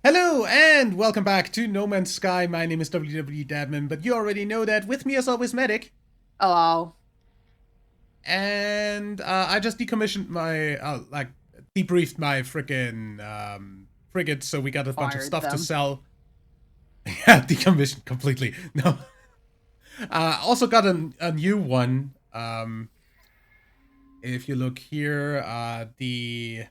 Hello and welcome back to No Man's Sky. My name is WW Dadman, but you already know that. With me as always, Medic. Hello. And I just decommissioned my, debriefed my frickin' frigate, so we got a bunch of Fired stuff to them. sell. Yeah, decommissioned completely. No. Also got a new one. If you look here, the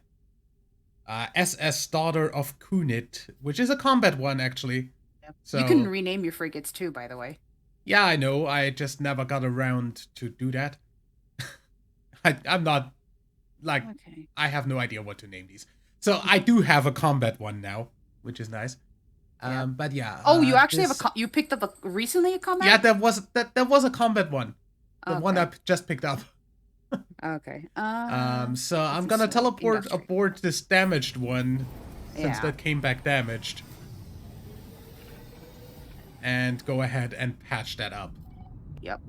SS Daughter of Kunit, which is a combat one, actually. Yep. You can So rename your frigates too, by the way. yeah, I know. I just never got around to do that. I'm not like Okay. I have no idea what to name these. So I do have a combat one now, which is nice. Yep. But yeah, Oh, you actually have this you picked up recently a yeah combat? that was a combat one, the one I Okay. just picked up. Okay. So This I'm is gonna teleport industrial. aboard this damaged one, since Yeah. that came back damaged, and go ahead and patch that up. Yep.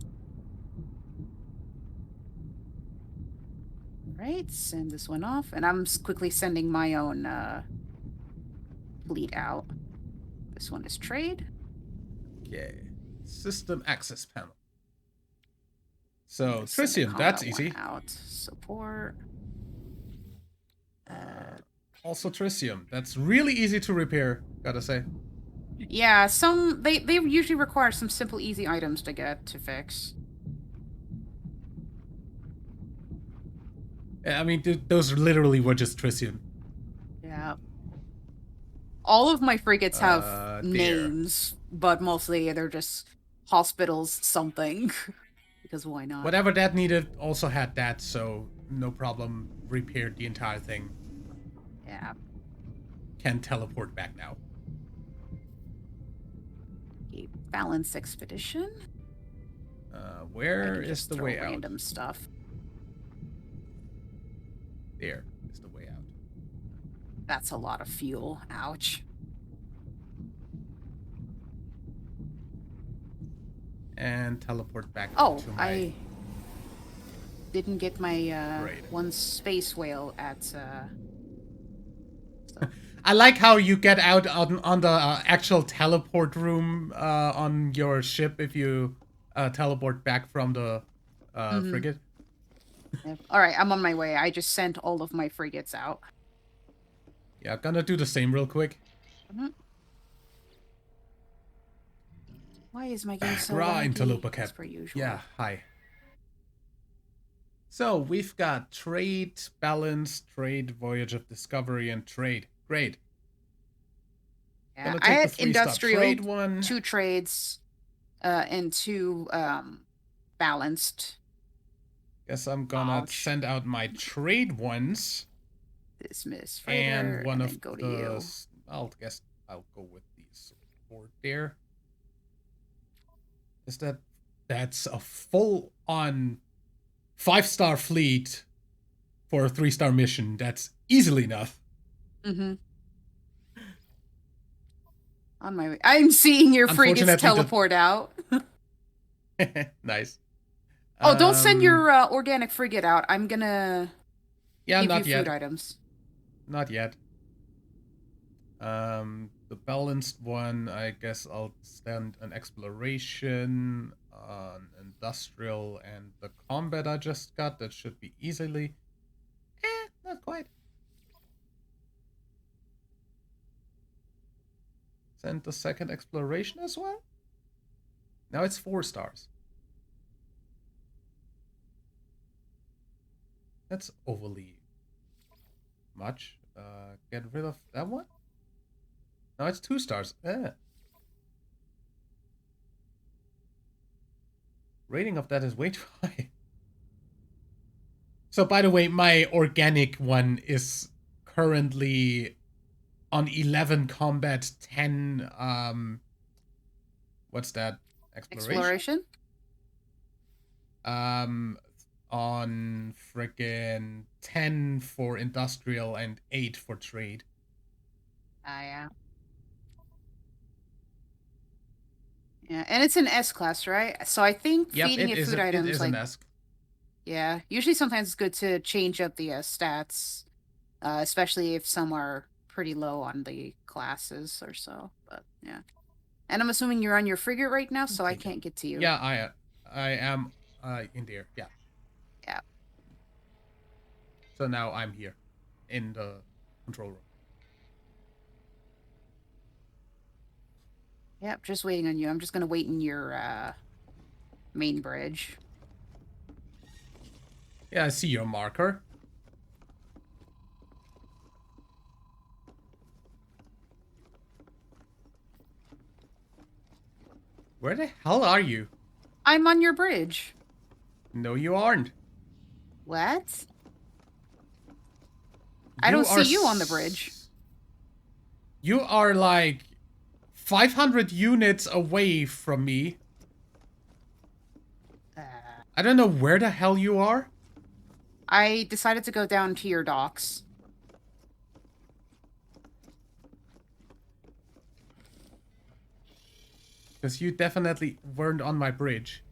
Right. Send this one off, and I'm quickly sending my own fleet out. This one is trade. Okay, system access panel. So Just send a Tritium, that's combat one easy. out. Support. Also Tritium, that's really easy to repair, gotta say. Yeah. They usually require some simple, easy items to get to fix. I mean, those literally were just Tritium. Yeah. All of my frigates have There. names, but mostly they're just hospitals something. Because why not? Whatever that needed also had that, so no problem. Repaired the entire thing. Yeah. Can teleport back now. Okay. Balance expedition. I Where can is just the throw way out? random stuff. There is the way out. That's a lot of fuel. Ouch. And teleport back Oh, to my... I didn't get my Great. one space whale at so. I like how you get out on the actual teleport room on your ship if you teleport back from the frigate. Yep. All right, I'm on my way. I just sent all of my frigates out. Yeah, gonna do the same real quick. Mhm. Why is my game so Gra laggy? Interloper As Cap. per usual. Yeah, hi. So we've got trade, balance, trade, voyage of discovery, and trade. Great. Yeah, Gonna I take the had 3-star industrial, trade one. 2 trades, and 2 balanced. Guess I'm gonna Ouch. send out my trade ones. Dismiss And freighter, one and of then go to the... you. I'll guess I'll go with the support there. Is that... That's a full-on 5-star fleet for a 3-star mission. That's easily enough. Mm-hmm. On my way. I'm seeing your frigates Unfortunately, teleport out. nice. Oh, don't send your organic frigate out. I'm gonna Yeah, give you not food yet. items. Not yet. The balanced one, I guess I'll stand an exploration, an industrial, and the combat I just got. That should be easily. Not quite. Send the second exploration as well. Now it's 4 stars. That's overly much. Get rid of that one. Now it's 2 stars. Rating of that is way too high. So, by the way, my organic one is currently on 11 combat, 10 what's that? Exploration? Exploration? On freaking 10 for industrial and 8 for trade. Ah, yeah. Yeah, and it's an S class, right? So I think Yep, feeding it food it items, is like, an ESC. yeah, usually sometimes it's good to change up the stats, especially if some are pretty low on the classes or so, but yeah. And I'm assuming you're on your frigate right now, so I Okay, can't get to you. Yeah, I am in there. Yeah. Yeah. So now I'm here in the control room. Yep, just waiting on you. I'm just gonna wait in your main bridge. Yeah, I see your marker. Where the hell are you? I'm on your bridge. No, you aren't. What? I don't see you on the bridge. You are like 500 units away from me. I don't know where the hell you are. I decided to go down to your docks. Because you definitely weren't on my bridge.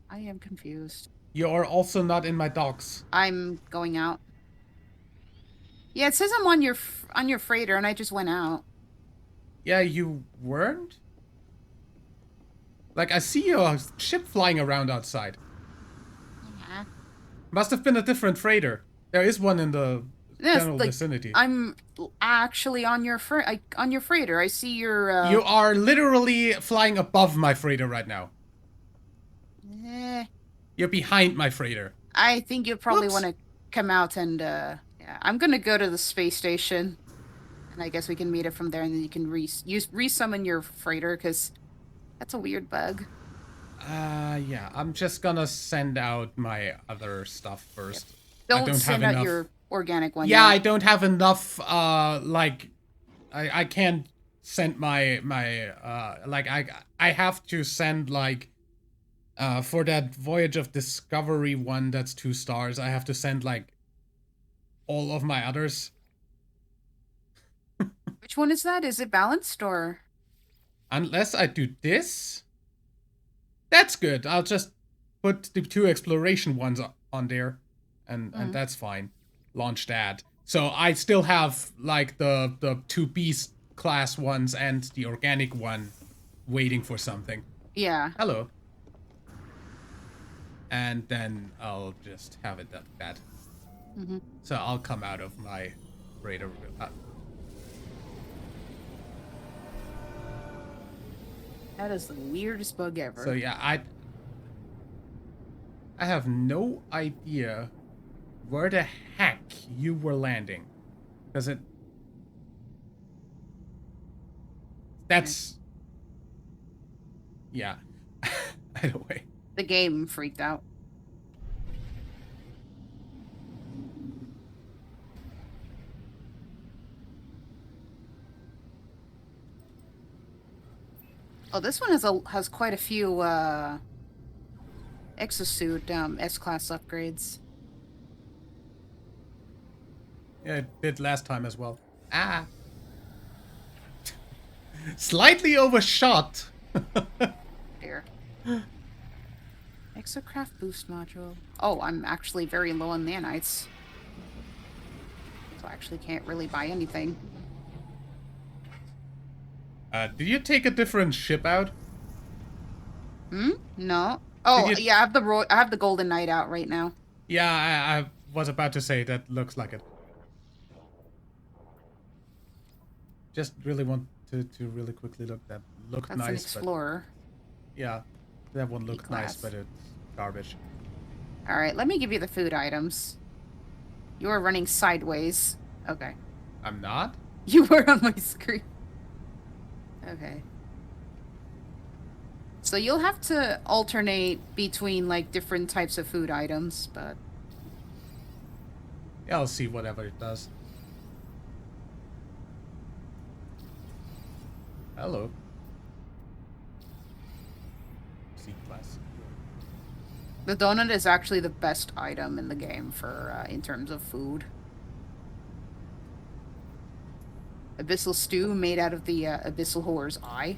I am confused. You are also not in my docks. I'm going out. Yeah, it says I'm on your freighter, and I just went out. Yeah, you weren't? Like, I see your ship flying around outside. Yeah. Must have been a different freighter. There is one in the Yes, general like, vicinity. I'm actually on your freighter. I see your. You are literally flying above my freighter right now. Eh, You're behind my freighter. I think you probably Whoops. want to come out and. Yeah, I'm gonna go to the space station, and I guess we can meet it from there, and then you can resummon your freighter because that's a weird bug. Yeah, I'm just gonna send out my other stuff first. Don't, I don't send have out enough. your organic one. Yeah, yet. I don't have enough. Like, I can't send my like I have to send like for that Voyage of Discovery one that's 2 stars. I have to send like all of my others. Which one is that? Is it balanced or? Unless I do this. That's good. I'll just put the 2 exploration ones on there, and that's fine. Launch that. So I still have like the 2 beast class ones and the organic one waiting for something. Yeah. Hello. And then I'll just have it like that. So I'll come out of my radar. That is the weirdest bug ever. So yeah, I have no idea where the heck you were landing. Because that's... Yeah. Either way. The game freaked out. Oh, this one has quite a few exosuit S-class upgrades. Yeah, it did last time as well. Ah. Slightly overshot. Here. Exocraft boost module. Oh, I'm actually very low on nanites. So I actually can't really buy anything. Did you take a different ship out? No. Oh, Did you- yeah, I have the Golden Knight out right now. Yeah, I was about to say that looks like it. Just really want to really quickly look. That looked That's nice. an Explorer. But yeah, that one looked nice, E-class. but it's garbage. All right, let me give you the food items. You are running sideways. Okay. I'm not? You were on my screen. Okay. So you'll have to alternate between like different types of food items, but Yeah, I'll see whatever it does. Hello. C-class. the donut is actually the best item in the game for in terms of food. Abyssal stew made out of the abyssal whore's eye.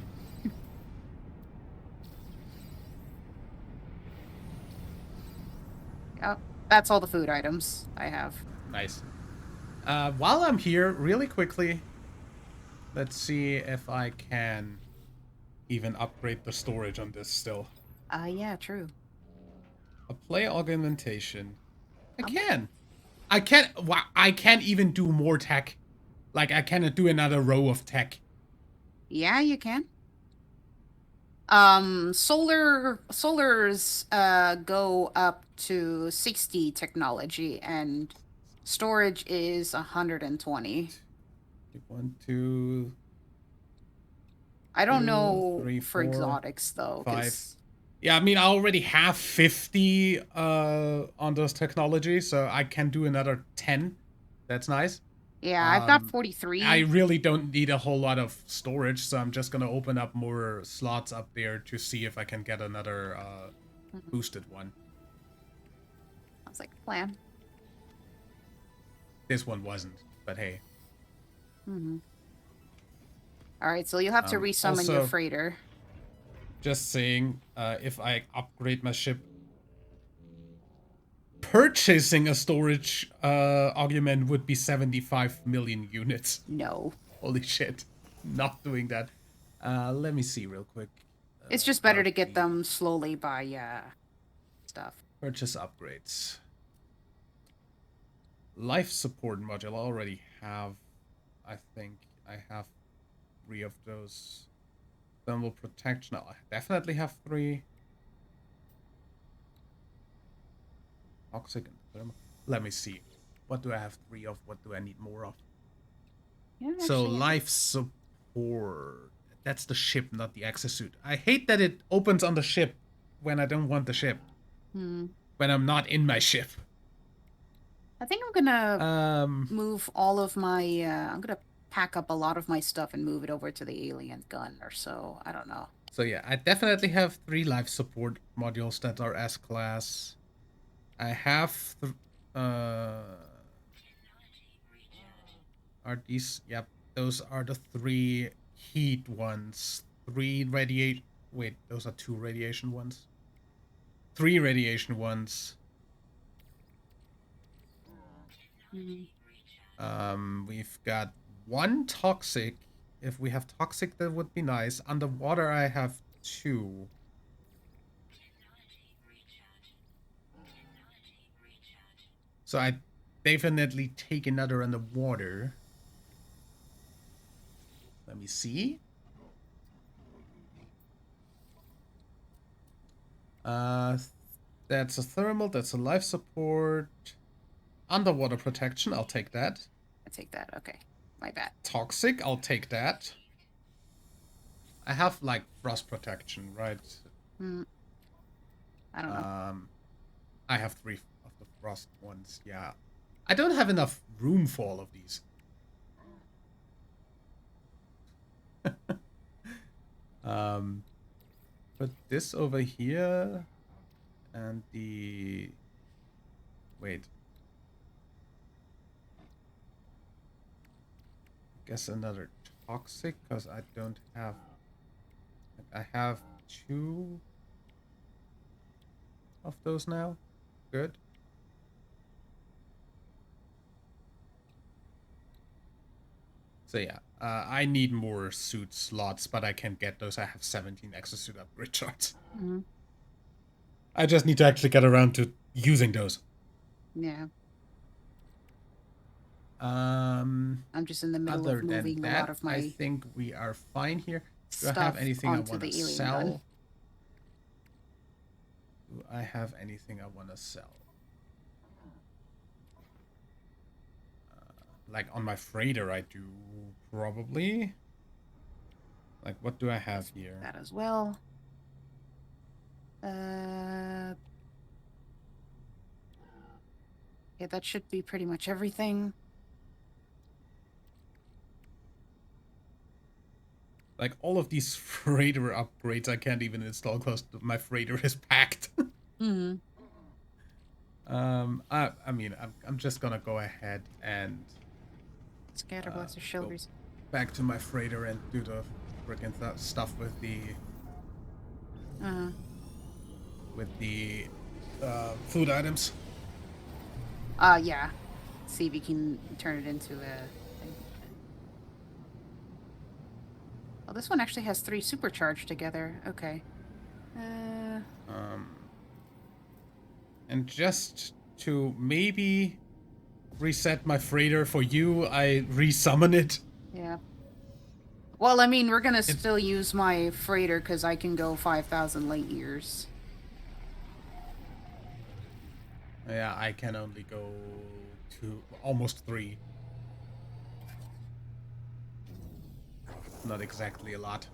Yep, that's all the food items I have. Nice. While I'm here, really quickly, let's see if I can even upgrade the storage on this still. Yeah, true. A play augmentation. I How much? can. I can't. Wow, I can't even do more tech. Like I cannot do another row of tech. Yeah, you can. Solars go up to 60 technology, and storage is 120. 1, 2, I don't 2, know 3, for 4, exotics though, 5. because Yeah, I mean I already have 50 on those technologies, so I can do another 10. That's nice. yeah, I've got Um, I 43. really don't need a whole lot of storage, so I'm just gonna open up more slots up there to see if I can get another Mhm. boosted one. Sounds like a plan. This one wasn't, but hey. Mm-hmm. All right, so you'll have to resummon your Also, freighter. just saying, if I upgrade my ship, purchasing a storage argument would be 75 million units. No, Holy shit. Not doing that. Let me see real quick. it's just better to get them slowly by stuff. Purchase upgrades. Life support module. I already have, I think I have 3 of those. Thermal protection. I definitely have 3. Toxic and thermal. Let me see. What do I have 3 of? What do I need more of? Yeah, So actually, life support. That's the ship, not the exosuit. I hate that it opens on the ship when I don't want the ship. Hmm. When I'm not in my ship. I think I'm gonna Um. move all of my. I'm gonna pack up a lot of my stuff and move it over to the alien gun or so. I don't know. So yeah, I definitely have 3 life support modules that are S class. I have are these? Yep, those are the 3 heat ones. 3 radiate. Wait, those are 2 radiation ones. 3 radiation ones. We've got 1 toxic. If we have toxic, that would be nice. Underwater, I have 2. So I definitely take another underwater. Let me see. Uh, that's a thermal. That's a life support. Underwater protection. I'll take that. I take that. Okay, my bad. Toxic. I'll take that. I have like frost protection, right? Hmm. I don't know. I have 3 of the frost ones. Yeah, I don't have enough room for all of these. Put this over here, and the wait. I guess another toxic because I don't have. I have 2 of those now. Good. So yeah, I need more suit slots, but I can get those. I have 17 exosuit upgrade charts. Hmm. I just need to actually get around to using those. Yeah, I'm just in the middle Other of than moving a lot that, of I my think we are fine here. Do I have stuff anything I onto want to the alien gun. sell? Do I have anything I want to sell? Like on my freighter, I do probably. Like, what do I have here? That as well. Yeah, that should be pretty much everything. Like all of these freighter upgrades, I can't even install because my freighter is packed. Hmm. I mean, I'm just gonna go ahead and Scatterblaster go shoulders. back to my freighter and do the freaking stuff Uh, with the food items. yeah. See if you can turn it into a thing. Oh, this one actually has 3 supercharged together. Okay. Um, and just to maybe reset my freighter for you, I resummon it. Yeah. Well, I mean, we're gonna It- still use my freighter because I can go 5,000 light years. Yeah, I can only go to almost 3. Not exactly a lot.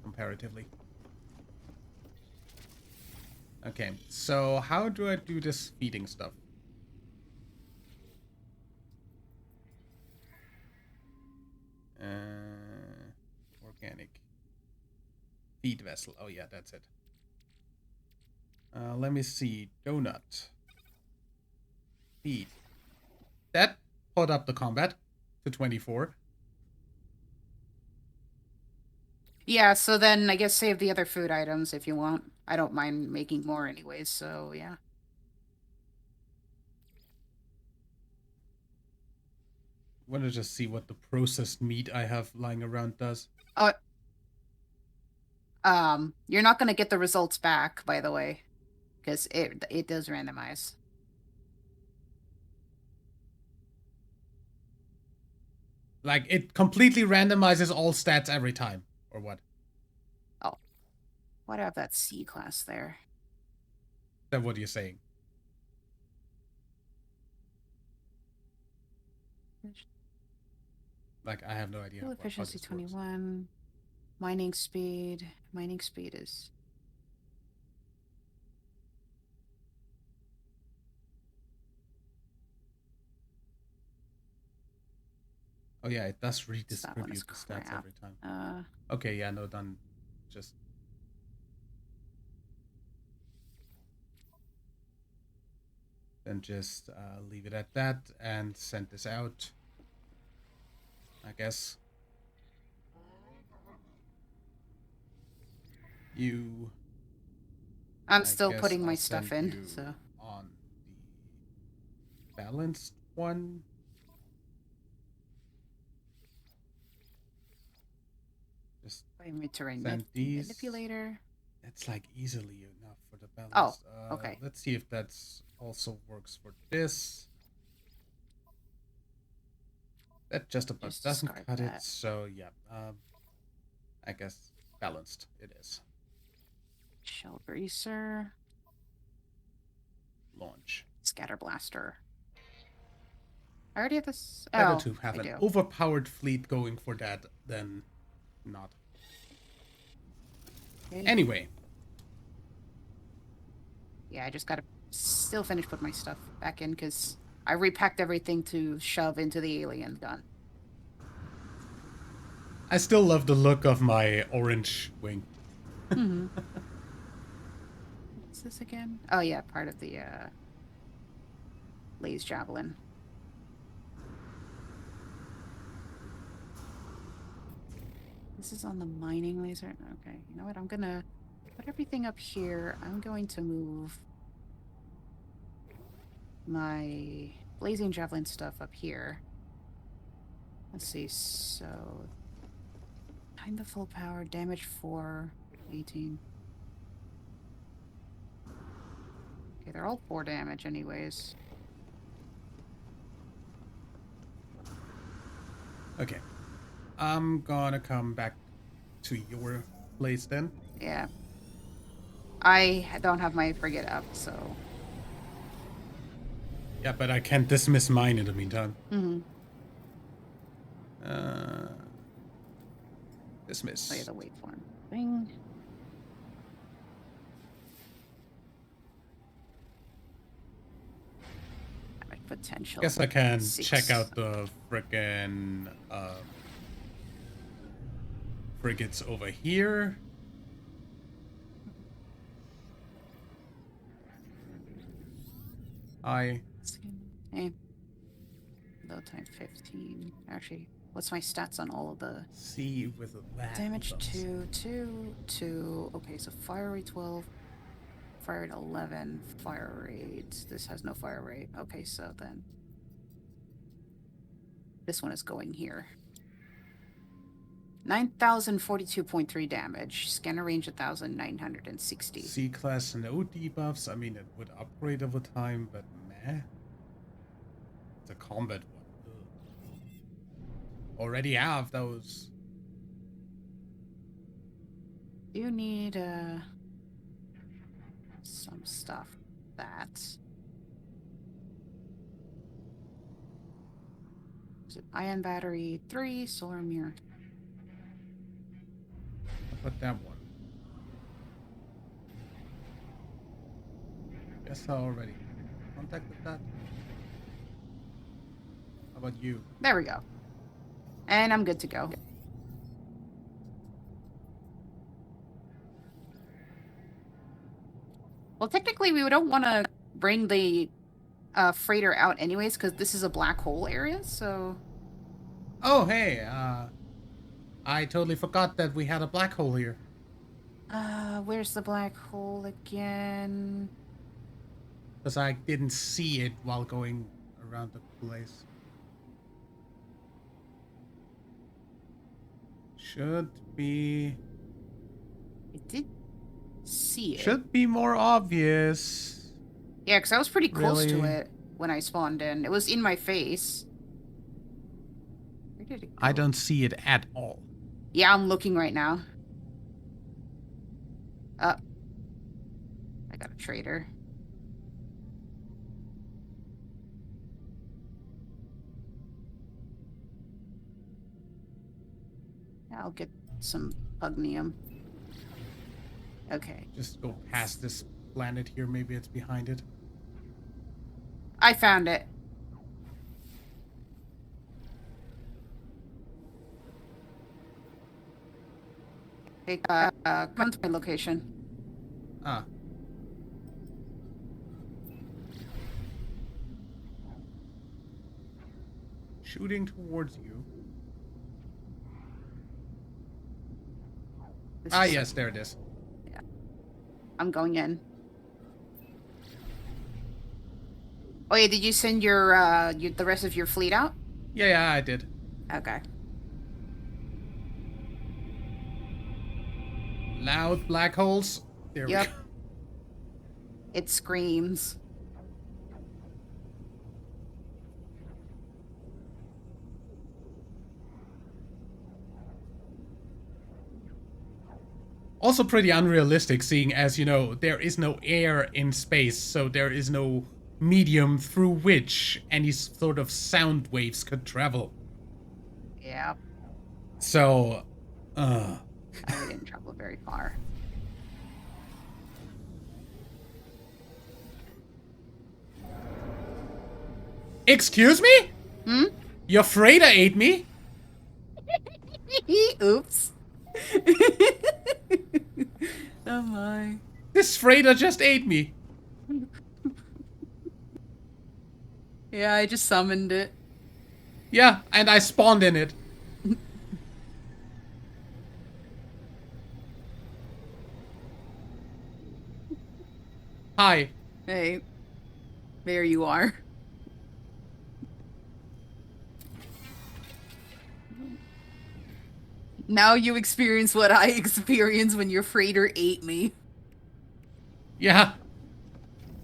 Comparatively. Okay, so how do I do this feeding stuff? Organic. Feed vessel. Oh yeah, that's it. Let me see. Donut. Feed. That put up the combat to 24. Yeah, so then I guess save the other food items if you want. I don't mind making more anyways, so yeah. Want to just see what the processed meat I have lying around does. Oh, you're not gonna get the results back, by the way, because it does randomize. Like, it completely randomizes all stats every time, or what? Oh, why do I have that C class there? Then what are you saying? Like, I have no idea Fuel how efficiency this works. 21. Mining speed. Mining speed is. Oh yeah, it does That one is redistribute the stats crap. every time. Okay, yeah, no, done. Just then just leave it at that and send this out. I guess. You. I'm I still guess putting my I'll stuff send in, you so. on the balanced one. Just Inventory send these. manipulator. It's like easily enough for the Oh, balanced. okay. Let's see if that's also works for this. That just about Just doesn't discard cut it. that. So yeah, I guess balanced it is. Shell greaser. Launch. Scatter blaster. I already have this. Better Oh, to have I an do. overpowered fleet going for that than not. Okay. Anyway. Yeah, I just gotta still finish putting my stuff back in because I repacked everything to shove into the alien gun. I still love the look of my orange wing. Mm-hmm. What's this again? Oh yeah, part of the Lays Javelin. This is on the mining laser. Okay, you know what? I'm gonna put everything up here. I'm going to move my blazing javelin stuff up here. Let's see. So, kind of full power, damage 4, 18. Okay, they're all 4 damage, anyways. Okay. I'm gonna come back to your place then. Yeah. I don't have my frigate up, so. Yeah, but I can't dismiss mine in the meantime. Mm-hmm. Dismiss. Play the waveform thing. Damage potential. Guess I can 6. check out the frickin' frigates over here. Hey. Low time 15. Actually, what's my stats on all of the see with that damage? 2, 2, 2. Okay, so fiery 12, fired 11 fire rates. This has no fire rate. Okay, so then this one is going here. 9,042.3 damage. Scanner range 1,960. C-class no debuffs. I mean, it would upgrade over time, but meh. It's a combat one. Ugh. Already have those. You need some stuff. That. Is it ion battery 3, solar mirror? How about that one? Guess I already contacted that. How about you? There we go. And I'm good to go. Well, technically, we don't want to bring the freighter out anyways, because this is a black hole area, so... Oh, hey, I totally forgot that we had a black hole here. Where's the black hole again? Because I didn't see it while going around the place. Should be... I did see it. Should be more obvious. Yeah, because I was pretty close to Really? it when I spawned in. It was in my face. Where did it go? I don't see it at all. Yeah, I'm looking right now. I got a traitor. I'll get some pugnium. Okay. Just go past this planet here. Maybe it's behind it. I found it. Hey, come to my location. Ah. Shooting towards you. This Ah, is- yes, there it is. I'm going in. Oh yeah, did you send your the rest of your fleet out? Yeah, I did. Okay. Loud black holes. There Yep. we go. It screams. Also pretty unrealistic, seeing as, you know, there is no air in space, so there is no medium through which any sort of sound waves could travel. Yeah. So, I didn't travel very far. excuse me? Hmm? Your freighter ate me? Oops. Oh my. This freighter just ate me. Yeah, I just summoned it. Yeah, and I spawned in it. Hi. Hey. There you are. Now you experience what I experienced when your freighter ate me. Yeah.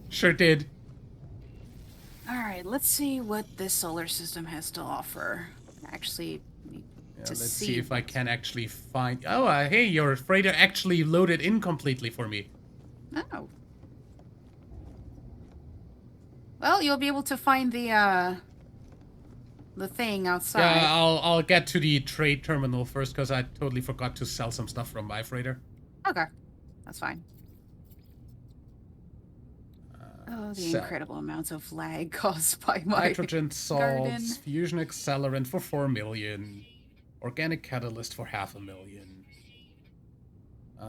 Sure did. Alright, let's see what this solar system has to offer. Actually, Yeah, to let's see see if I can actually find... Oh, hey, your freighter actually loaded in completely for me. Oh. Well, you'll be able to find the thing outside. Yeah, I'll get to the trade terminal first, because I totally forgot to sell some stuff from my freighter. Okay. That's fine. Oh, the sell. incredible amounts of lag caused by my Nitrogen garden. salts, fusion accelerant for 4 million, organic catalyst for 500,000.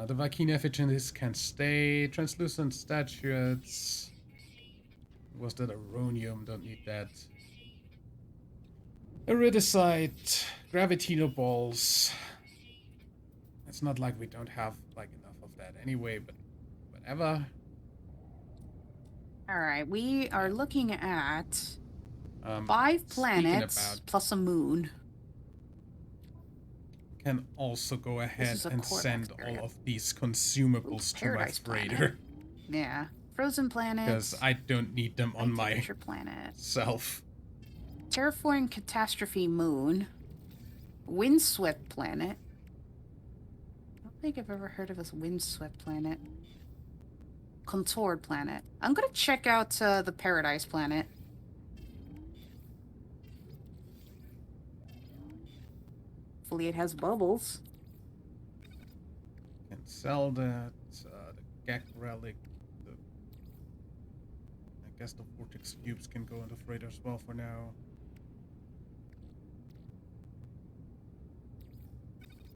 The Vakina efficiencies can stay, translucent statuettes. Was that aronium? Don't need that. Iridesite, gravitino balls. It's not like we don't have like enough of that anyway, but whatever. All right, we are looking at 5 Speaking planets about, plus a moon. can also go This ahead is a and Corvax send area. all of these Ooh, consumables to my Paradise planet. freighter. Yeah. Frozen planet. Because I don't need them on High temperature planet. myself. Terraforming catastrophe moon. Windswept planet. I don't think I've ever heard of this windswept planet. Contoured planet. I'm gonna check out the Paradise planet. Hopefully it has bubbles. Can sell that. The Gek relic. I guess the vortex cubes can go in the freighter as well for now.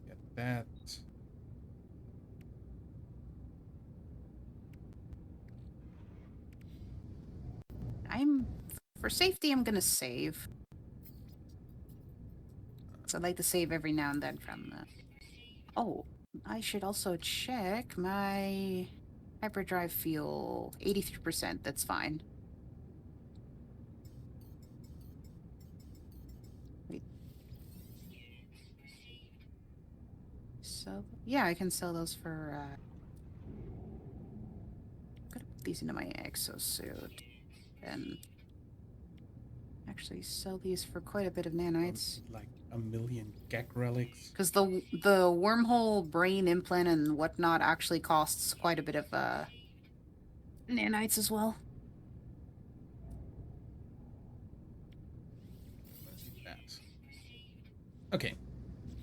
Get that. For safety, I'm gonna save. So I like to save every now and then from the... Oh, I should also check my hyperdrive fuel. 83%, that's fine. Wait. So, yeah, I can sell those for, I'm gonna put these into my exosuit. And actually sell these for quite a bit of nanites. Like a million Gek relics. Because the wormhole brain implant and whatnot actually costs quite a bit of nanites as well. Okay.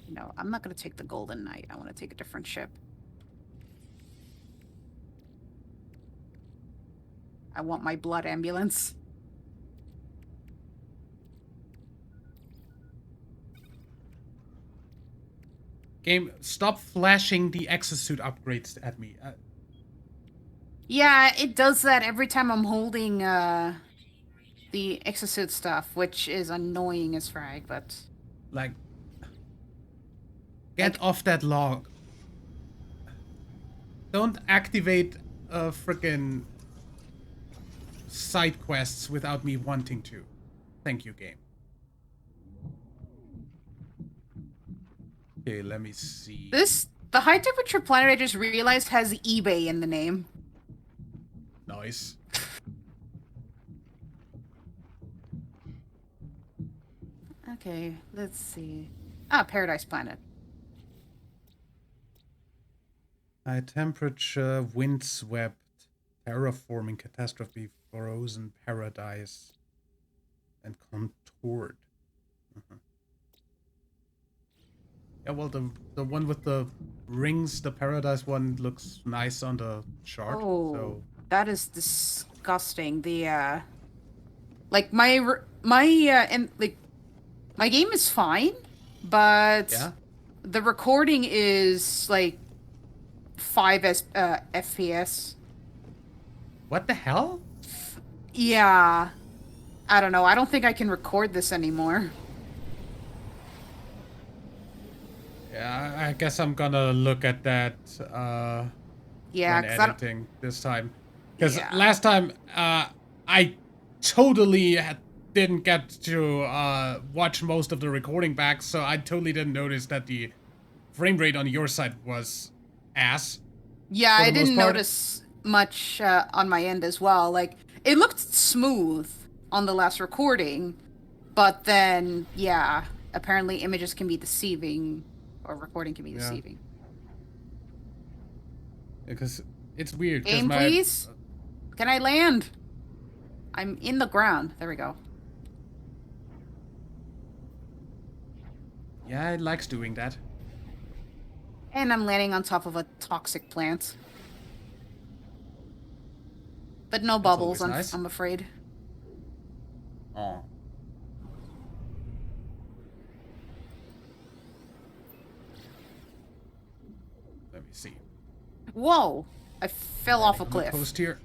No, I'm not going to take the Golden Knight. I want to take a different ship. I want my blood ambulance. Game, stop flashing the exosuit upgrades at me. Yeah, it does that every time I'm holding the exosuit stuff, which is annoying as frag, but... Like... Get off that log. Don't activate frickin' side quests without me wanting to. Thank you, game. Okay, let me see. The high temperature planet I just realized has eBay in the name. Nice. Okay, let's see. Ah, Paradise Planet. High temperature, windswept, terraforming catastrophe, frozen paradise, and contoured. Yeah, well, the one with the rings, the paradise one, looks nice on the chart. Oh, so that is disgusting. The like my and like my game is fine, but yeah, the recording is like 5 FPS. what the hell? Yeah, I don't know. I don't think I can record this anymore. Yeah, I guess I'm gonna look at that Yeah, when editing this time. Because Yeah. last time I totally didn't get to watch most of the recording back, so I totally didn't notice that the frame rate on your side was ass. Yeah, for I the most didn't part. notice much on my end as well. Like, it looked smooth on the last recording, but then, yeah, apparently images can be deceiving, or recording can be Yeah. deceiving. Because it's weird. Game, please? Can I land? I'm in the ground. There we go. Yeah, it likes doing that. And I'm landing on top of a toxic plant. But no bubbles, nice. I'm afraid. Oh. Let me see. Whoa! I fell off a cliff. Post here.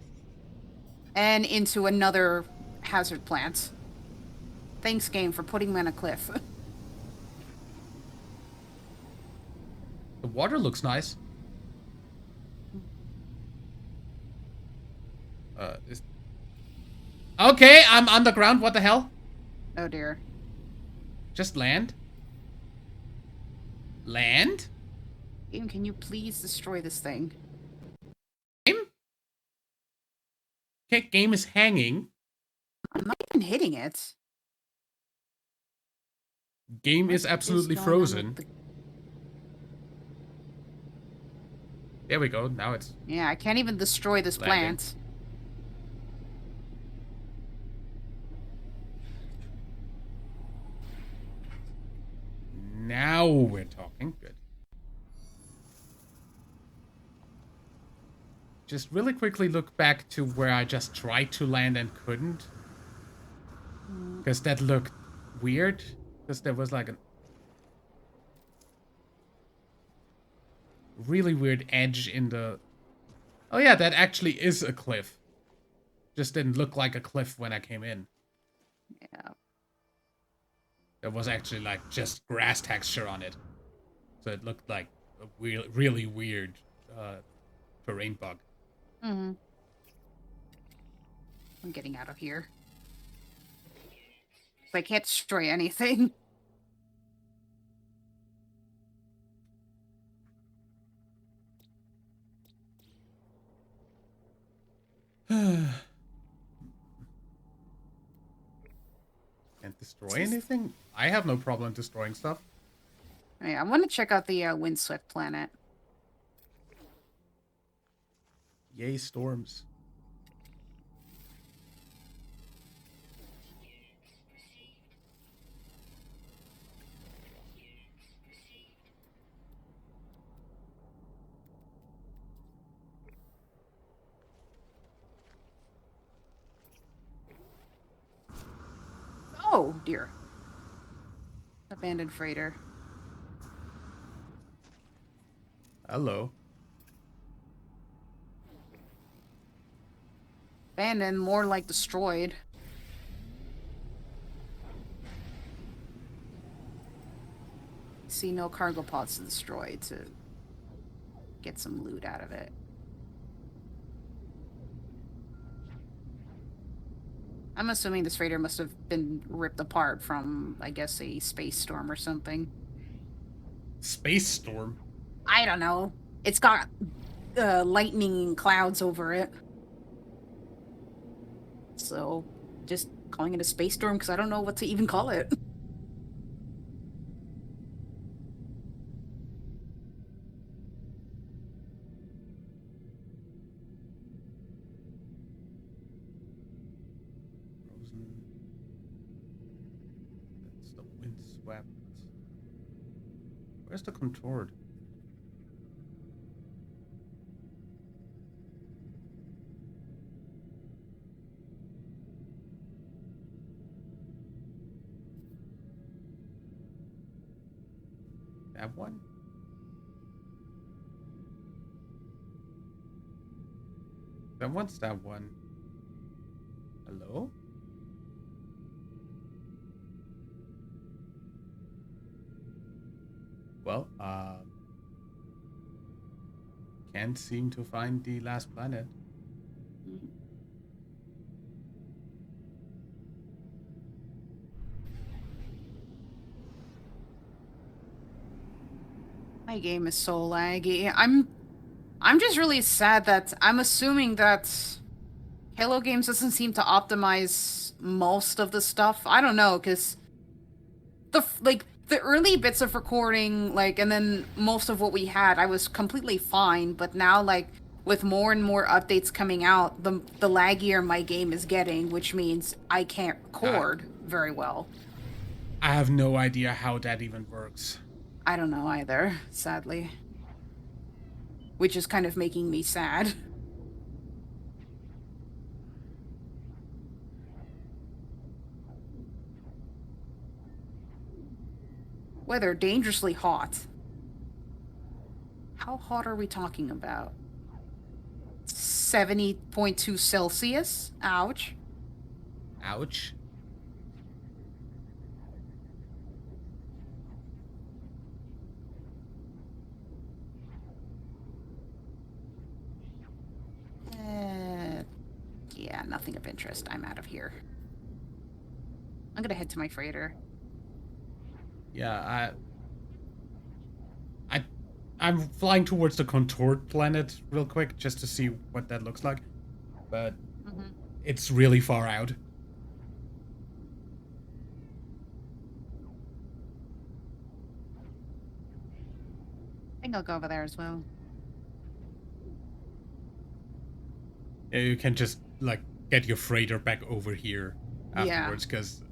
And into another hazard plant. Thanks, game, for putting me on a cliff. The water looks nice. Okay, I'm on the ground. What the hell? Oh dear. Just land. Land? Game, can you please destroy this thing? Game? Okay, game is hanging. I'm not even hitting it. Game What is absolutely going on with frozen. the- There we go. Now it's Yeah, I can't even destroy this landing. plant. Now we're talking. Good. Just really quickly look back to where I just tried to land and couldn't. Because that looked weird. Because there was like a really weird edge in the... Oh yeah, that actually is a cliff. Just didn't look like a cliff when I came in. Yeah. There was actually like just grass texture on it. So it looked like a really weird terrain bug. Mm-hmm. I'm getting out of here. I can't destroy anything. Can't destroy anything? I have no problem destroying stuff. Right, I want to check out the Windswept planet. Yay, storms. Oh, dear. Abandoned freighter. Hello. Abandoned, more like destroyed. See no cargo pods to destroy to get some loot out of it. I'm assuming this freighter must have been ripped apart from, I guess, a space storm or something. Space storm? I don't know. It's got lightning clouds over it. So, just calling it a space storm because I don't know what to even call it. Frozen. That's the windswept. Where's the contoured? That one? Then what's that one? Hello? Well, can't seem to find the last planet. My game is so laggy. I'm just really sad that I'm assuming that Halo Games doesn't seem to optimize most of the stuff. I don't know, because the early bits of recording, and then most of what we had, I was completely fine. But now, with more and more updates coming out, the laggier my game is getting, which means I can't record very well. I have no idea how that even works. I don't know either, sadly. Which is kind of making me sad. Weather dangerously hot. How hot are we talking about? 70.2 Celsius? Ouch. Ouch. Yeah, nothing of interest. I'm out of here. I'm gonna head to my freighter. Yeah, I'm flying towards the contoured planet real quick just to see what that looks like. But it's really far out. I think I'll go over there as well. Yeah, you can just, like, get your freighter back over here afterwards, because...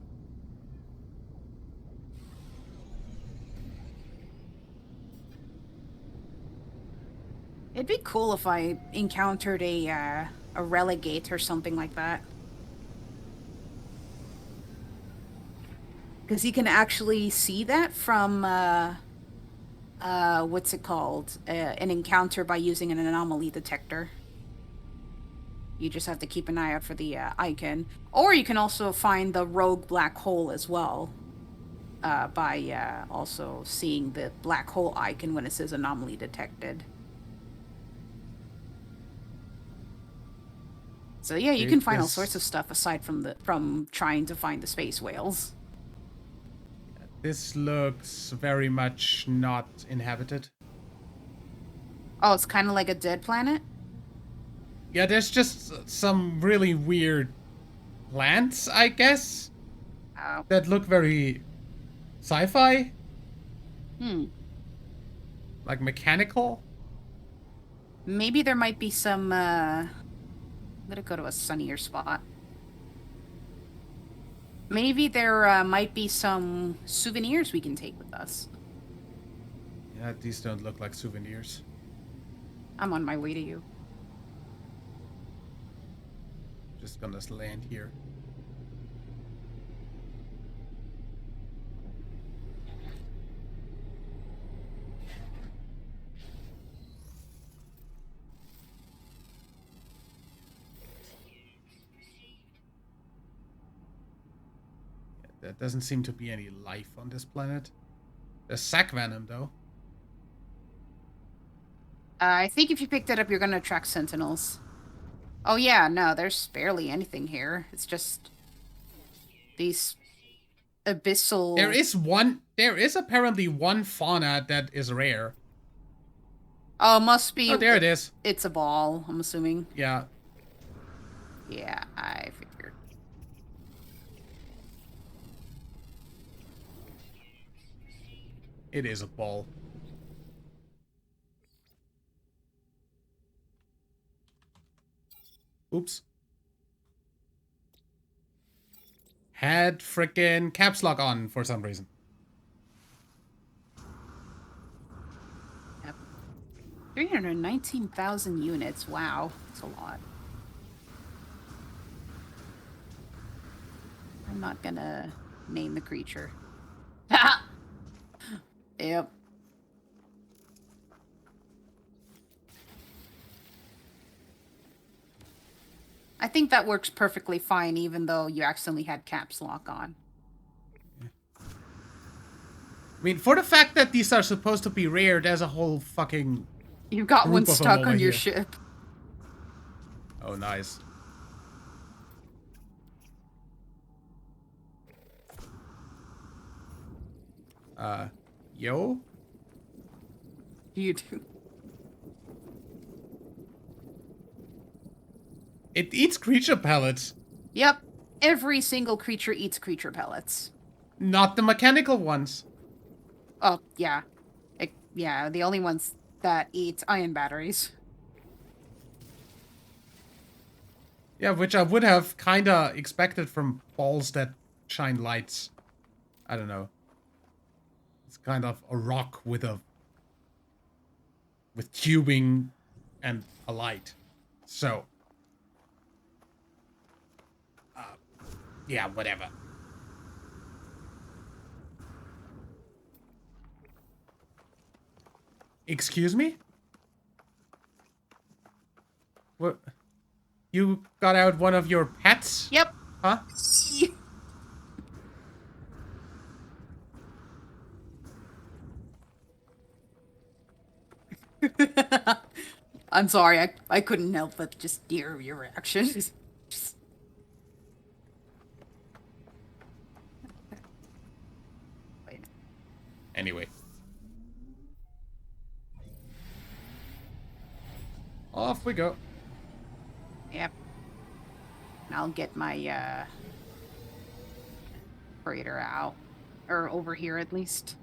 It'd be cool if I encountered a relegate or something like that. Because you can actually see that from, what's it called? An encounter by using an anomaly detector. You just have to keep an eye out for the icon. Or you can also find the rogue black hole as well. By also seeing the black hole icon when it says anomaly detected. So yeah, you can find all sorts of stuff aside from trying to find the space whales. This looks very much not inhabited. Oh, it's kind of like a dead planet? Yeah, there's just some really weird plants, I guess, that look very sci-fi. Like mechanical. Maybe there might be some, I'm gonna go to a sunnier spot. Maybe there might be some souvenirs we can take with us. Yeah, these don't look like souvenirs. I'm on my way to you. Just gonna land here. There doesn't seem to be any life on this planet. There's sac venom, though. I think if you picked it up, you're gonna attract sentinels. Oh yeah, no, there's barely anything here. It's just these abyssal... There is apparently one fauna that is rare. Oh, must be... Oh, there it is. It's a ball, I'm assuming. Yeah. Yeah, I figured. It is a ball. Oops. Had frickin' caps lock on for some reason. Yep. 319,000 units. Wow, that's a lot. I'm not gonna name the creature. Yep. I think that works perfectly fine, even though you accidentally had caps lock on. I mean, for the fact that these are supposed to be rare, there's a whole fucking... You've got one stuck on your ship. Oh, nice. Yo? You do. It eats creature pellets. Yep. Every single creature eats creature pellets. Not the mechanical ones. Oh, yeah. Yeah, the only ones that eat ion batteries. Yeah, which I would have kinda expected from balls that shine lights. I don't know. It's kind of a rock with tubing and a light. So... yeah, whatever. Excuse me? What? You got out one of your pets? Yep. Huh? I'm sorry, I couldn't help but just hear your reaction. Just Anyway. Off we go. Yep. And I'll get my freighter out. Or over here at least.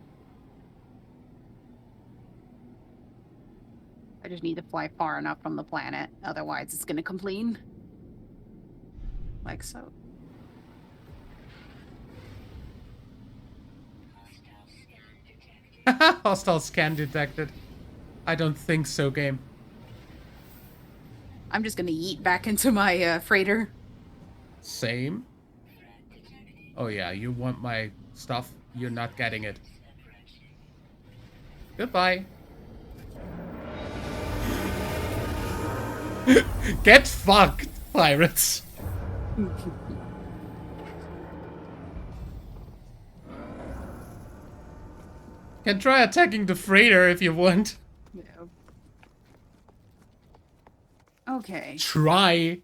I just need to fly far enough from the planet, otherwise it's gonna complain. Like so. Hostile scan detected. I don't think so, game. I'm just gonna yeet back into my freighter. Same. Oh yeah, you want my stuff? You're not getting it. Goodbye. Get fucked, pirates. Can try attacking the freighter if you want. Yeah. Okay. Try.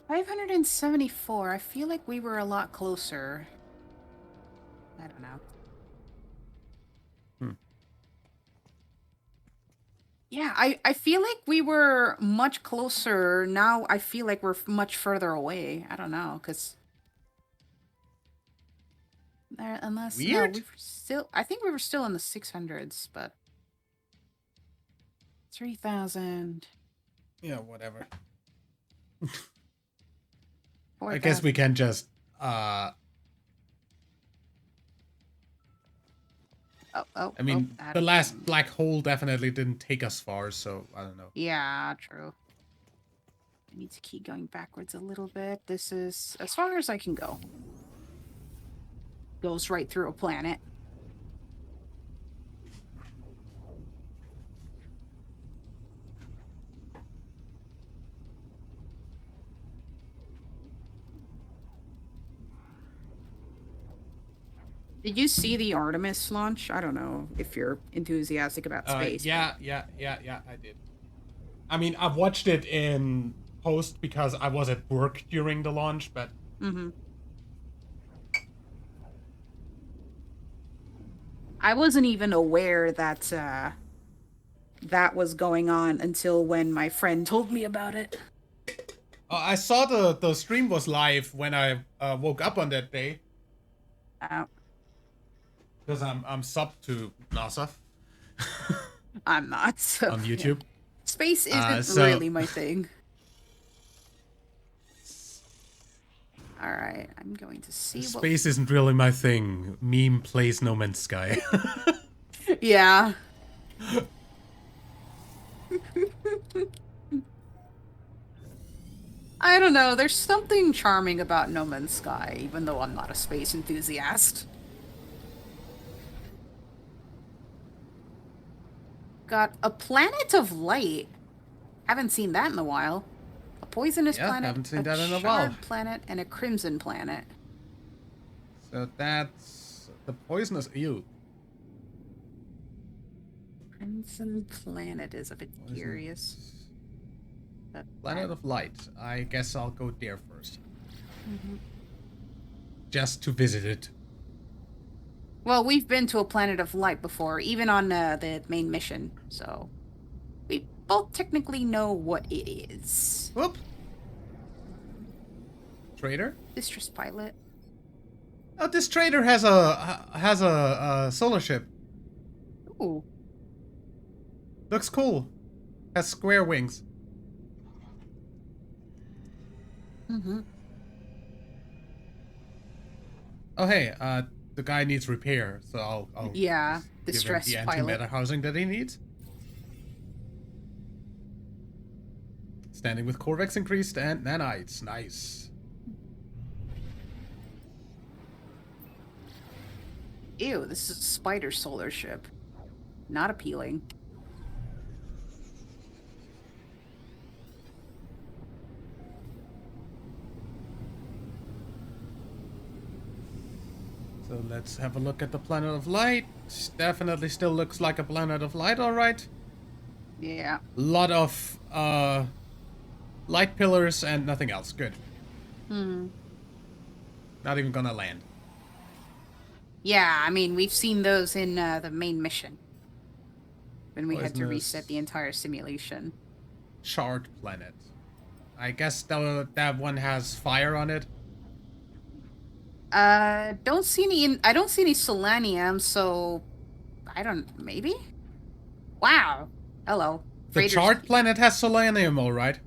$574. I feel like we were a lot closer. I don't know. Yeah, I feel like we were much closer. Now I feel like we're much further away. I don't know, because... Unless... Weird. No, we were still... I think we were still in the 600s, but... 3,000... Yeah, whatever. 4,000. I guess we can just, I mean, the last black hole definitely didn't take us far, so I don't know. Yeah, true. I need to keep going backwards a little bit. This is as far as I can go. Goes right through a planet. Did you see the Artemis launch? I don't know if you're enthusiastic about space. Yeah, I did. I mean, I've watched it in post because I was at work during the launch, but... Mm-hmm. I wasn't even aware that, that was going on until when my friend told me about it. I saw the stream was live when I woke up on that day. Because I'm sub to NASA. I'm not. So, on YouTube. Yeah. Space isn't really my thing. Alright, I'm going to see what... Space isn't really my thing. Meme plays No Man's Sky. Yeah. I don't know, there's something charming about No Man's Sky, even though I'm not a space enthusiast. Got a planet of light. Haven't seen that in a while. A poisonous planet, haven't seen that in a charred while. planet, and a crimson planet. So that's the poisonous eel. Crimson planet is a bit curious. Planet of Light. I guess I'll go there first. Mm-hmm. Just to visit it. Well, we've been to a planet of light before, even on the main mission, so we both technically know what it is. Whoop. Trader? Distress pilot. Oh, this trader has a solar ship. Ooh. Looks cool. Has square wings. Mm-hmm. Oh, hey, the guy needs repair, so I'll yeah, give distress him the pilot. antimatter housing that he needs. Standing with Corvex increased and nanites. Nice. Ew, this is a spider solar ship. Not appealing. So let's have a look at the Planet of Light. Definitely still looks like a Planet of Light, alright. Yeah. Lot of light pillars and nothing else. Good. Hmm. Not even gonna land. Yeah, I mean, we've seen those in the main mission when we had to reset the Poisonous entire simulation. shard planet. I guess that one has fire on it. Don't see any. I don't see any selenium, so I don't. Maybe. Wow. Hello, The freighters. charred planet has selenium, alright.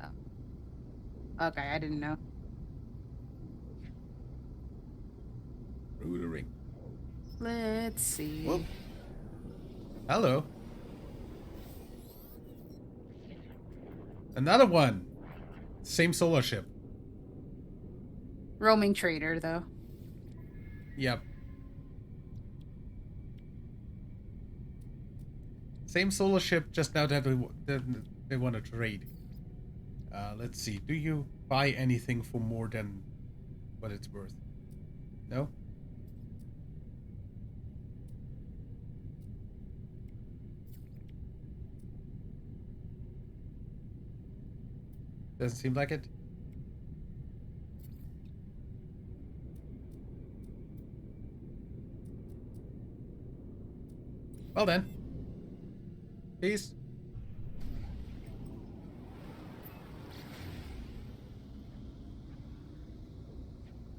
Oh, okay, I didn't know. Rudering. Let's see. Whoop. Hello. Another one. Same solar ship. Roaming trader, though. Yep. Same solar ship, just now that they want to trade. Let's see. Do you buy anything for more than what it's worth? No? Doesn't seem like it. Well then. Peace.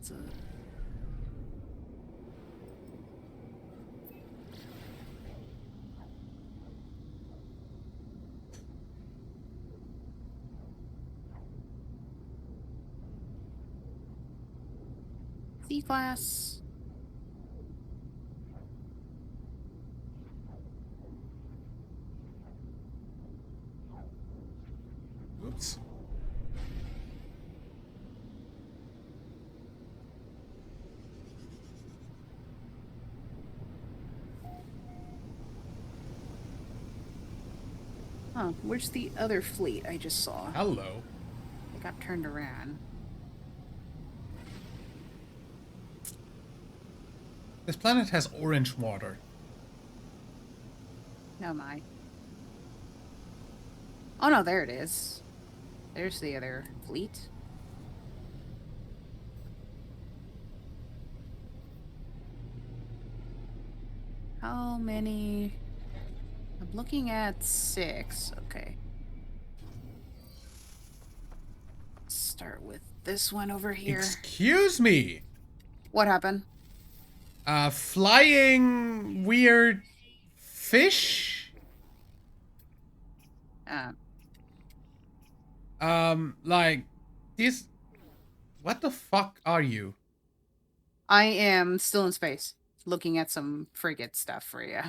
So, C-class. Oops. Huh, where's the other fleet I just saw? Hello. They got turned around. This planet has orange water. No, my. Oh no, there it is. There's the other fleet. How many? I'm looking at 6. Okay. Start with this one over here. Excuse me. What happened? Flying weird fish? Like these. What the fuck are you? I am still in space, looking at some frigate stuff for you.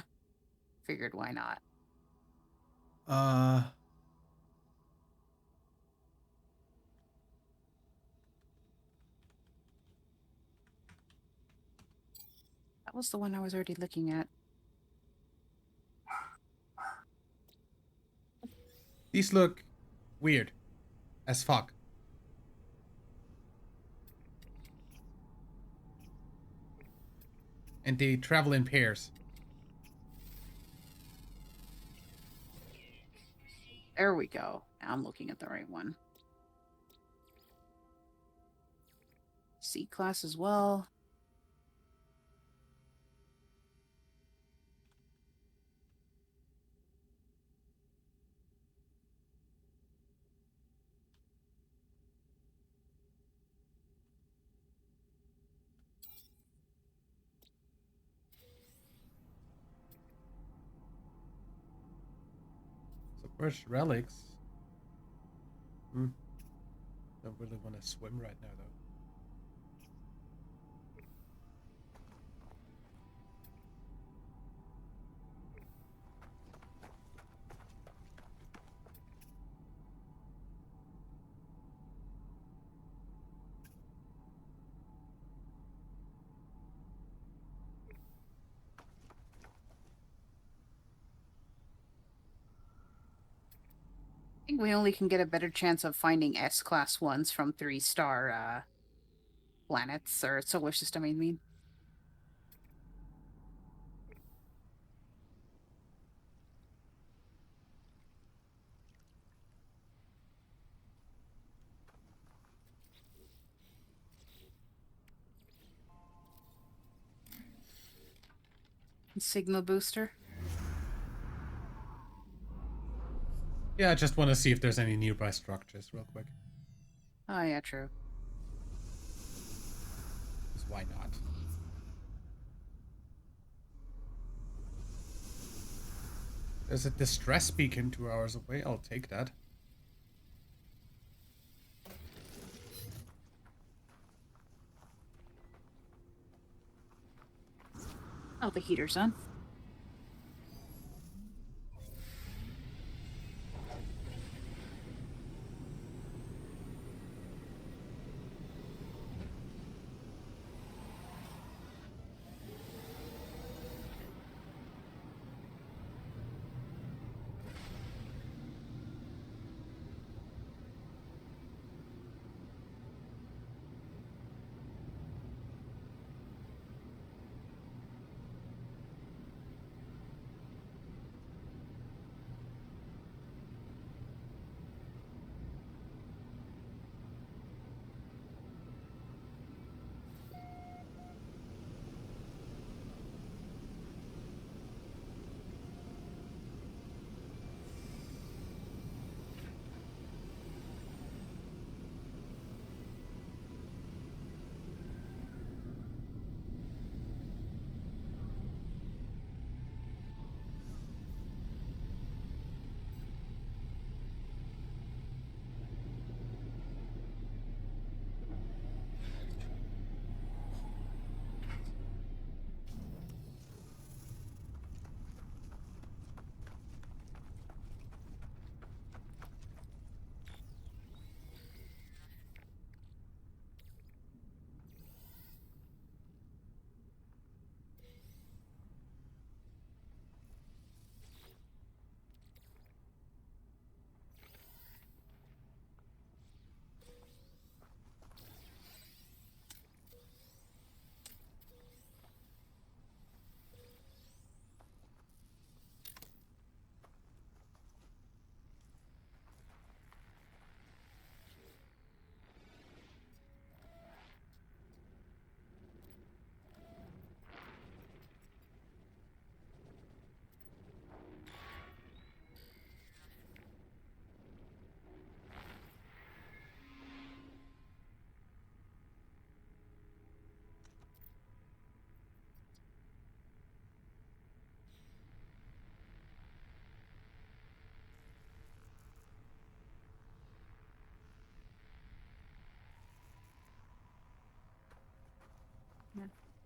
Figured why not. Uh. That was the one I was already looking at. These look weird as fuck. And they travel in pairs. There we go. Now I'm looking at the right one. C-class as well. Submerged relics. Don't really want to swim right now, though. I think we only can get a better chance of finding S-class ones from 3-star planets or solar system, I mean. Signal booster. Yeah, I just want to see if there's any nearby structures real quick. Oh, yeah, true. Because why not? There's a distress beacon 2 hours away. I'll take that. Oh, the heater's on.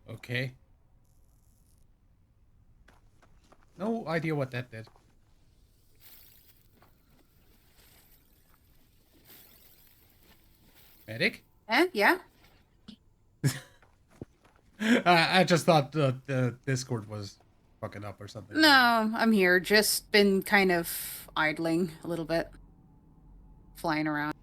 Okay. No idea what that did. Medic? Yeah? I just thought the Discord was fucking up or something. No, I'm here. Just been kind of idling a little bit. Flying around.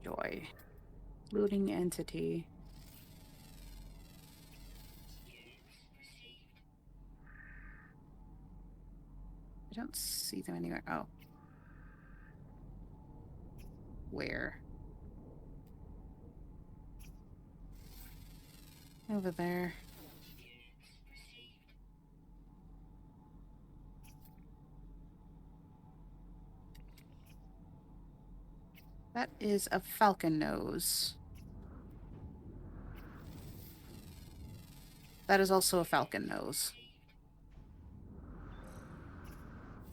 Joy. Looting entity. I don't see them anywhere. Oh. Where? Over there. That is a falcon nose. That is also a falcon nose.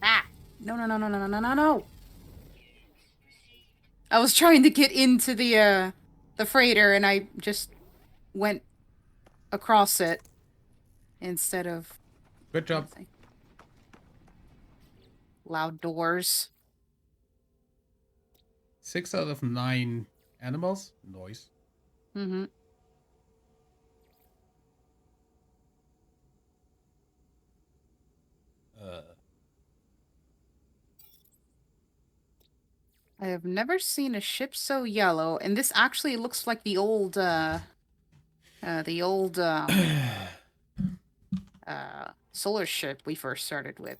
Ah! No, no, no, no, no, no, no, no, no! I was trying to get into the freighter and I just went across it instead of... Good job. Loud doors. 6 out of 9 animals. Noise. Mm-hmm. I have never seen a ship so yellow, and this actually looks like the old solar ship we first started with.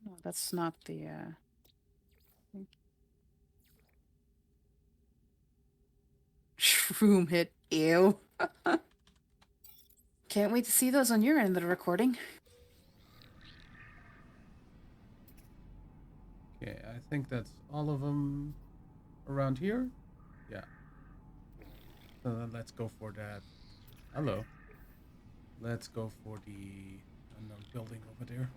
Oh, that's not the shroom hit. Ew. Can't wait to see those on your end of the recording. Okay, I think that's all of them around here. Yeah. So then let's go for that. Hello. Let's go for the unknown building over there.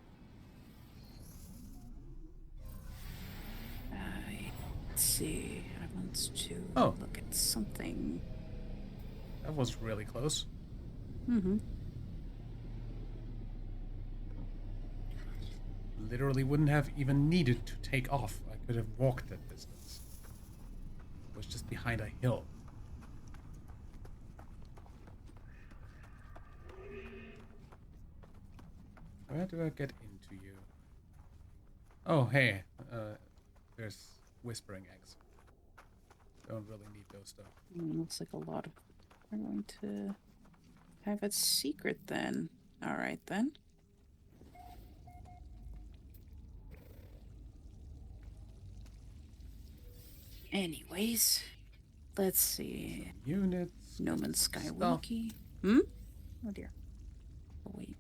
Let's see. I want to Oh. look at something. That was really close. Mm-hmm. Literally wouldn't have even needed to take off. I could have walked that distance. It was just behind a hill. Where do I get into you? Oh, hey. There's whispering eggs. Don't really need those stuff. Looks like a lot of... We're going to have it secret then. Alright then. Anyways, let's see. Units. No Man's Sky stuff. Wiki. Hmm? Oh dear. Oh wait.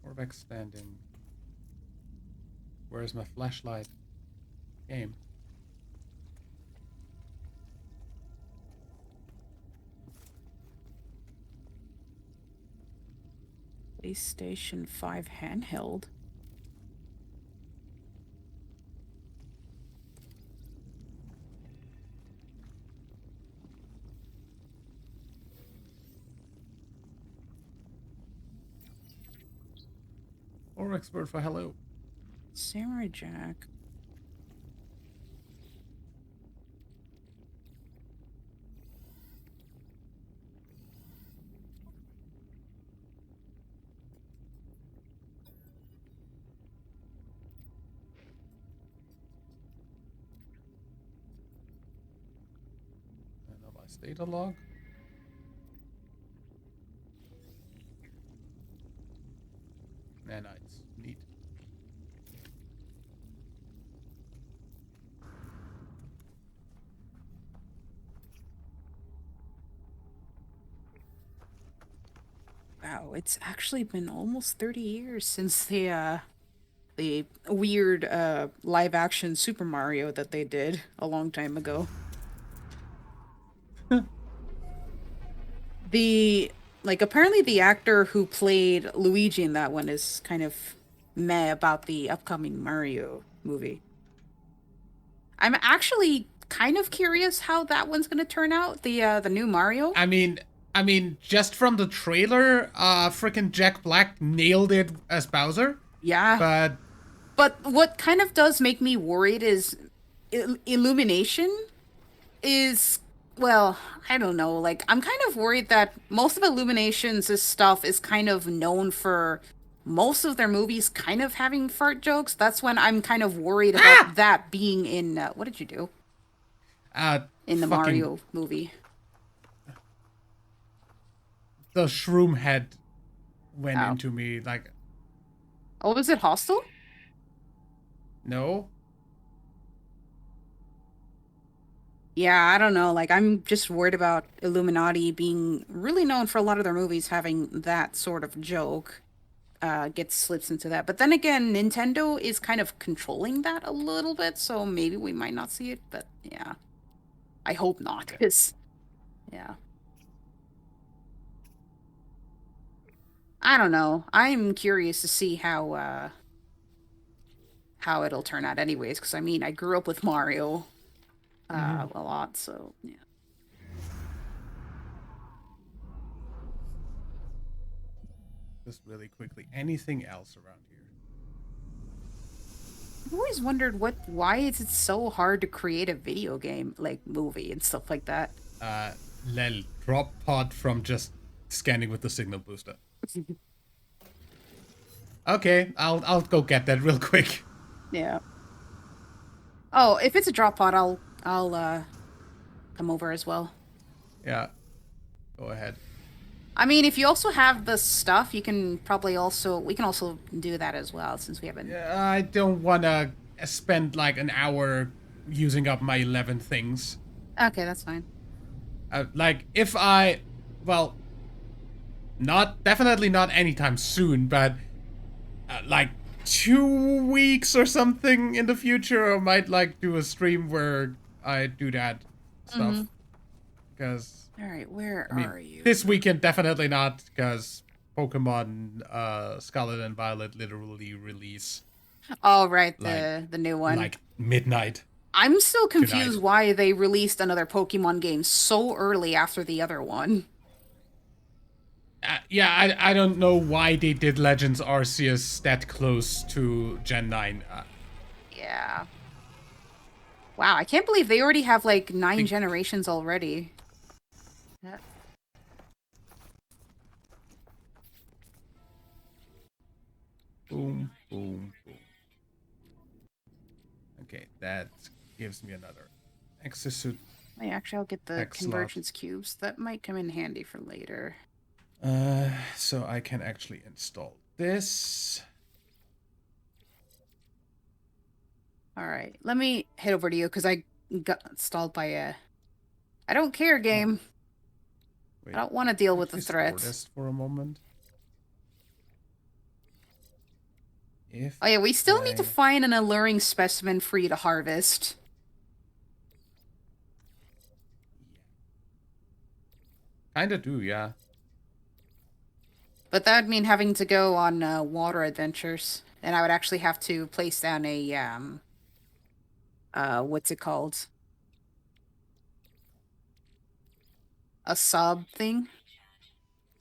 Orbeck standing. Where's my flashlight? Game. PlayStation 5 handheld. Or expert for hello. Samurai Jack. Analyze data log. Nanites. Neat. Wow, it's actually been almost 30 years since the weird live action Super Mario that they did a long time ago. Apparently the actor who played Luigi in that one is kind of meh about the upcoming Mario movie. I'm actually kind of curious how that one's going to turn out, the new Mario. I mean, just from the trailer, freaking Jack Black nailed it as Bowser. Yeah. But what kind of does make me worried is Illumination is, well, I don't know. Like, I'm kind of worried that most of Illumination's stuff is kind of known for most of their movies kind of having fart jokes. That's when I'm kind of worried about that being in, what did you do? In the Mario movie. The shroom head went into me, like... Oh, was it Hostile? No. Yeah, I don't know. Like, I'm just worried about Illuminati being really known for a lot of their movies having that sort of joke. Gets slips into that. But then again, Nintendo is kind of controlling that a little bit, so maybe we might not see it, but yeah. I hope not, because, yeah. I don't know. I'm curious to see how it'll turn out anyways, because I mean, I grew up with Mario a lot, so yeah. Just really quickly, anything else around here? I've always wondered why is it so hard to create a video game, like movie and stuff like that. Lel, drop pod from just scanning with the signal booster. Okay, I'll go get that real quick. Yeah. Oh, if it's a drop pod, I'll come over as well. Yeah, go ahead. I mean, if you also have the stuff, you can probably also we can also do that as well since we haven't. Yeah, I don't wanna spend like an hour using up my 11 things. Okay, that's fine. Like if I, well, not definitely not anytime soon, but like 2 weeks or something in the future, I might like do a stream where I do that stuff. Because All right, where I mean, are you? this weekend definitely not, because Pokemon Scarlet and Violet literally release Oh, right, like the new one. like midnight. I'm still confused tonight. why they released another Pokemon game so early after the other one. Yeah, I don't know why they did Legends Arceus that close to Gen 9. Yeah. Wow, I can't believe they already have like 9 Think- generations already. Boom, boom, boom. Okay, that gives me another exosuit. Hey, actually, I'll get the Hex slot. convergence cubes. That might come in handy for later. So I can actually install this. All right, let me head over to you because I got stalled by a. I don't care game. Wait, I don't want to deal with the actually store threats. this for a moment. If Oh yeah, we still need to find an alluring specimen for you to harvest. Kinda do, yeah. But that would mean having to go on water adventures, and I would actually have to place down a what's it called? A sub thing,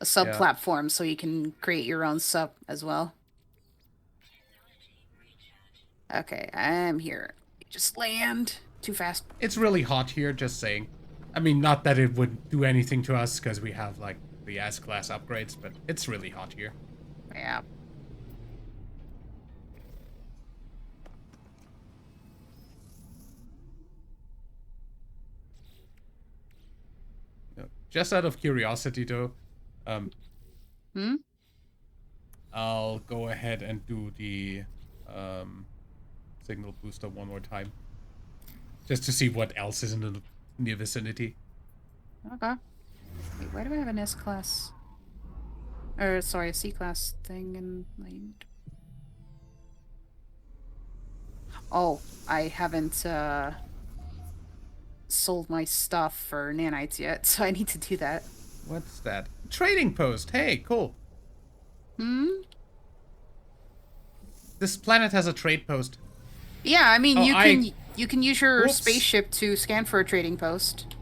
a sub Yeah. platform, so you can create your own sub as well. Okay, I'm here. Just land too fast. It's really hot here, just saying. I mean, not that it would do anything to us because we have like the S-class upgrades, but it's really hot here. Yeah. Just out of curiosity, though, Hmm? I'll go ahead and do the signal booster one more time, just to see what else is in the near vicinity. Okay. Wait, why do I have an S-class? Or, sorry, a C-class thing in my... Oh, I haven't, sold my stuff for nanites yet, so I need to do that. What's that? Trading post. Hey, cool. Hmm? This planet has a trade post. Yeah, I mean, Oh, you can use your Whoops. spaceship to scan for a trading post.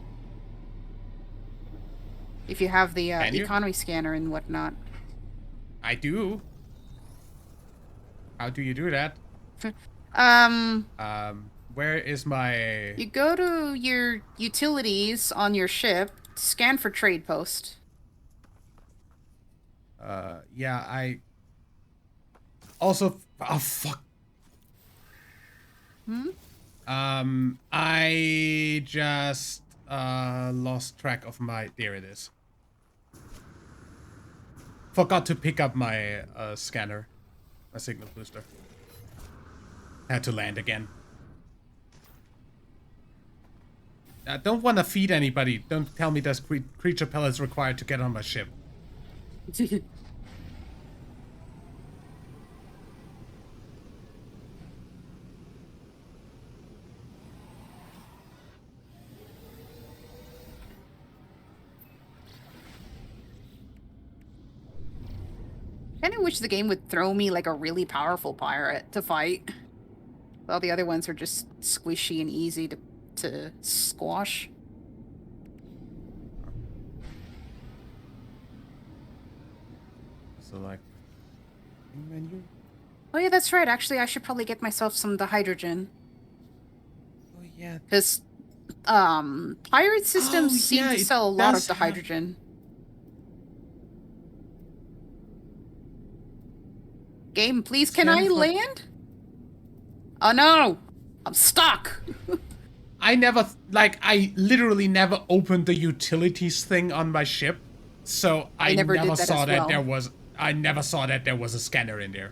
If you have the Can you? economy scanner and whatnot. I do. How do you do that? Where is my... You go to your utilities on your ship, scan for trade post. Yeah, I... Also... Oh, fuck. Hmm? I just, lost track of my... There it is. Forgot to pick up my, scanner. My signal booster. Had to land again. I don't want to feed anybody. Don't tell me there's creature pellets required to get on my ship. Kind of wish the game would throw me like a really powerful pirate to fight. All the other ones are just squishy and easy to squash. So, like... Menu? Oh yeah, that's right. Actually, I should probably get myself some dihydrogen. Oh, yeah. Because, pirate systems seem to sell a lot of dihydrogen. Game, please, can Scan I for- land? Oh no! I'm stuck! I never, like, I literally never opened the utilities thing on my ship, so I never did never that saw as that well. there was. I never saw that there was a scanner in there.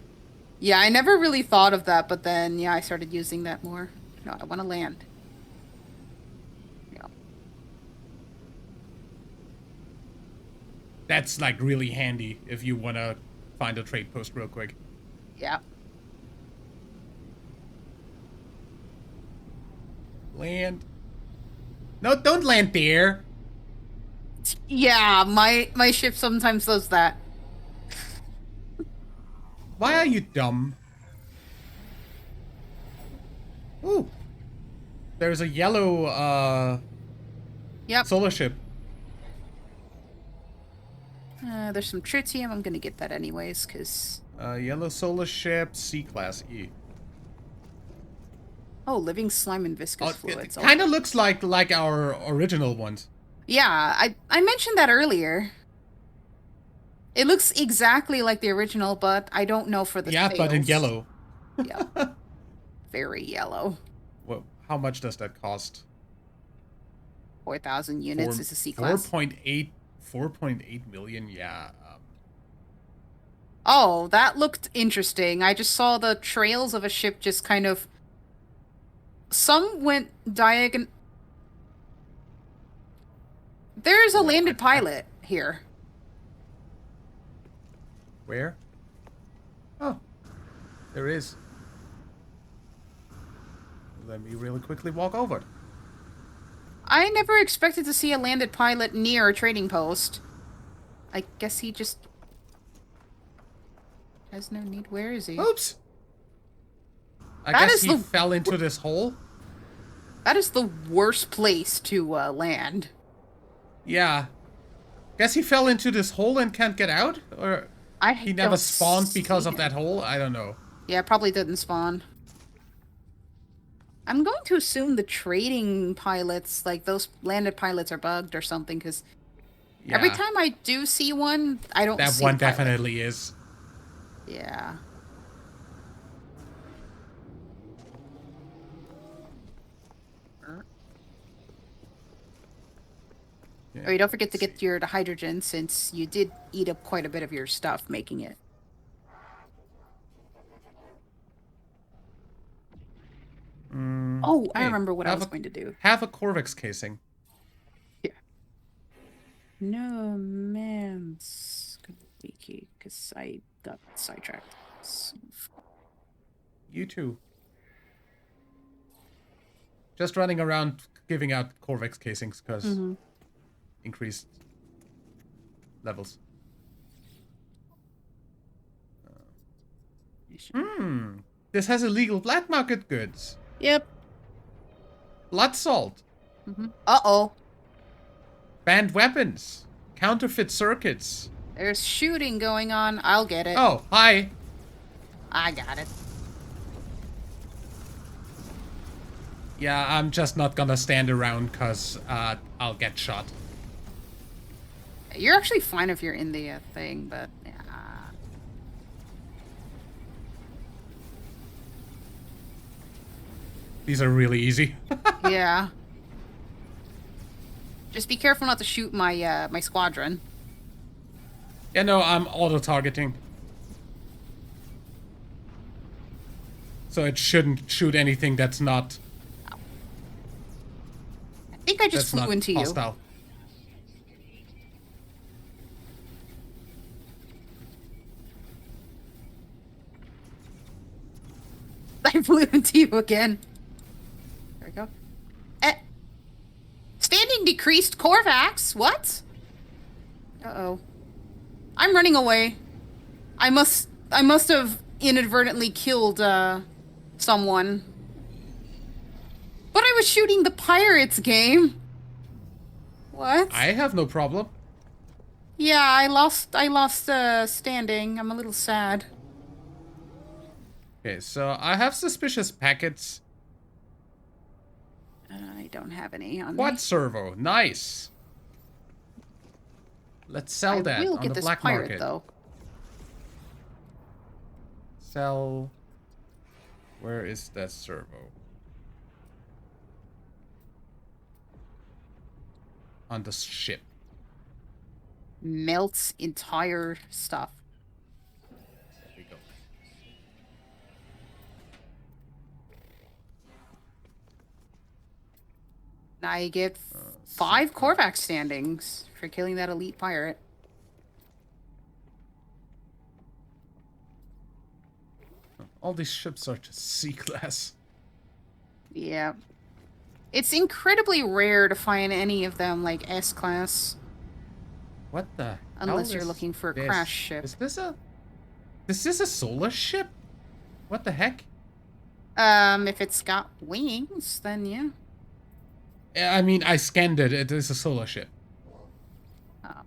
Yeah, I never really thought of that, but then, yeah, I started using that more. No, I want to land. Yeah. That's like really handy if you want to find a trade post real quick. Yeah. Land. No, don't land there. Yeah, my ship sometimes does that. Why are you dumb? Ooh. There's a yellow, Yep. solar ship. There's some tritium. I'm gonna get that anyways, because... Yellow solar ship, C-Class E. Oh, living slime and viscous fluids. It kind of looks like our original ones. Yeah, I mentioned that earlier. It looks exactly like the original, but I don't know for the Yeah, but in sales. yellow. Yeah. Very yellow. Well, how much does that cost? 4,000 units is a C-Class. 4.8 million, yeah. Oh, that looked interesting. I just saw the trails of a ship just kind of... Some went diagonal... There's a landed pilot here. Where? Oh, there is. Let me really quickly walk over. I never expected to see a landed pilot near a trading post. I guess he just... has no need. Where is he? Oops! I That guess is he fell into this hole. That is the worst place to land. Yeah. Guess he fell into this hole and can't get out? Or he never don't spawned because see of that him. hole? I don't know. Yeah, probably didn't spawn. I'm going to assume the trading pilots, like those landed pilots, are bugged or something, because Yeah, every time I do see one, I don't that see one a pilot. definitely is. Yeah. Yeah. Oh, you don't forget to get the hydrogen, since you did eat up quite a bit of your stuff making it. Oh, I Hey, remember what I have was a- going to do. Have a Corvex casing. Yeah. No man's wiki, because I got sidetracked. You too. Just running around giving out Corvex casings because increased levels. This has illegal black market goods. Yep. Blood salt. Uh-oh. Banned weapons. Counterfeit circuits. There's shooting going on. I'll get it. Oh, hi. I got it. Yeah, I'm just not gonna stand around because I'll get shot. You're actually fine if you're in the thing, but... These are really easy. yeah. Just be careful not to shoot my my squadron. Yeah, no, I'm auto-targeting. So it shouldn't shoot anything that's not... I think I just that's not flew into hostile. you. I flew into you again. There we go. Standing decreased Corvax. What? Uh-oh. I'm running away. I must have inadvertently killed someone. But I was shooting the pirates game. What? I have no problem. Yeah, I lost standing. I'm a little sad. Okay, so I have suspicious packets. I don't have any on Quad me. servo, nice. Let's sell that I will on get the this black pirate market. though. cell. Where is that servo? On the ship. Melts entire stuff. There we go. Now you get 5 Korvax standings for killing that elite pirate. All these ships are just C-class. Yeah. It's incredibly rare to find any of them like S-class. What the Unless hell you're is looking for a this? crash ship. Is this a... Is this a solar ship? What the heck? If it's got wings, then yeah. I mean, I scanned it. It is a solar ship. Oh.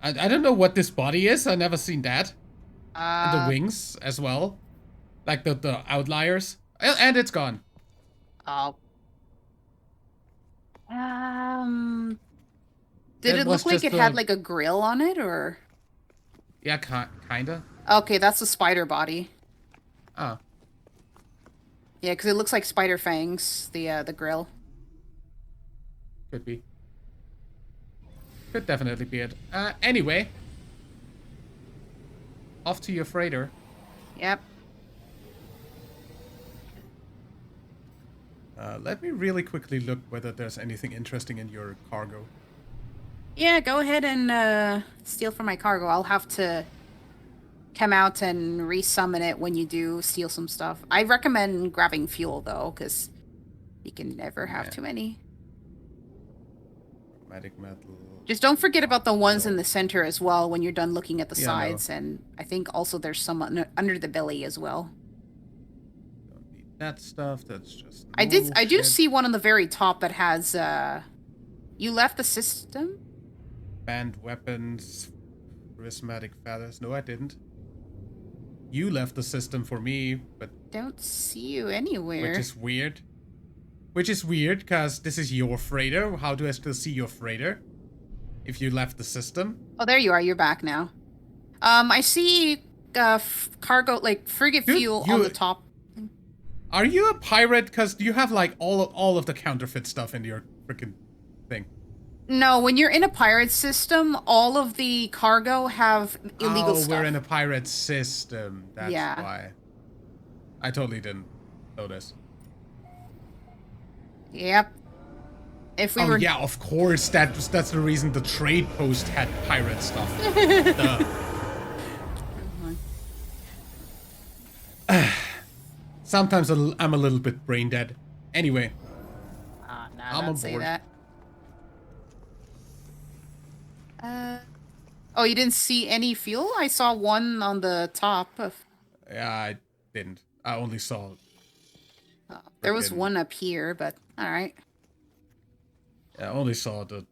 I don't know what this body is. I've never seen that. And the Uh, wings as well. Like the outliers. And it's gone. oh. Did That it was look like just it the- had like a grill on it, or? Yeah, kinda. Okay, that's a spider body. Oh. Yeah, because it looks like spider fangs, the grill. Could be. Could definitely be it. Anyway. Off to your freighter. Yep. Let me really quickly look whether there's anything interesting in your cargo. Yeah, go ahead and steal from my cargo. I'll have to come out and resummon it when you do steal some stuff. I recommend grabbing fuel though, because you can never have too many. Chromatic metal. Just don't forget about the ones in the center as well when you're done looking at the Yeah, I know. sides. And I think also there's some under the belly as well. Don't need that stuff. That's just. I do shit. see one on the very top that has you left the system? Banned weapons. Charismatic feathers. No, I didn't. You left the system for me, but Don't see you anywhere. which is weird. Which is weird, because this is your freighter. How do I still see your freighter? If you left the system? Oh, there you are. You're back now. I see cargo, like frigate Dude, fuel on the top. Are you a pirate? Because you have like all of the counterfeit stuff in your freaking thing. No, when you're in a pirate system, all of the cargo have illegal stuff. We're in a pirate system. That's Yeah. why. I totally didn't notice. Yep. If we were... Yeah, of course. That's the reason the trade post had pirate stuff. Sometimes I'm a little bit brain dead. Anyway, Nah, I'm don't say aboard. that. Oh, you didn't see any fuel? I saw one on the top. yeah, I didn't. I only saw. There was Frickin- one up here, but alright. I only saw the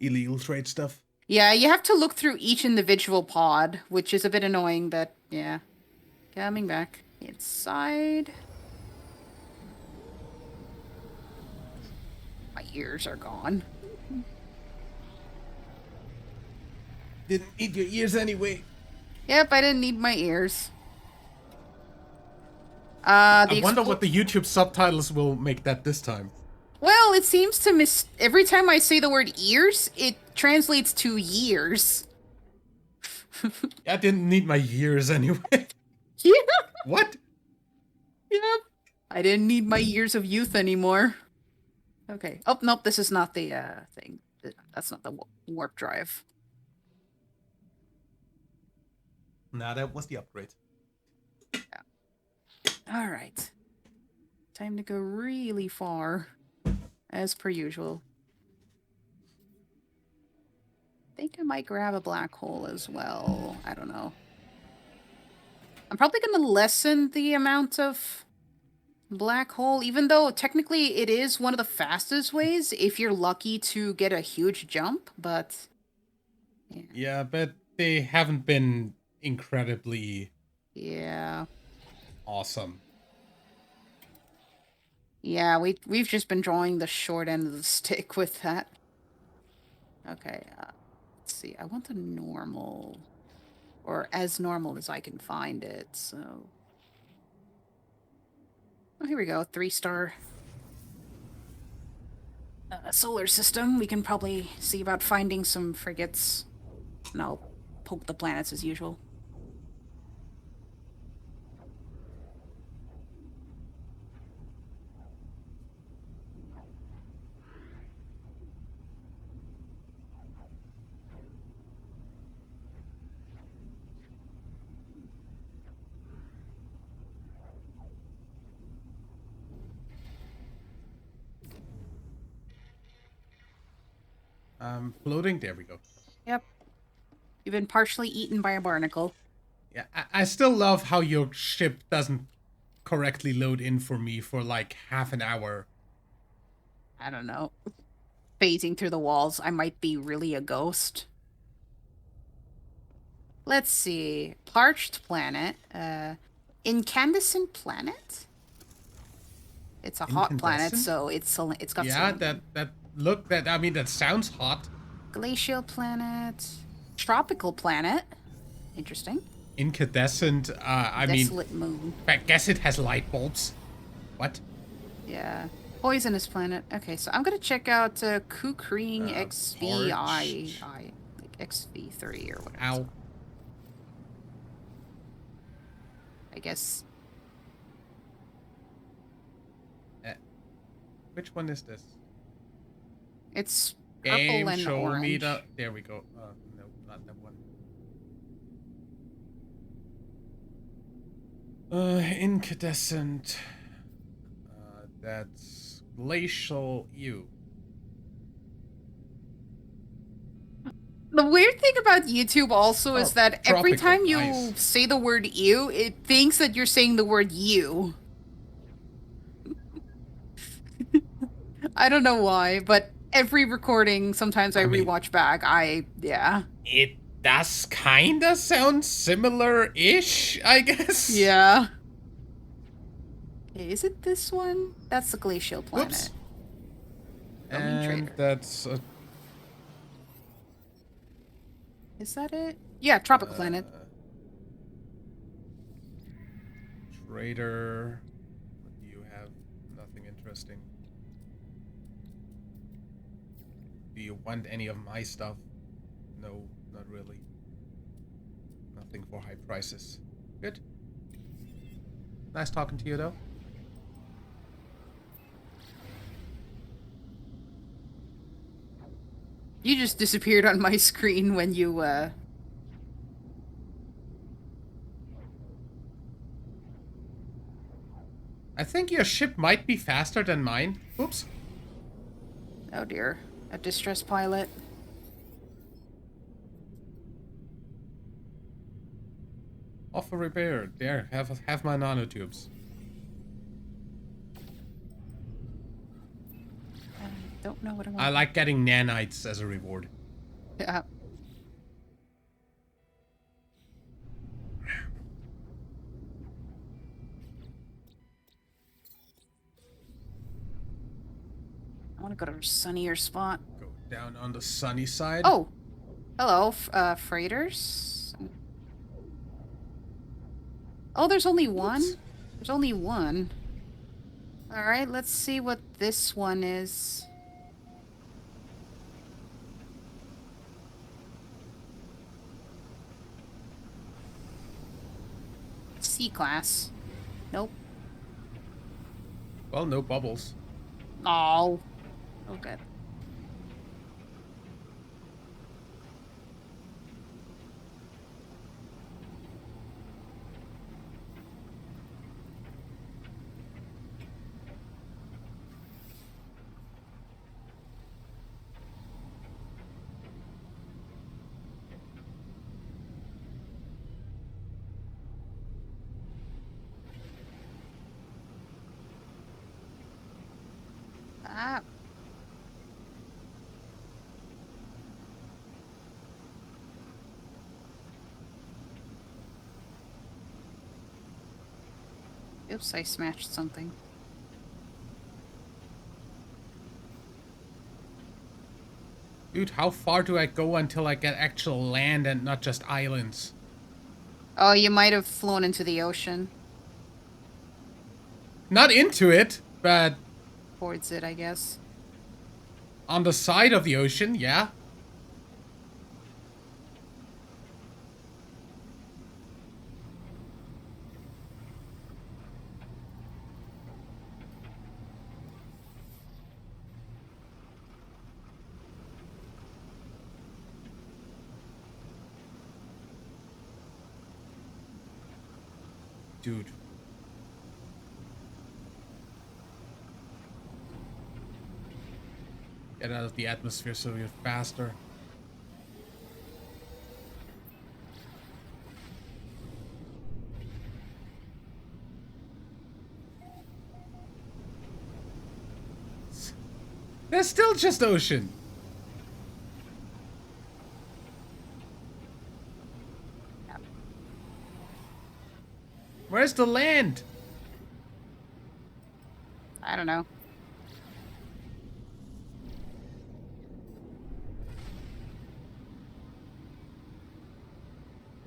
illegal trade stuff. Yeah, you have to look through each individual pod, which is a bit annoying, but yeah. Coming back inside. My ears are gone. Didn't need your ears anyway. Yep, I didn't need my ears. I wonder what the YouTube subtitles will make that this time. Well, it seems to every time I say the word ears, it translates to years. I didn't need my ears anyway. Yeah. What? Yep. I didn't need my years of youth anymore. Okay. Oh, nope, this is not the thing. That's not the warp drive. Nah, that was the upgrade. All right. Time to go really far, as per usual. I think I might grab a black hole as well. I don't know. I'm probably going to lessen the amount of black hole, even though technically it is one of the fastest ways if you're lucky to get a huge jump, but... Yeah, but they haven't been incredibly Yeah. awesome. Yeah, we've just been drawing the short end of the stick with that. Okay, let's see. I want the normal. Or as normal as I can find it, so... Oh, here we go. 3-star solar system. We can probably see about finding some frigates. And I'll poke the planets as usual. Floating. There we go. Yep. You've been partially eaten by a barnacle. Yeah, I still love how your ship doesn't correctly load in for me for like half an hour. I don't know. Phasing through the walls, I might be really a ghost. Let's see. Parched planet. Incandescent planet? It's a hot planet, Incandescent? so it's got Yeah, selenium. that sounds hot. Glacial planet. Tropical planet. Interesting. Incandescent. I mean, Desolate moon. I guess it has light bulbs. What? Yeah. Poisonous planet. Okay, so I'm gonna check out Kukring XVI. Like XV3 or whatever. Ow. I guess. Which one is this? It's purple Game, and show orange. me the. There we go. No, not that one. Incandescent. That's glacial U. The weird thing about YouTube also is that every tropical, time you nice. say the word "you," it thinks that you're saying the word "you." I don't know why, but every recording, sometimes I mean- rewatch back. Yeah. It does kinda sound similar-ish, I guess. Yeah. Okay, is it this one? That's the glacial planet. Oops. Roaming And trader. that's Is that it? Yeah, tropical planet. Trader. What do you have? Nothing interesting. Do you want any of my stuff? No, not really. Nothing for high prices. Good. Nice talking to you, though. You just disappeared on my screen when you, I think your ship might be faster than mine. Oops. Oh dear. A distress pilot. Off for repair. There, have my nanotubes. I don't know what I want. I like getting nanites as a reward. Yeah. I want to go to a sunnier spot. Go down on the sunny side. Oh! Hello, freighters. Oh, there's only one? Oops. There's only one. Alright, let's see what this one is. C-class. Nope. Well, no bubbles. Oh. Oh, good. Ah. Oops, I smashed something. Dude, how far do I go until I get actual land and not just islands? Oh, you might have flown into the ocean. Not into it, but Towards it, I guess. on the side of the ocean, yeah. Dude. Get out of the atmosphere so you're faster. There's still just ocean. Where's the land? I don't know.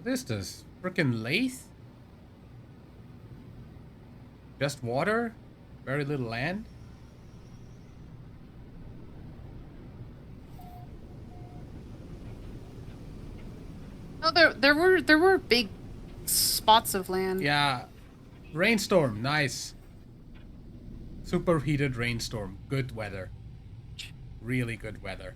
What is this? Frickin' lathe? Just water? Very little land? Oh, there were big spots of land. Yeah. Rainstorm, nice. Superheated rainstorm. Good weather. Really good weather.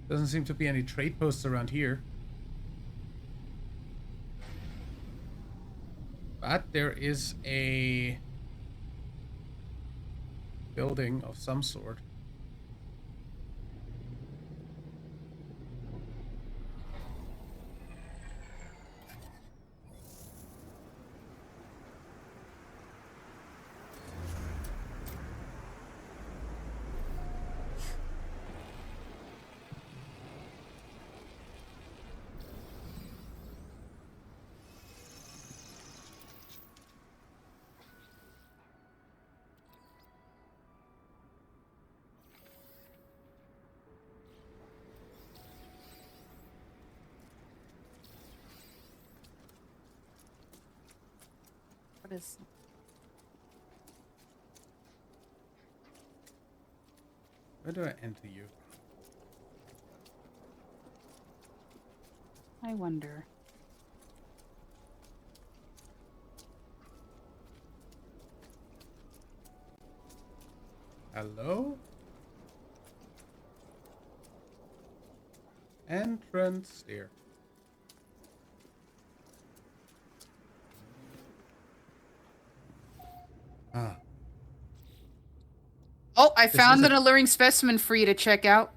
Doesn't seem to be any trade posts around here. But there is a building of some sort. What is? Where do I enter you? I wonder. Hello? Entrance there. Ah. Oh, I This found is an alluring specimen for you to check out.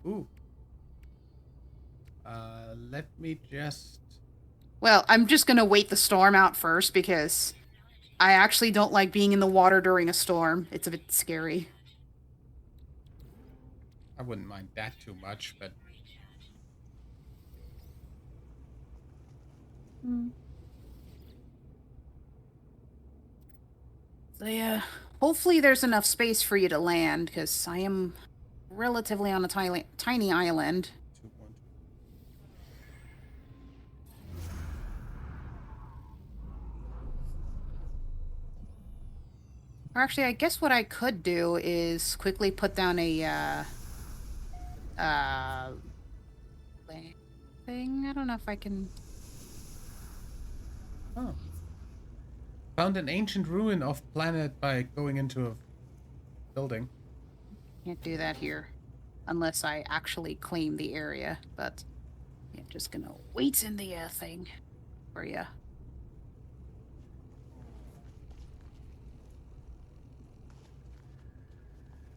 Ooh. Let me just... Well, I'm just gonna wait the storm out first because I actually don't like being in the water during a storm. It's a bit scary. I wouldn't mind that too much, but... So yeah, hopefully there's enough space for you to land because I am relatively on a tiny island. 2, 1, 2. Or actually, I guess what I could do is quickly put down a land thing. I don't know if I can. Oh. Found an ancient ruin of planet by going into a building. Can't do that here unless I actually claim the area. But yeah, just gonna wait in the thing for you.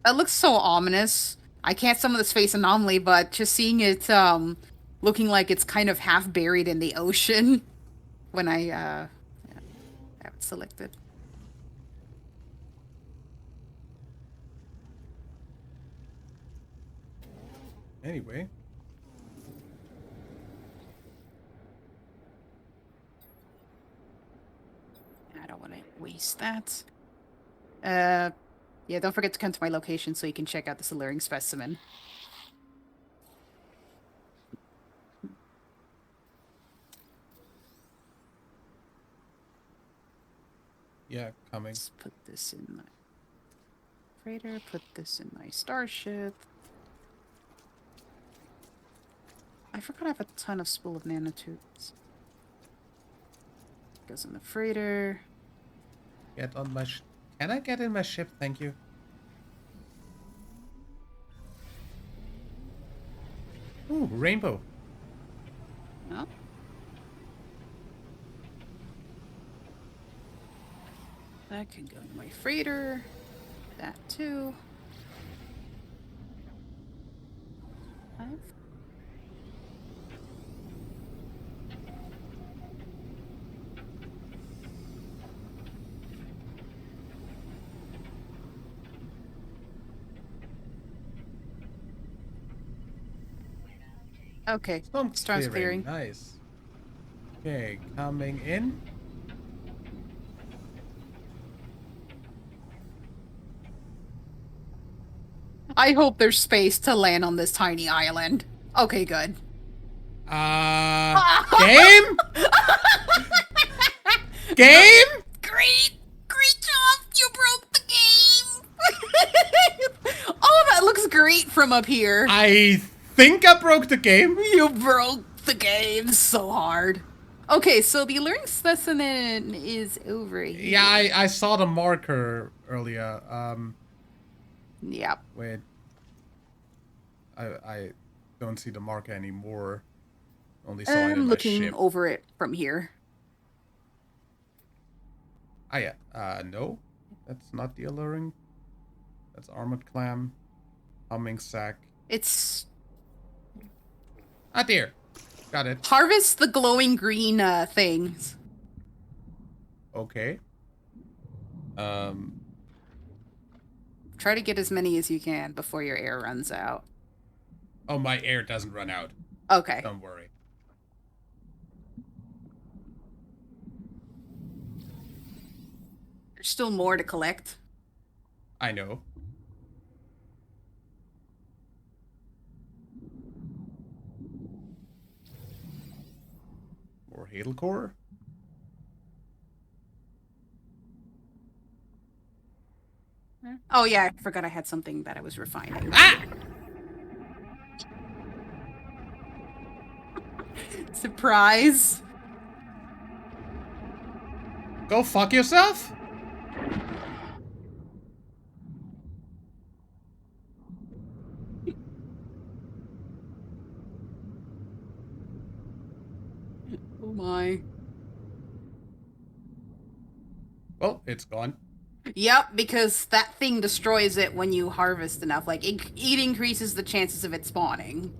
That looks so ominous. I can't summon the space anomaly, but just seeing it looking like it's kind of half buried in the ocean when I have it selected. Anyway. erase that. Yeah, don't forget to come to my location so you can check out this alluring specimen. Yeah, coming. Let's put this in my freighter, put this in my starship. I forgot I have a ton of spool of nanotubes. Goes in the freighter. Get on my Can I get in my ship? Thank you. Ooh, rainbow. Oh. That can go in my freighter. That too. 5. Okay, storm's clearing. Nice. Okay, coming in. I hope there's space to land on this tiny island. Okay, good. Game? Game? Great job! You broke the game! Oh, that looks great from up here. I think I broke the game. You broke the game so hard. Okay, so the alluring specimen is over here. Yeah, I saw the marker earlier. Yep. Wait. I don't see the marker anymore. Only saw it in I'm my looking ship. over it from here. Ah, yeah. No. That's not the alluring. That's armored clam. Humming sack. It's... Ah, dear. Got it. Harvest the glowing green things. Okay. Try to get as many as you can before your air runs out. Oh, my air doesn't run out. Okay. Don't worry. There's still more to collect. I know. More Hadal core. Oh yeah, I forgot I had something that I was refining. Ah! Surprise! Go fuck yourself? Oh my. Well, it's gone. Yep, because that thing destroys it when you harvest enough. Like, it increases the chances of it spawning.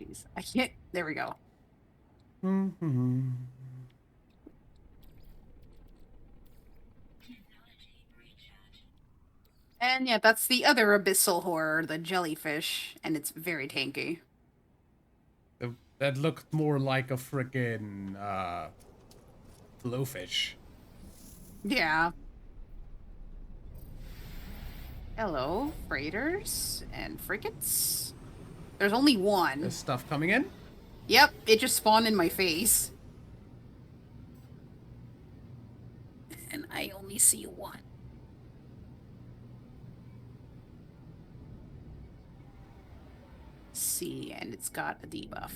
Jeez, I can't... There we go. And yeah, that's the other abyssal horror, the jellyfish, and it's very tanky. That looked more like a frickin' blowfish. Yeah. Hello, freighters and frigates. There's only one. There's stuff coming in? Yep, it just spawned in my face. And I only see one. See, and it's got a debuff.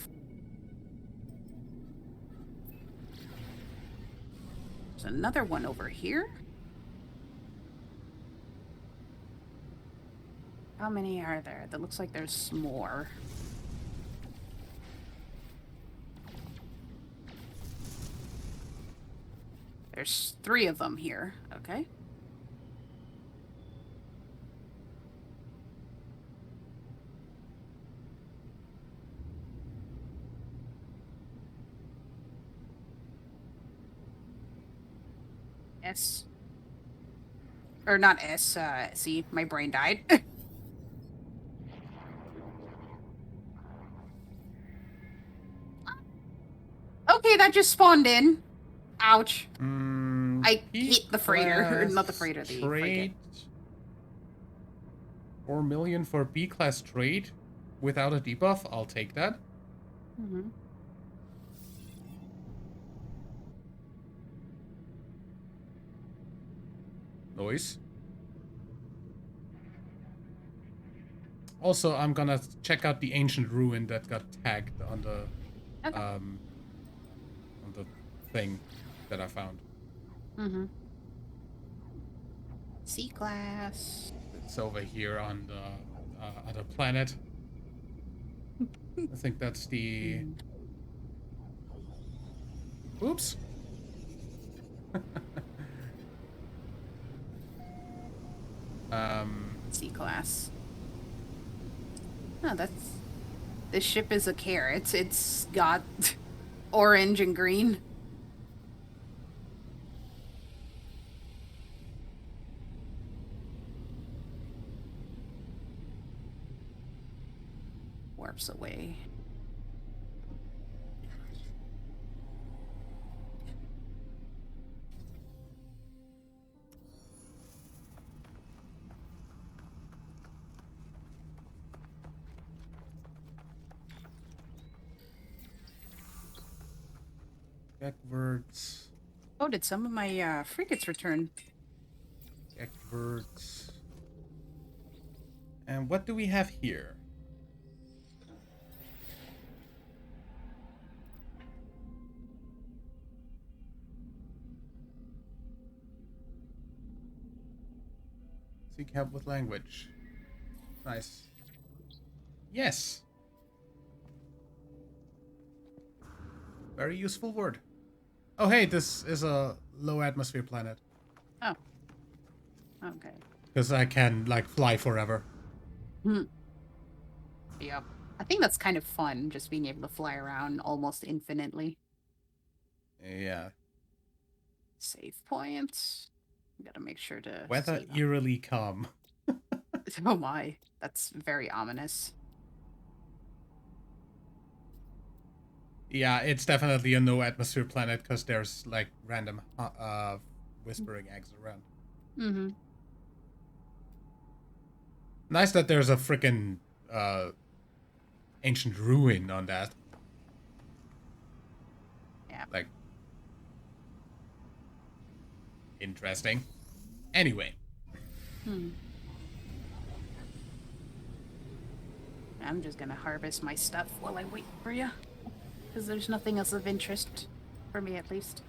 There's another one over here. How many are there? That looks like there's more. There's 3 of them here. Okay. S. Or not S, see, my brain died. Okay, that just spawned in. Ouch. I P hit the freighter. Or not the class freighter, the frigate. trade. 4 million for B class trade without a debuff. I'll take that. Mm-hmm. Noise. Also, I'm gonna check out the ancient ruin that got tagged on the Okay. on the thing that I found. Mm-hmm. C-class. It's over here on the other planet. I think that's the... Oops. C-class. Oh, that's... This ship is a carrot. It's got orange and green. Warps away. Backwards. Oh, did some of my frigates return? Backwards. And what do we have here? Seek help with language. Nice. Yes. Very useful word. Oh, hey, this is a low atmosphere planet. Oh. Okay. Because I can, like, fly forever. Yep. I think that's kind of fun, just being able to fly around almost infinitely. Yeah. Save points. Gotta make sure to. Weather save them. eerily calm. Oh my, that's very ominous. Yeah, it's definitely a no atmosphere planet because there's like random whispering eggs around. Mm-hmm. Nice that there's a freaking ancient ruin on that. Yeah. Like, interesting. Anyway. I'm just gonna harvest my stuff while I wait for you. Because there's nothing else of interest. For me, at least.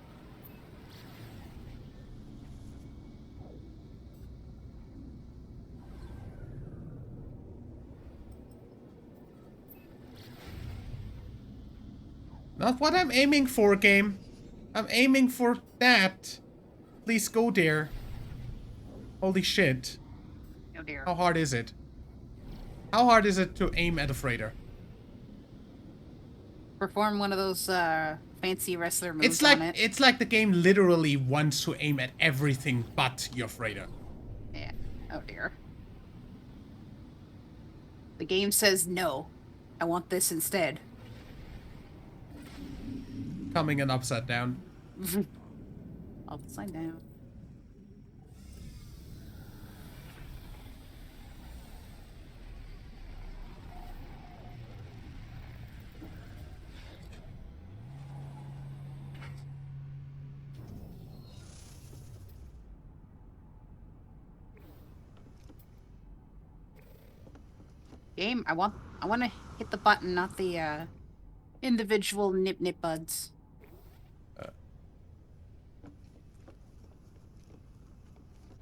Not what I'm aiming for, game. I'm aiming for that. Please go there. Holy shit. Oh dear. How hard is it? How hard is it to aim at a freighter? Perform one of those fancy wrestler moves It's like on it. it's like the game literally wants to aim at everything but your freighter. Yeah. Oh dear. The game says no. I want this instead. Coming in upside down. Upside down. Game, I want to hit the button, not the individual nip buds.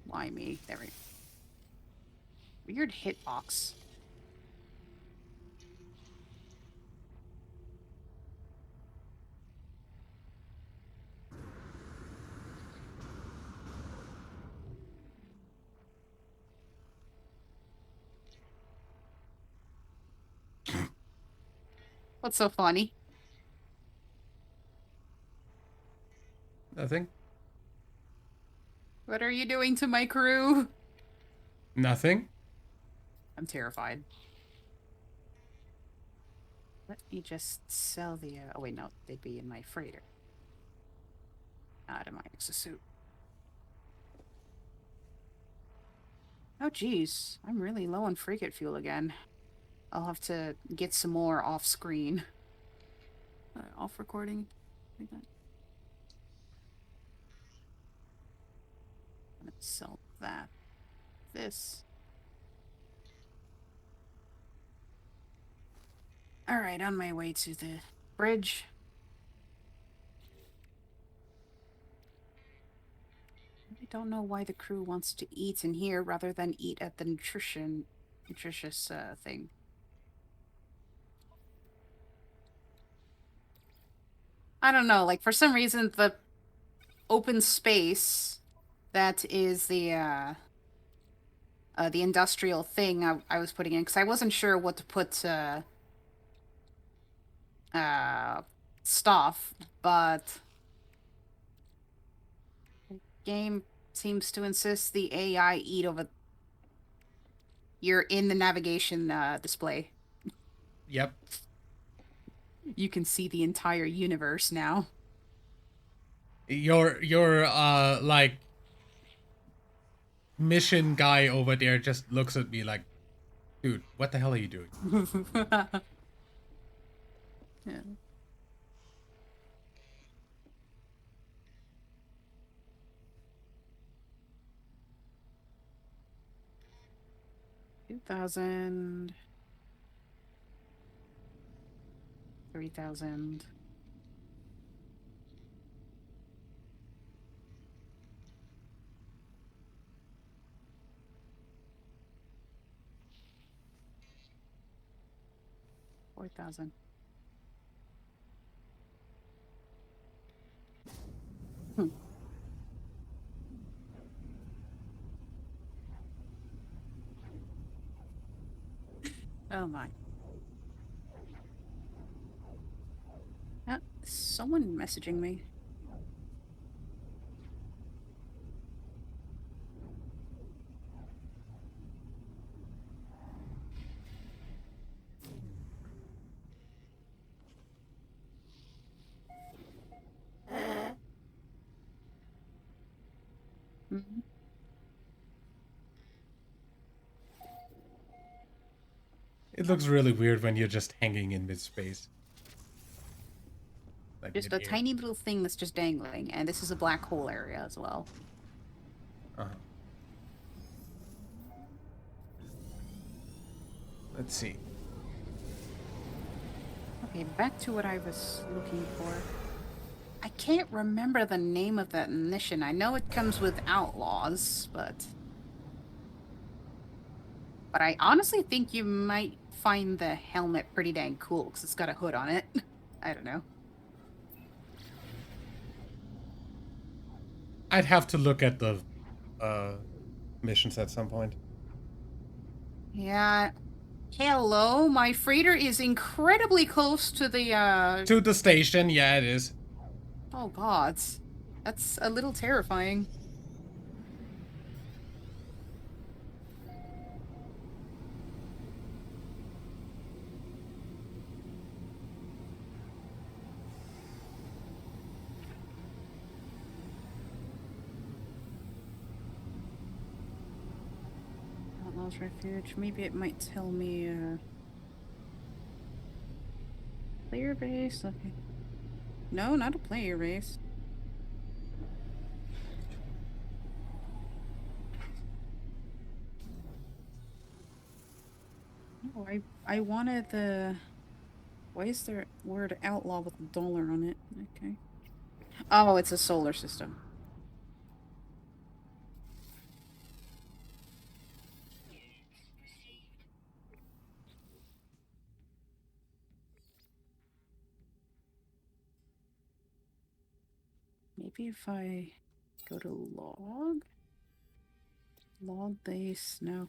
Why me? There we go. Weird hitbox. What's so funny? Nothing. What are you doing to my crew? Nothing. I'm terrified. Let me just sell the. Oh wait, no, they'd be in my freighter. Not in my exosuit. Oh geez, I'm really low on frigate fuel again. I'll have to get some more off screen. Off recording. Like that. I'm gonna sell that. This. Alright, on my way to the bridge. I don't know why the crew wants to eat in here rather than eat at the nutritious thing. I don't know, like for some reason the open space that is the industrial thing I was putting in, because I wasn't sure what to put stuff, but the game seems to insist the AI eat over. You're in the navigation display. Yep. You can see the entire universe now. Your like mission guy over there just looks at me like, dude, what the hell are you doing? Yeah. $2,000. 3,000. $4,000. Oh my. Someone messaging me. Mm-hmm. It looks really weird when you're just hanging in mid-space. Like Just a tiny little thing that's just dangling, and this is a black hole area as well. Let's see. Okay, back to what I was looking for. I can't remember the name of that mission. I know it comes with outlaws, but I honestly think you might find the helmet pretty dang cool because it's got a hood on it. I don't know. I'd have to look at the missions at some point. Yeah. Hello, my freighter is incredibly close to the To the station, yeah, it is. Oh god. That's a little terrifying. Outlaws Refuge. Maybe it might tell me, player base? Okay. No, not a player base. No, I wanted the... Why is there word outlaw with a dollar on it? Okay. Oh, it's a solar system. Maybe if I go to log base, no.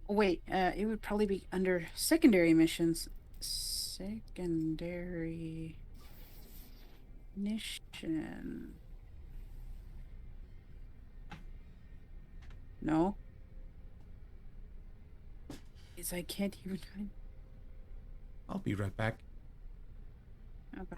Oh, wait, it would probably be under secondary missions. Secondary mission. No? Is I can't even... I'll be right back. Okay.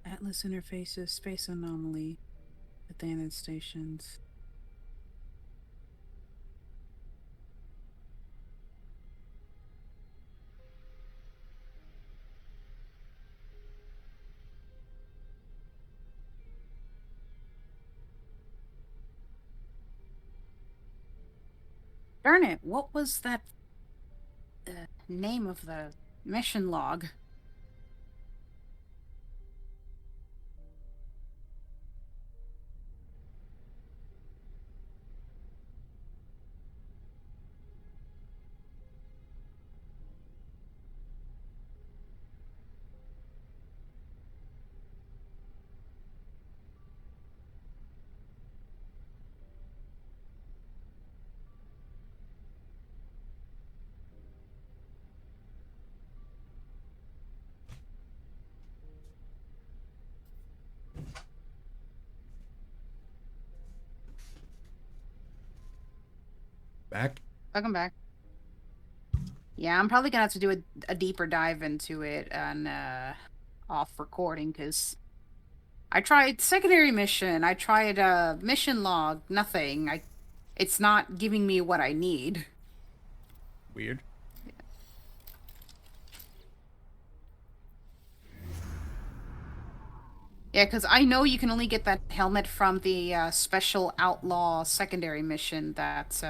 Atlas interfaces, space anomaly, abandoned stations. Darn it, what was that name of the mission log? Back? Welcome back. Yeah, I'm probably gonna have to do a deeper dive into it and off recording, because I tried secondary mission, I tried mission log, nothing. It's not giving me what I need. Weird. Yeah, because I know you can only get that helmet from the special outlaw secondary mission that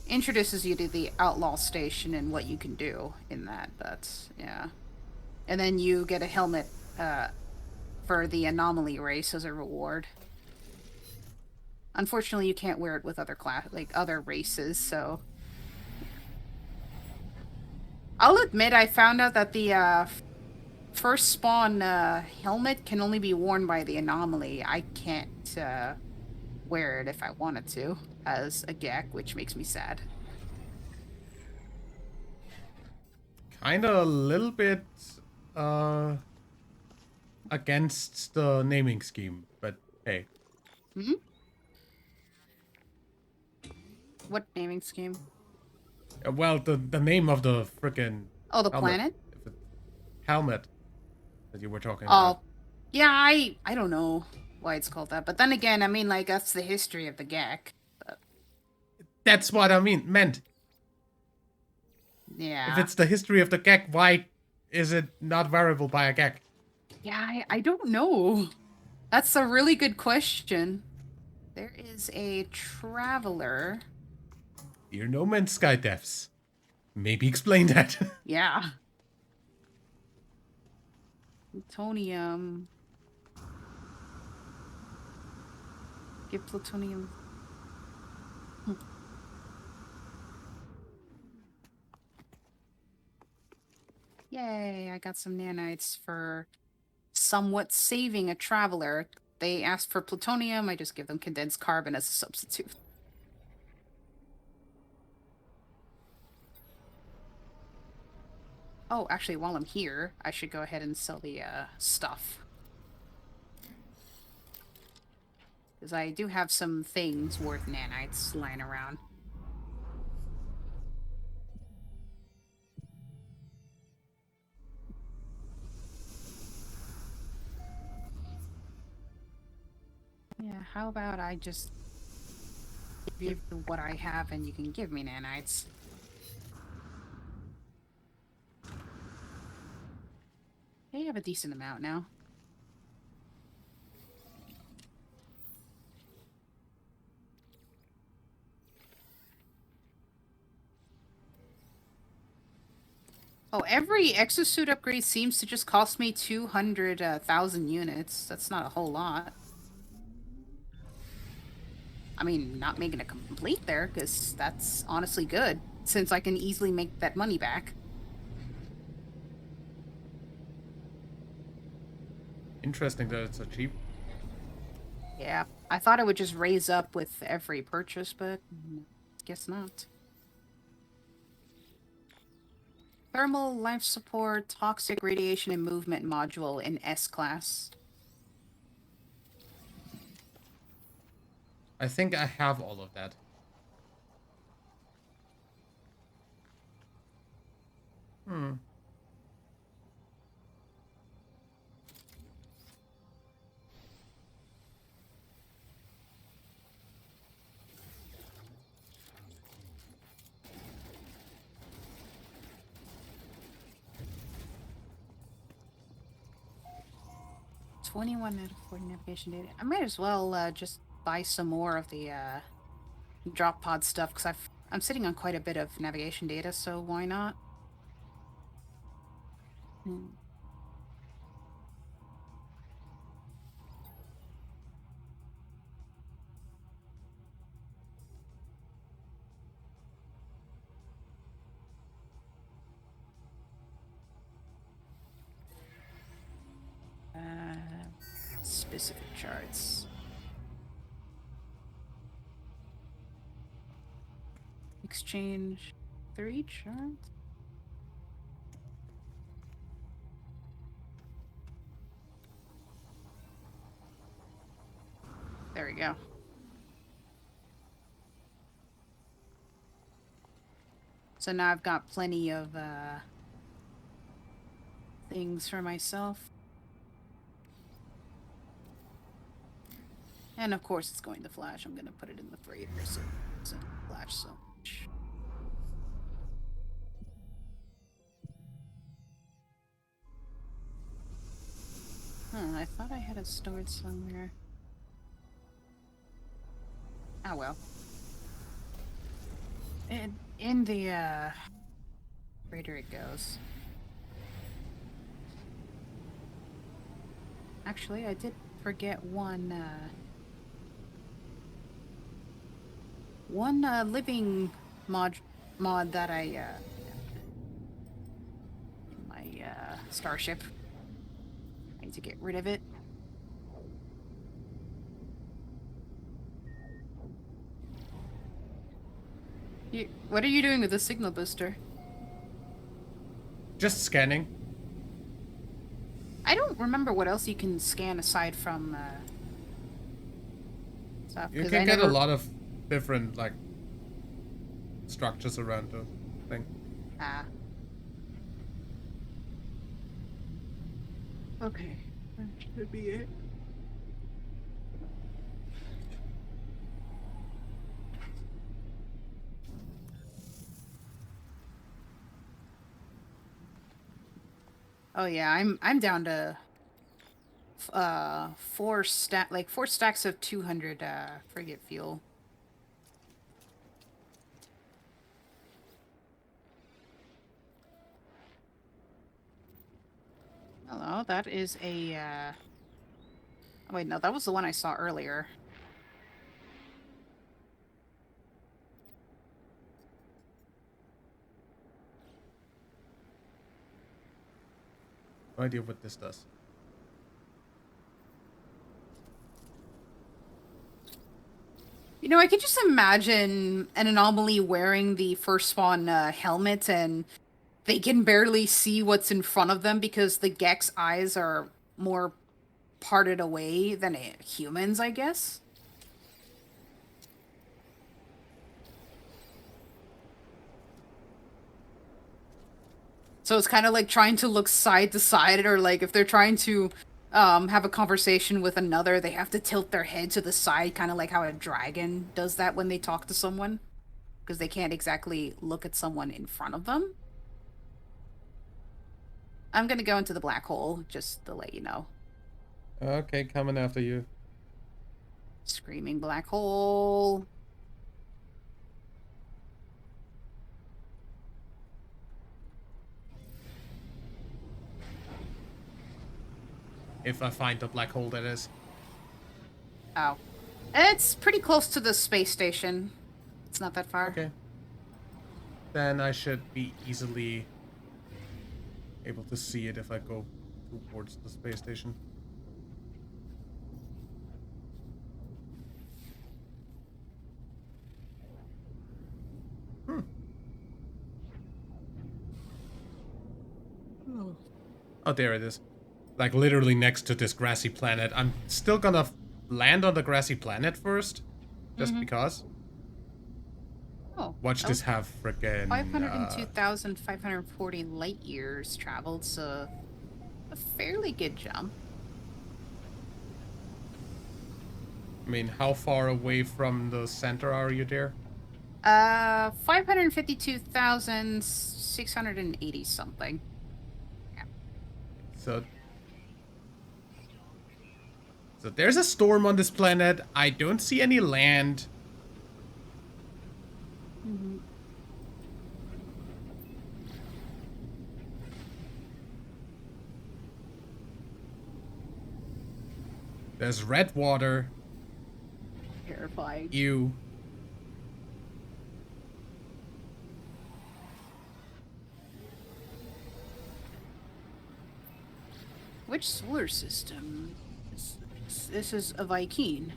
introduces you to the outlaw station and what you can do in that. That's, yeah. And then you get a helmet for the anomaly race as a reward. Unfortunately, you can't wear it with other other races, so... I'll admit I found out that the first spawn helmet can only be worn by the anomaly. I can't wear it if I wanted to as a Gek, which makes me sad. Kinda a little bit against the naming scheme, but hey. Hmm? What naming scheme? Well, the name of the frickin' Oh, the helmet. planet? Helmet that you were talking Oh, about. yeah, I don't know why it's called that. But then again, I mean, like, that's the history of the Gek. But... That's what I meant. Yeah. If it's the history of the Gek, why is it not variable by a Gek? Yeah, I don't know. That's a really good question. There is a traveler. Dear No Man's Sky devs. Maybe explain that. Yeah. Plutonium. Get plutonium. Yay, I got some nanites for somewhat saving a traveler. They asked for plutonium, I just give them condensed carbon as a substitute. Oh, actually, while I'm here, I should go ahead and sell the stuff. Because I do have some things worth nanites lying around. Yeah, how about I just give you what I have and you can give me nanites. I have a decent amount now. Oh, every exosuit upgrade seems to just cost me 200,000 units. That's not a whole lot. I mean, not making it complete there, because that's honestly good, since I can easily make that money back. Interesting that it's so cheap. Yeah, I thought it would just raise up with every purchase, but guess not. Thermal life support, toxic radiation and movement module in S-class. I think I have all of that. Hmm. $21 out of 40 navigation data. I might as well just buy some more of the drop pod stuff, because I'm sitting on quite a bit of navigation data, so why not? Hmm. Specific charts. Exchange 3 charts? There we go. So now I've got plenty of things for myself. And of course it's going to flash. I'm going to put it in the freighter so it doesn't flash so much. Huh, I thought I had it stored somewhere. Oh well. In the freighter it goes. Actually, I did forget one living mod that I in my starship. I need to get rid of it. What are you doing with the signal booster? Just scanning. I don't remember what else you can scan aside from stuff. You can get a lot of different like structures around the thing. Ah. Okay. That should be it. Oh yeah, I'm down to four stacks of 200 frigate fuel. Hello, that is a oh, wait, no, that was the one I saw earlier. No idea what this does. You know, I could just imagine an anomaly wearing the first spawn helmet, and they can barely see what's in front of them because the Geks' eyes are more parted away than a human's, I guess. So it's kind of like trying to look side to side, or like if they're trying to have a conversation with another, they have to tilt their head to the side, kind of like how a dragon does that when they talk to someone, because they can't exactly look at someone in front of them. I'm gonna go into the black hole, just to let you know. Okay, coming after you. Screaming black hole. If I find the black hole, that is. Oh. It's pretty close to the space station. It's not that far. Okay. Then I should be easily able to see it if I go towards the space station. Oh, there it is. Like literally next to this grassy planet. I'm still gonna land on the grassy planet first, just because. Oh. Watch this have frickin' 502,540 light years traveled, so a fairly good jump. I mean, how far away from the center are you there? 552,680 something. Yeah. So there's a storm on this planet. I don't see any land. Mm-hmm. There's red water. Terrifying. Ew. Which solar system? This is a Vy'keen.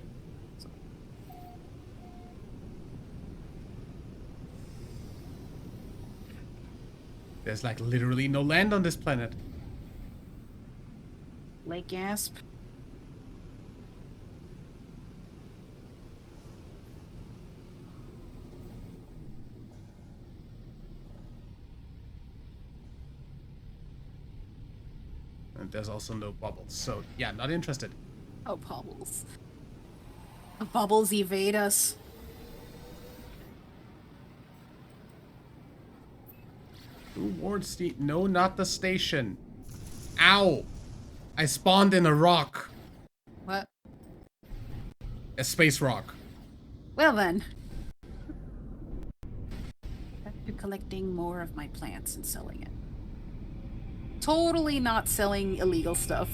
There's like literally no land on this planet. Lake Gasp. And there's also no bubbles. So yeah, not interested. Oh, bubbles. Bubbles evade us. Towards the... No, not the station. Ow! I spawned in a rock. What? A space rock. Well then. Back to collecting more of my plants and selling it. Totally not selling illegal stuff.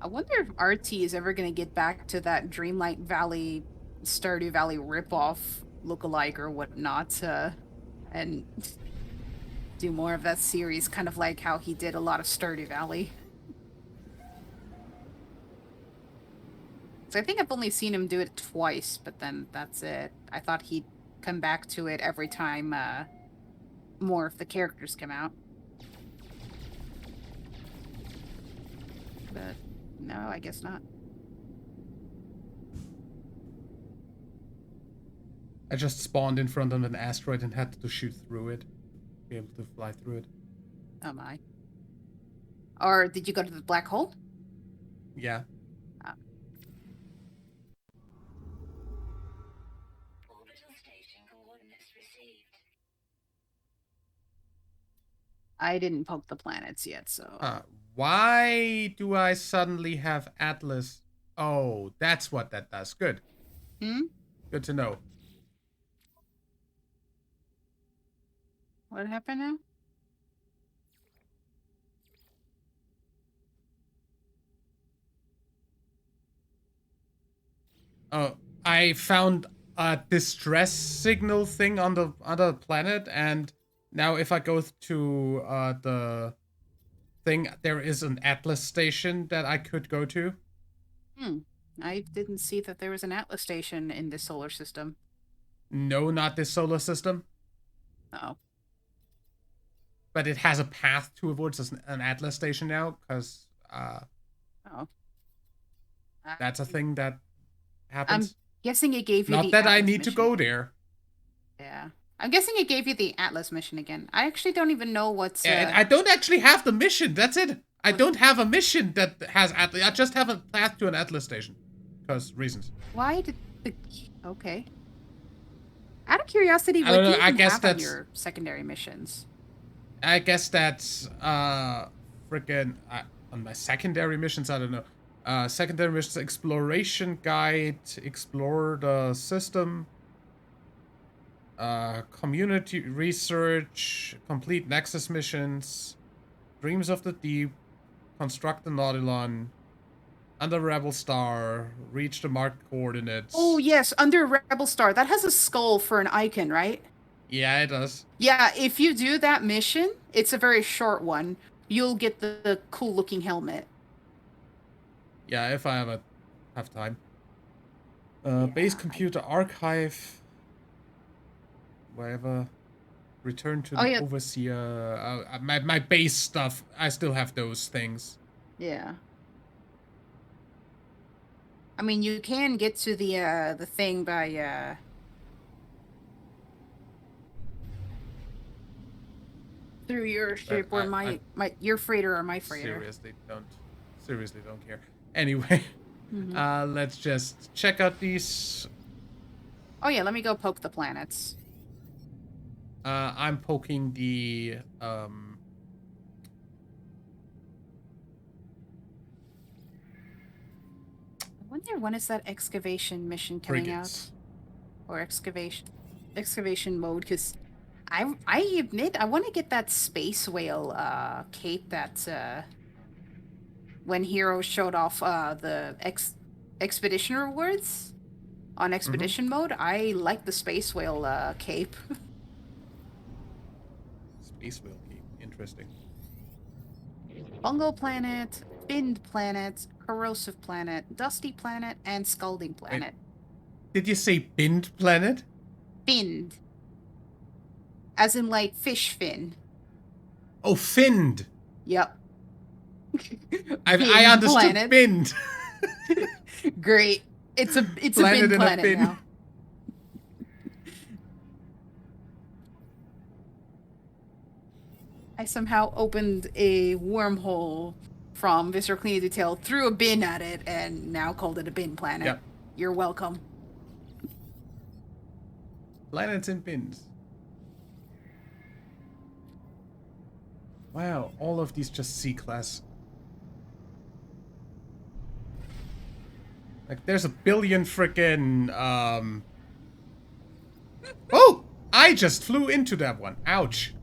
I wonder if RT is ever going to get back to that Dreamlight Valley, Stardew Valley ripoff lookalike or whatnot, and do more of that series, kind of like how he did a lot of Stardew Valley. So I think I've only seen him do it twice, but then that's it. I thought he'd come back to it every time more of the characters come out. But no, I guess not. I just spawned in front of an asteroid and had to shoot through it. Be able to fly through it. Oh my. Or did you go to the black hole? Yeah. Oh. I didn't poke the planets yet, so... Why do I suddenly have Atlas? Oh, that's what that does. Good. Good to know. What happened now? Oh, I found a distress signal thing on the other planet, and now if I go to the thing, there is an Atlas station that I could go to. I didn't see that there was an Atlas station in this solar system. No, not this solar system. Oh. But it has a path towards an Atlas station now, because Oh. that's a thing that happens. I'm guessing it gave you Not the that I Atlas need mission. to go there. Yeah. I'm guessing it gave you the Atlas mission again. I actually don't even know what's... I don't actually have the mission. That's it. I don't have a mission that has Atlas. I just have a path to an Atlas station. Because reasons. Why did the... Okay. Out of curiosity, I what don't do know, you I even guess have on that's- your secondary missions? I guess that's freaking on my secondary missions. I don't know. Secondary missions, exploration guide, explore the system. Community research, complete Nexus missions, Dreams of the Deep, construct the Nautilon, under Rebel Star, reach the marked coordinates. Oh, yes, under Rebel Star. That has a skull for an icon, right? Yeah, it does. Yeah, if you do that mission, it's a very short one. You'll get the cool looking helmet. Yeah, if I ever have time. Yeah, Base computer archive. Wherever. Return to the overseer. My base stuff. I still have those things. Yeah. I mean, you can get to the thing by through your ship or your freighter or my freighter. Seriously don't care. Anyway, let's just check out these. Oh yeah, let me go poke the planets. I'm poking the I wonder when is that excavation mission coming out? Or excavation mode, because I admit I want to get that space whale cape that when Hero showed off the expedition rewards on expedition mode. I like the space whale cape. Space whale cape, interesting. Bungo planet, Bind planet, corrosive planet, dusty planet, and scalding planet. Wait, did you say Bind planet? Bind. As in, like, fish fin. Oh, finned. Yep. I understood planet. Bind. Great. It's a Bind planet now. I somehow opened a wormhole from Visceral Cleaning Detail, threw a bin at it, and now called it a bin planet. Yep. You're welcome. Planets and bins. Wow, all of these just C-class. Like, there's a billion frickin', Oh! I just flew into that one. Ouch.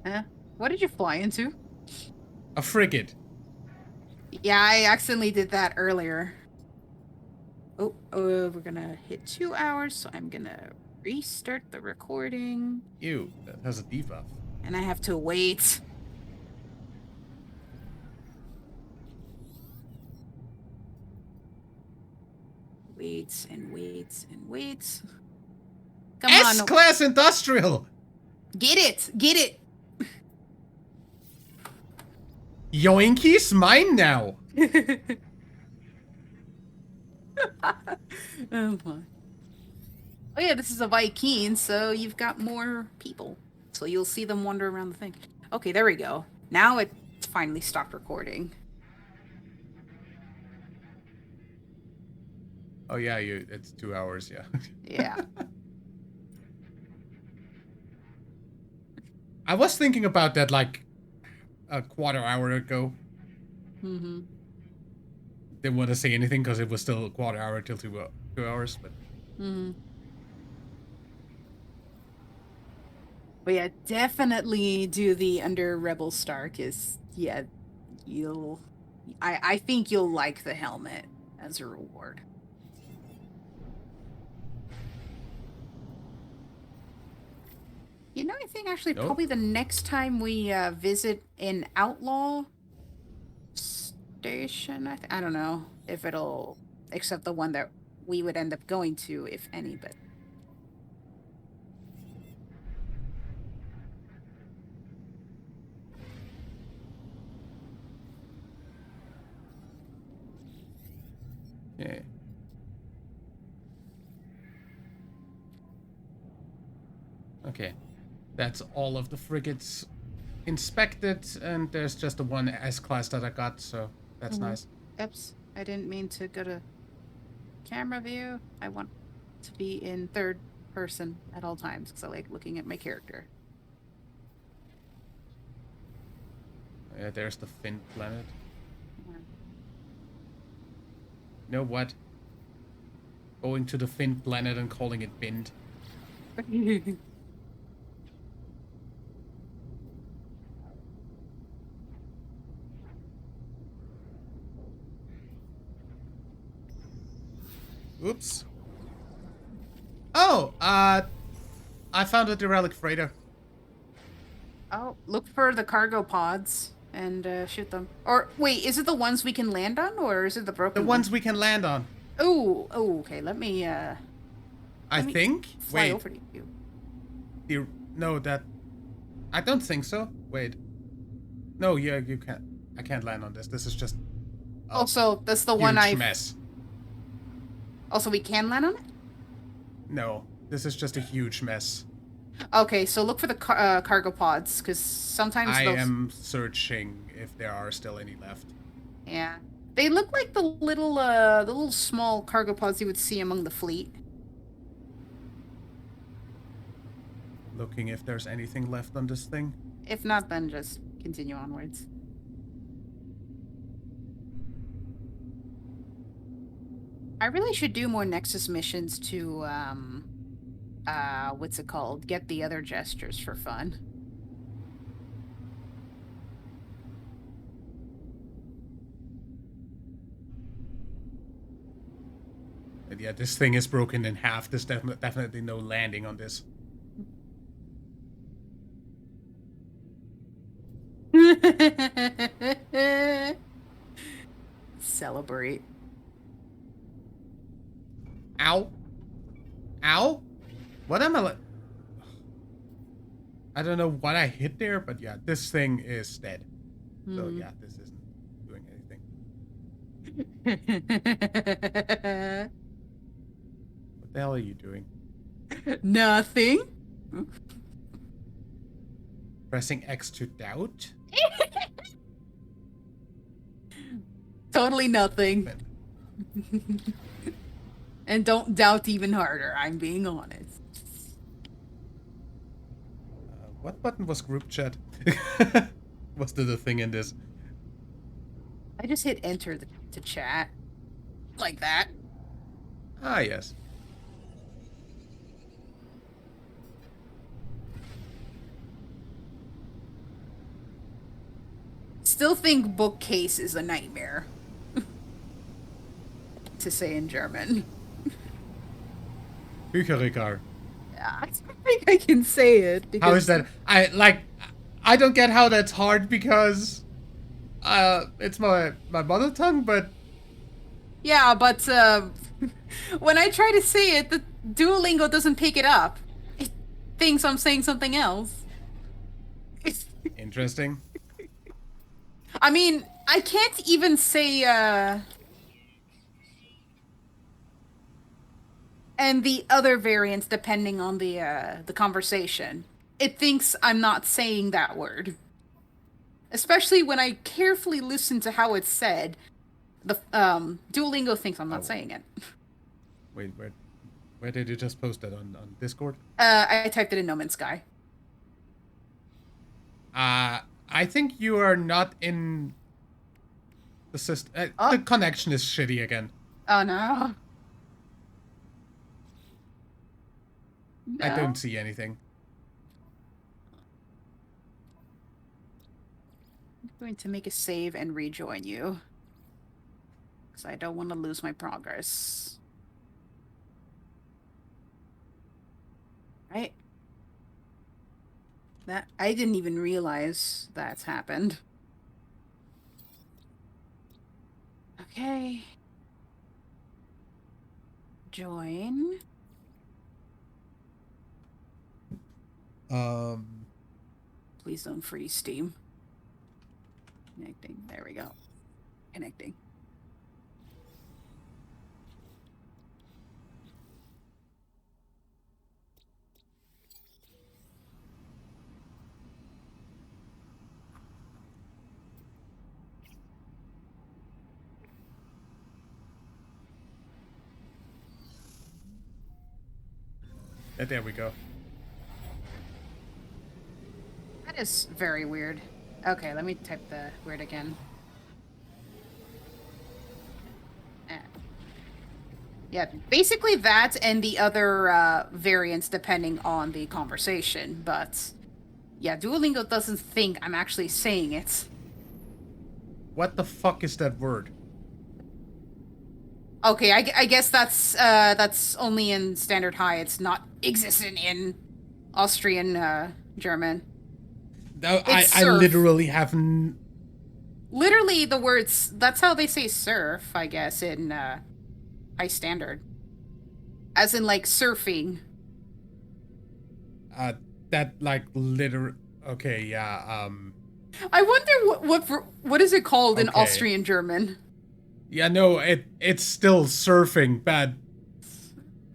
Huh? What did you fly into? A frigate. Yeah, I accidentally did that earlier. Oh, we're gonna hit 2 hours, so I'm gonna restart the recording. Ew, that has a debuff. And I have to wait. Waits and waits and waits. Come on. S-Class Industrial! Get it! Get it! Yoinky's mine now! Oh my. Oh yeah, this is a Viking, so you've got more people. So you'll see them wander around the thing. Okay, there we go. Now it's finally stopped recording. Oh yeah, it's 2 hours, yeah. Yeah. I was thinking about that like a quarter hour ago. Mm-hmm. Didn't want to say anything because it was still a quarter hour till 2 hours, but... Mm-hmm. But yeah, definitely do the under Rebel Star, because, yeah, I think you'll like the helmet as a reward. You know, I think actually probably the next time we visit an outlaw station, I don't know if it'll accept the one that we would end up going to, if any, but... Yeah. Okay. That's all of the frigates inspected, and there's just the one S-Class that I got, so that's nice. Oops, I didn't mean to go to camera view. I want to be in third person at all times, because I like looking at my character. Yeah, there's the Finn planet. You know what? Going to the Finn planet and calling it Bind. Oops. Oh, I found a derelict freighter. Oh, look for the cargo pods and shoot them. Or wait, is it the ones we can land on, or is it the broken The ones we can land on. Oh, okay. Let me I think. fly Wait. over to you. No, that. I don't think so. Wait. No, yeah, you can't. I can't land on this. This is just. Also, that's the one I. Mess. Also, we can land on it. No, this is just a huge mess. Okay, so look for the cargo pods, because sometimes I those... am searching if there are still any left. Yeah, they look like the little small cargo pods you would see among the fleet. Looking if there's anything left on this thing. If not, then just continue onwards. I really should do more Nexus missions to, what's it called? Get the other gestures for fun. And yeah, this thing is broken in half. There's definitely no landing on this. Celebrate. Ow. Ow? What am I like? I don't know what I hit there, but yeah, this thing is dead. So yeah, this isn't doing anything. What the hell are you doing? Nothing. Pressing X to doubt? Totally nothing. And don't doubt even harder, I'm being honest. What button was group chat? What's the thing in this? I just hit enter to chat. Like that. Ah, yes. Still think bookcase is a nightmare. To say in German. Bücherregal. I don't think I can say it. How is that? I don't get how that's hard because it's my mother tongue, but yeah, but when I try to say it, the Duolingo doesn't pick it up. It thinks I'm saying something else. Interesting. I mean, I can't even say and the other variants depending on the conversation. It thinks I'm not saying that word. Especially when I carefully listen to how it's said. The Duolingo thinks I'm not saying it. Wait, where did you just post that on Discord? I typed it in No Man's Sky. I think you are not in the system. The connection is shitty again. Oh no. I don't see anything. I'm going to make a save and rejoin you. Because I don't want to lose my progress. Right? That I didn't even realize that's happened. Okay. Join. Please don't freeze Steam. Connecting. There we go. Connecting. There we go. That is very weird. Okay, let me type the word again. Yeah, basically that and the other variants depending on the conversation. But yeah, Duolingo doesn't think I'm actually saying it. What the fuck is that word? Okay, I guess that's only in Standard High. It's not existent in Austrian German. No, It's I surf. literally haven't. Literally, the words. That's how they say surf. I guess in High Standard, as in like surfing. Uh, that like liter. Okay, yeah. I wonder what is it called in Okay. Austrian German? Yeah, no, it's still surfing, but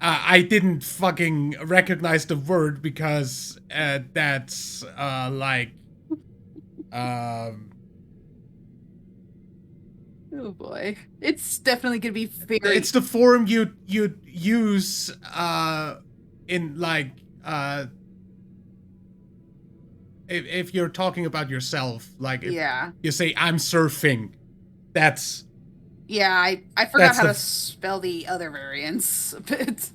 I didn't fucking recognize the word because that's like um Oh boy, it's definitely gonna be it's very. the form you use in like if you're talking about yourself, like if Yeah, you say I'm surfing, that's yeah. I forgot that's how to the spell the other variants a bit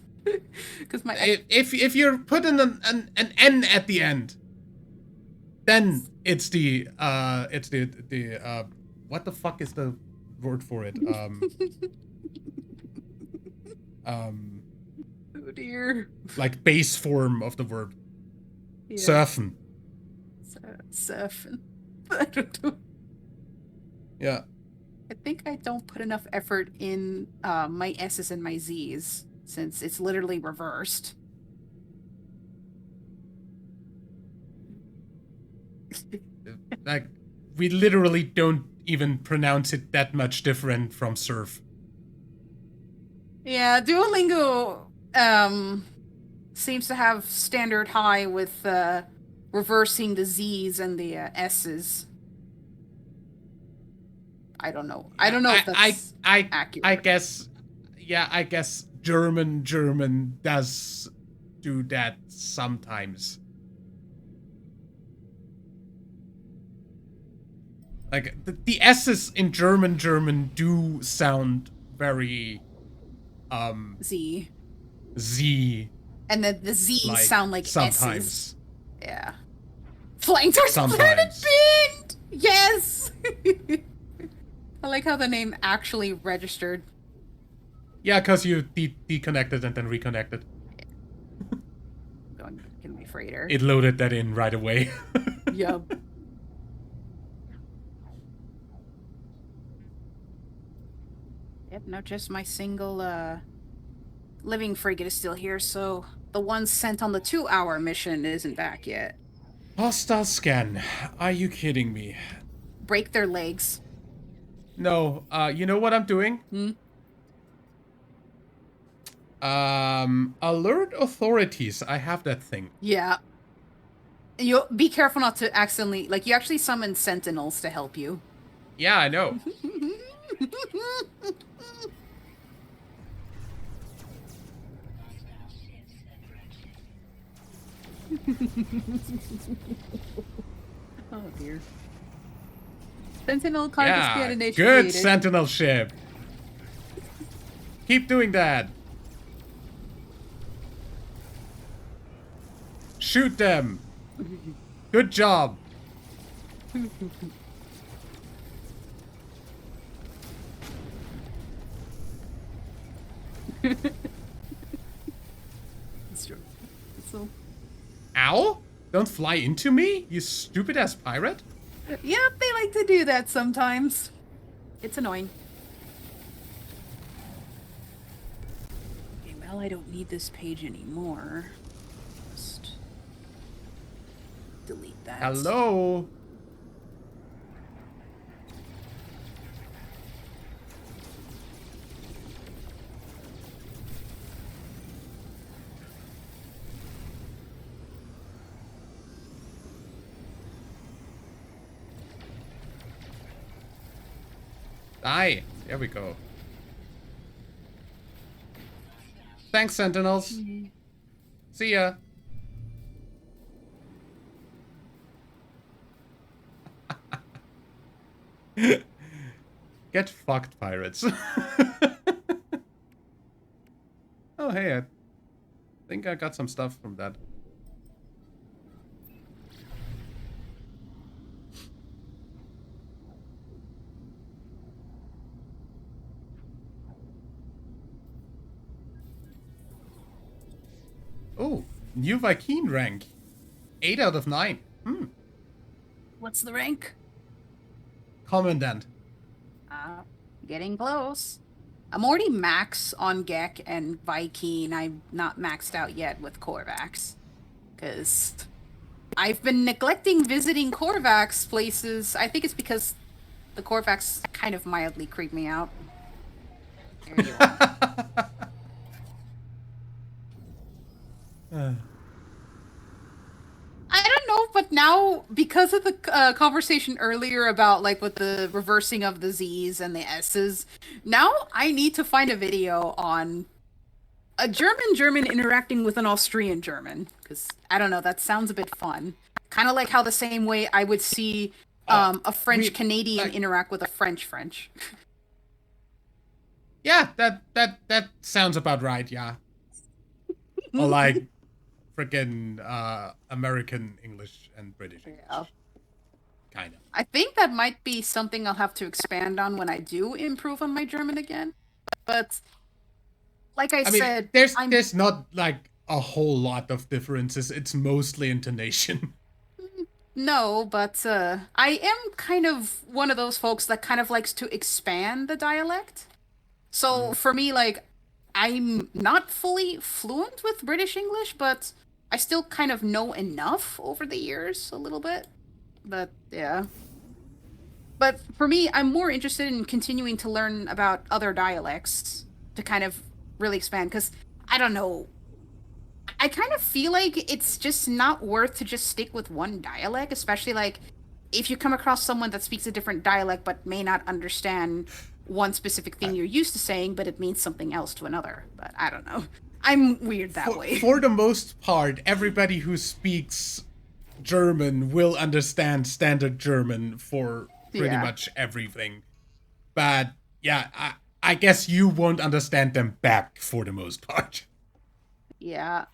because if you're putting an N at the end, then it's the what the fuck is the word for it? Um Oh dear. like base form of the verb. Yeah. Surfen. Surfing. I don't know. Yeah. I think I don't put enough effort in my S's and my Z's since it's literally reversed. Like we literally don't even pronounce it that much different from surf. Yeah, Duolingo seems to have standard high with reversing the Z's and the S's. I don't know. I Yeah, don't know if that's I accurate. guess yeah, I guess German does do that sometimes. Like the S's in German do sound very Z. Z And then the Z's like sound like S's. sometimes. Yeah. Flying towards Planet Sometimes. Bend! Yes! I like how the name actually registered. Yeah, because you deconnected and then reconnected. Going can be freighter. It loaded that in right away. Yup. Yep, no, just my single living frigate is still here, so the one sent on the 2-hour mission isn't back yet. Hostile scan. Are you kidding me? Break their legs. No, you know what I'm doing? Hmm? Alert authorities. I have that thing. Yeah. You be careful not to accidentally you actually summon sentinels to help you. Yeah, I know. Oh dear. Sentinel conquest Yeah, scan good initiated. sentinel ship. Keep doing that. Shoot them. Good job. That's true. So, Ow? Don't fly into me, you stupid ass pirate. yeah, they like to do that sometimes. It's annoying. Okay, well, I don't need this page anymore. Just delete that. Hello? Die. There we go. Thanks, Sentinels. See ya. Get fucked, pirates. Oh, hey, I think I got some stuff from that. Oh, new Viking rank. 8 out of 9. What's the rank? Commandant. Getting close. I'm already max on Gek and Viking. I'm not maxed out yet with Korvax. Because I've been neglecting visiting Korvax places. I think it's because the Korvax kind of mildly creep me out. There you are. I don't know, but now, because of the conversation earlier about, like, with the reversing of the Z's and the S's, now I need to find a video on a German interacting with an Austrian German. Because, I don't know, that sounds a bit fun. Kind of like how the same way I would see a French Canadian interact with a French. Yeah, that sounds about right, yeah. Or like freaking American English and British English. Yeah. Kind of. I think that might be something I'll have to expand on when I do improve on my German again. But like I said, there's not like a whole lot of differences. It's mostly intonation. No, but I am kind of one of those folks that kind of likes to expand the dialect. So for me, like, I'm not fully fluent with British English, but I still kind of know enough over the years, a little bit. But yeah. But for me, I'm more interested in continuing to learn about other dialects to kind of really expand, because I don't know. I kind of feel like it's just not worth to just stick with one dialect, especially like if you come across someone that speaks a different dialect but may not understand one specific thing you're used to saying, but it means something else to another. But I don't know. I'm weird that way. For the most part, everybody who speaks German will understand standard German for pretty much everything. But yeah, I guess you won't understand them back for the most part. Yeah.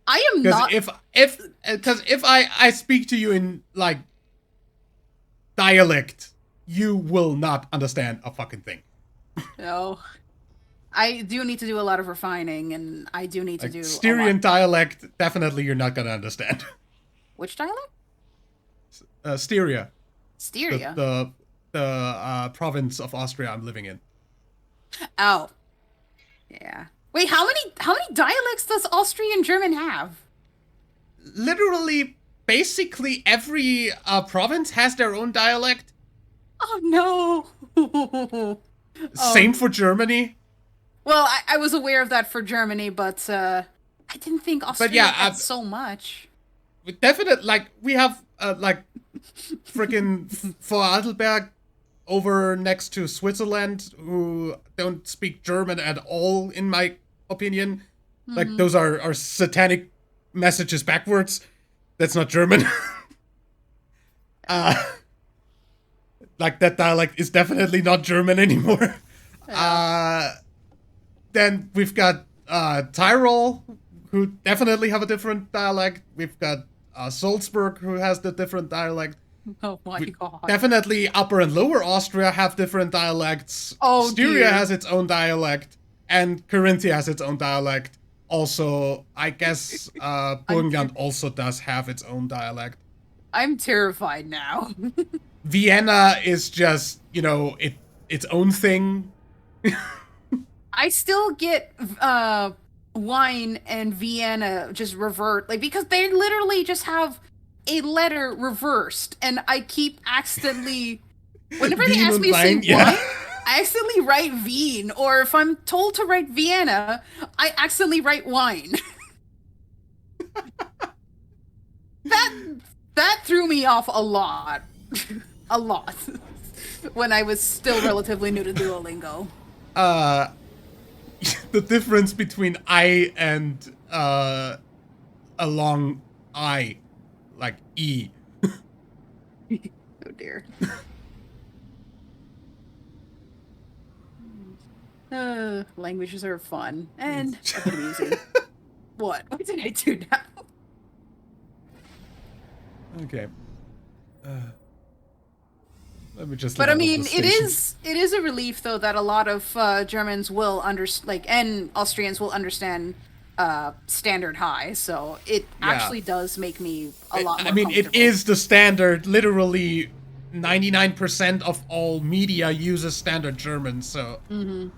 I am not... Because if I speak to you in, like, dialect, you will not understand a fucking thing. No. I do need to do a lot of refining, and I do need to do Styrian dialect, definitely you're not gonna understand. Which dialect? Styria. Styria? The province of Austria I'm living in. Oh. Yeah. Wait, how many dialects does Austrian German have? Literally, basically every province has their own dialect. Oh no. Same for Germany. Well, I was aware of that for Germany, but I didn't think Austria had so much. Definitely, like, we have, like, freaking Vorarlberg over next to Switzerland, who don't speak German at all, in my opinion. Mm-hmm. Like, those are satanic messages backwards. That's not German. Like, that dialect is definitely not German anymore. Yeah. Then we've got Tyrol, who definitely have a different dialect. We've got Salzburg, who has the different dialect. Oh my god. Definitely Upper and Lower Austria have different dialects. Oh, Styria has its own dialect, and Carinthia has its own dialect. Also, I guess Burgenland also does have its own dialect. I'm terrified now. Vienna is just, its own thing. I still get wine and Vienna just revert, like, because they literally just have a letter reversed, and I keep accidentally, whenever they ask me to say wine, I accidentally write Wien, or if I'm told to write Vienna, I accidentally write wine. That threw me off a lot. A lot. When I was still relatively new to Duolingo. The difference between I and a long I, like E. Oh dear. Languages are fun and a bit amusing. What? What did I do now? Okay. Let me just But I level mean, the station. it is a relief though that a lot of Germans will and Austrians will understand standard high. So it Yeah. actually does make me a lot I more mean, it comfortable. is the standard. Literally, 99% of all media uses standard German, so. Mm-hmm.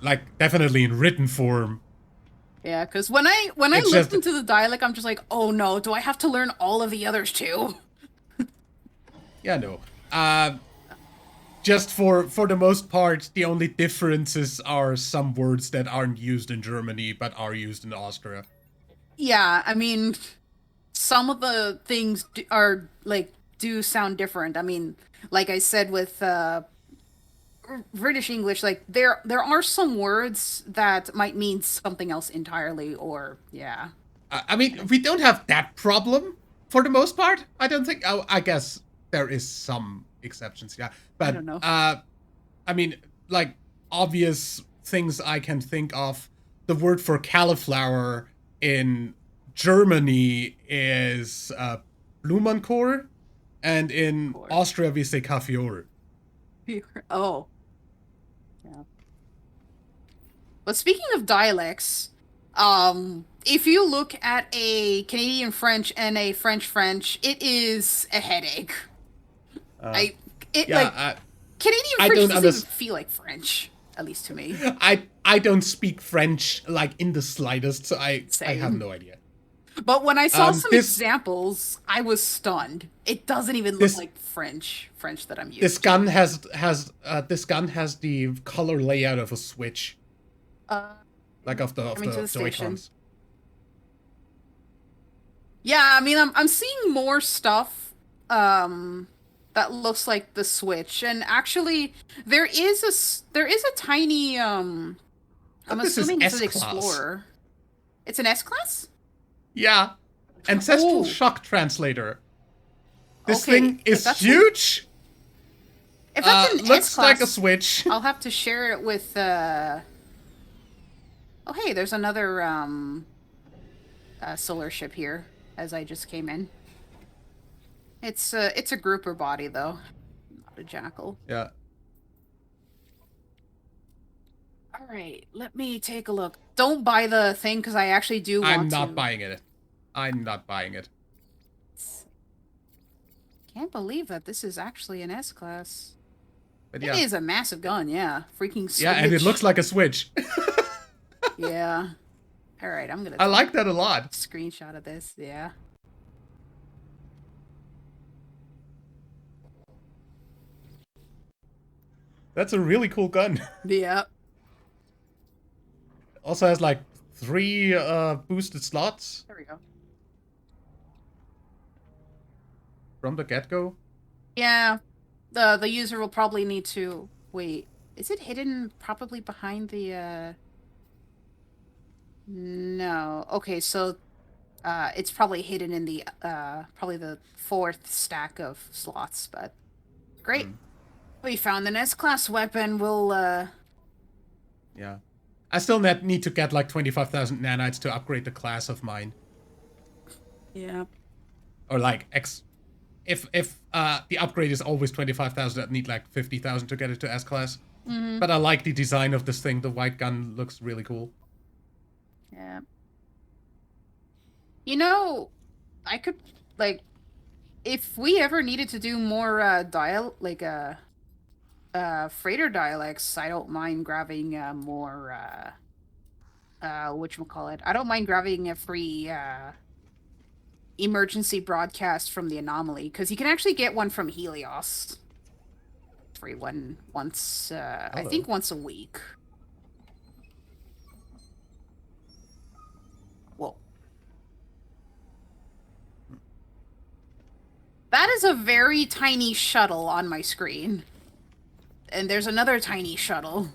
Like, definitely in written form. Yeah, because when I It's just. listen to the dialect, I'm just like, oh no, do I have to learn all of the others too? Yeah, no. Just for the most part, the only differences are some words that aren't used in Germany but are used in Austria. Yeah, I mean, some of the things are like do sound different. I mean, like I said with British English, like there are some words that might mean something else entirely, or yeah. I mean, we don't have that problem for the most part. I don't think. I guess there is some exceptions, yeah. I But don't know. I mean, like obvious things I can think of. The word for cauliflower in Germany is Blumenkohl, and in Or Austria we say Kaffeeohr. oh, yeah. But speaking of dialects, if you look at a Canadian French and a French French, it is a headache. I it Yeah, like Canadian I French don't doesn't even understand. feel like French, at least to me. I don't speak French like in the slightest, so I have Same. no idea. But when I saw some This examples, I was stunned. It doesn't even look this like French that I'm this used to. gun this gun has the color layout of a Switch, Uh, like of coming to the the station. Joy-Cons. Yeah, I mean, I'm seeing more stuff that looks like the Switch, and actually, there is a tiny I'm But this is assuming it's an S class. Explorer. It's an S class. Yeah, ancestral Oh, shock translator. This okay. thing is huge. If that's an S Looks like a class, Switch. I'll have to share it with. Oh, hey, there's another solar ship here. As I just came in, it's a grouper body though, not a jackal. Yeah, All right, let me take a look. Don't buy the thing because I actually do I'm want not to. buying it. I'm not buying it. Can't believe that this is actually an S class. But It yeah, is a massive gun, yeah. Freaking yeah, and it looks Switch. like a Switch. Yeah. All right, I'm gonna I take like that a lot. a screenshot of this. Yeah. That's a really cool gun. Yeah. Also has like 3 boosted slots There we go. from the get-go. Yeah. The user will probably need to wait. Is it hidden probably behind the No. Okay, so it's probably hidden in the probably the fourth stack of slots, but great. We found the S class weapon. We'll Yeah. I still need to get like 25,000 nanites to upgrade the class of mine. yeah. Or like X. If the upgrade is always 25,000, I'd need like 50,000 to get it to S class. Mm-hmm. But I like the design of this thing. The white gun looks really cool. Yeah. You know, I could like if we ever needed to do more freighter dialects, I don't mind grabbing more whatchamacallit. I don't mind grabbing a free emergency broadcast from the Anomaly because you can actually get one from Helios. Free one once I think once a week. Whoa. That is a very tiny shuttle on my screen. And there's another tiny shuttle.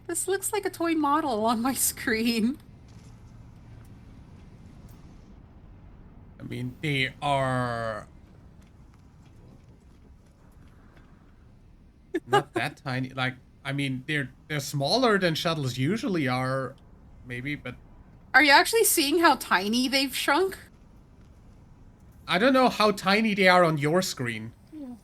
This looks like a toy model on my screen. I mean, they are... Not that tiny. Like, I mean, they're smaller than shuttles usually are, maybe, but Are you actually seeing how tiny they've shrunk? I don't know how tiny they are on your screen.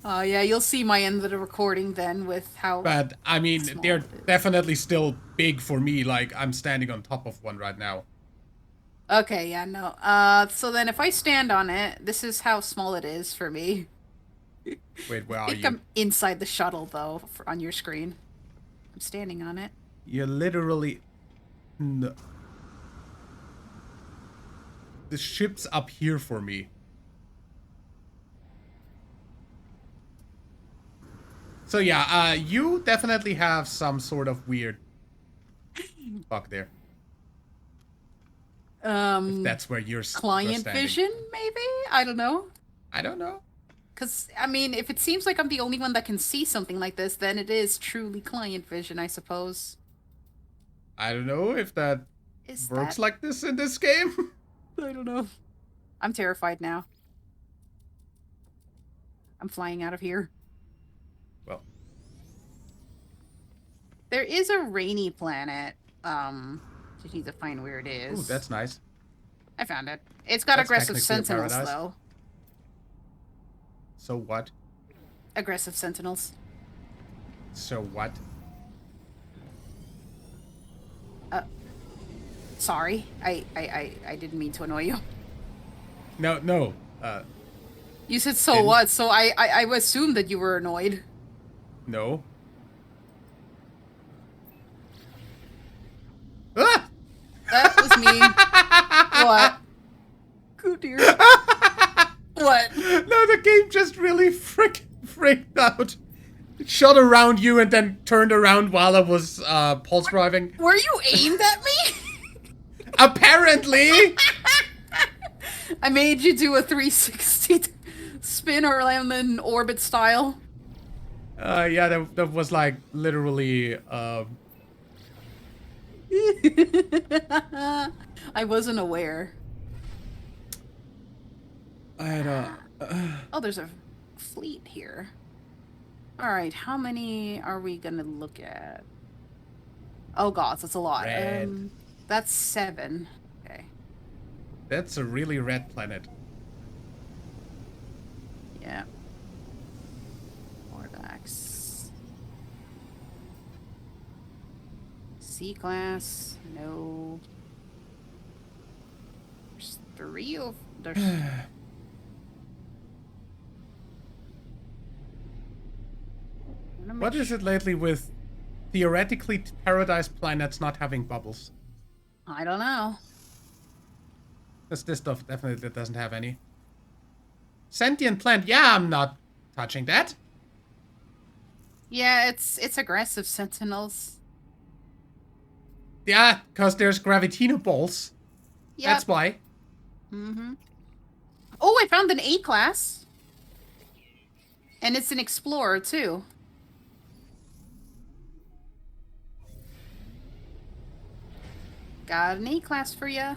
Oh, yeah, you'll see my end of the recording then with how But I mean, small they're it is. definitely still big for me. Like, I'm standing on top of one right now. Okay, yeah, no. So then if I stand on it, this is how small it is for me. Wait, I where are think you? I'm inside the shuttle, though, on your screen. I'm standing on it. You're literally. No, the ship's up here for me. So yeah, you definitely have some sort of weird bug there. If that's where you're Client standing. vision, maybe? I don't know. I don't know. Because, I mean, if it seems like I'm the only one that can see something like this, then it is truly client vision, I suppose. I don't know if that Is works that? like this in this game. I don't know. I'm terrified now. I'm flying out of here. Well, There is a rainy planet. Just need to find where it is. ooh, that's nice. I found it. It's got That's aggressive technically a sentinels, paradise. though. So what? Aggressive sentinels. So what? Sorry. I didn't mean to annoy you. No, no. You said so Didn't- what, so I assumed that you were annoyed. No. Ah! That was me. What? Good dear. What? No, the game just really freaked out. It shot around you and then turned around while I was pulse driving. Were you aimed at me? Apparently! I made you do a 360 spin around in orbit style. Yeah, that was like literally. I wasn't aware. I don't. Oh, there's a fleet here. Alright, how many are we gonna look at? Oh god, that's a lot. Red. That's 7. Okay. That's a really red planet. Yeah. Mordax. C-class. No. There's 3 of... There's... What is it lately with theoretically paradise planets not having bubbles? I don't know. This stuff definitely doesn't have any. Sentient plant, yeah, I'm not touching that. Yeah, it's aggressive sentinels. Yeah, because there's Gravitino balls. Yep. That's why. Mm-hmm. Oh, I found an A-class. And it's an explorer, too. Got an A-class for ya.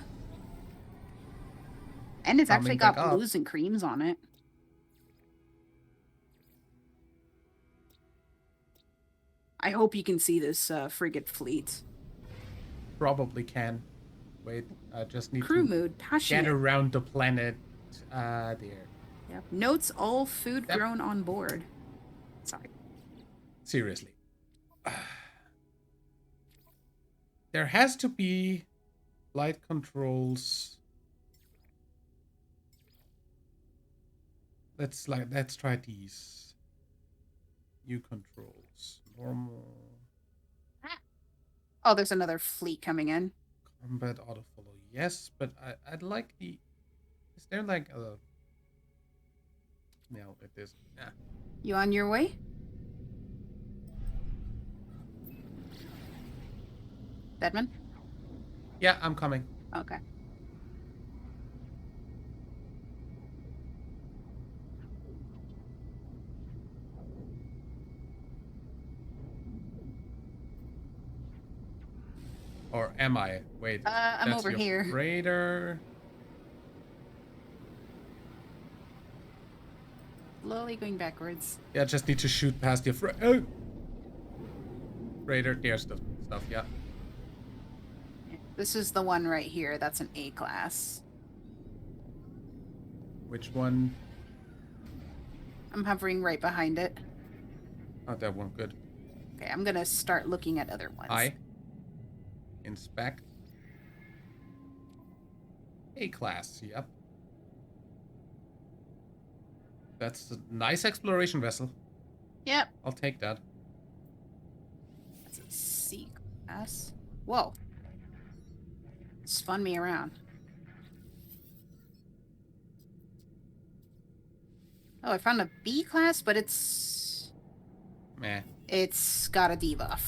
And it's actually Coming got back up. blues and creams on it. I hope you can see this frigate fleet. Probably can. Wait, I just need Crew to mood, get passionate. around the planet. There. Yep. Notes all food Yep. grown on board. Sorry. Seriously. There has to be flight controls. Let's try these. New controls. Normal. Oh, there's another fleet coming in. Combat autofollow. Yes, but I'd like the. Is there like a. No, it isn't. Nah. You on your way? Deadman? Yeah, I'm coming. Okay. Or am I? Wait. I'm that's over your here. Raider. Slowly going backwards. Yeah, just need to shoot past your. Oh! freighter. There's the stuff, yeah. This is the one right here. That's an A class. Which one? I'm hovering right behind it. Oh, that one, good. Okay, I'm gonna start looking at other ones. I inspect. A class, yep. That's a nice exploration vessel. Yep. I'll take that. That's a C class. Whoa. Spun me around. Oh, I found a B class, but it's Meh. it's got a debuff.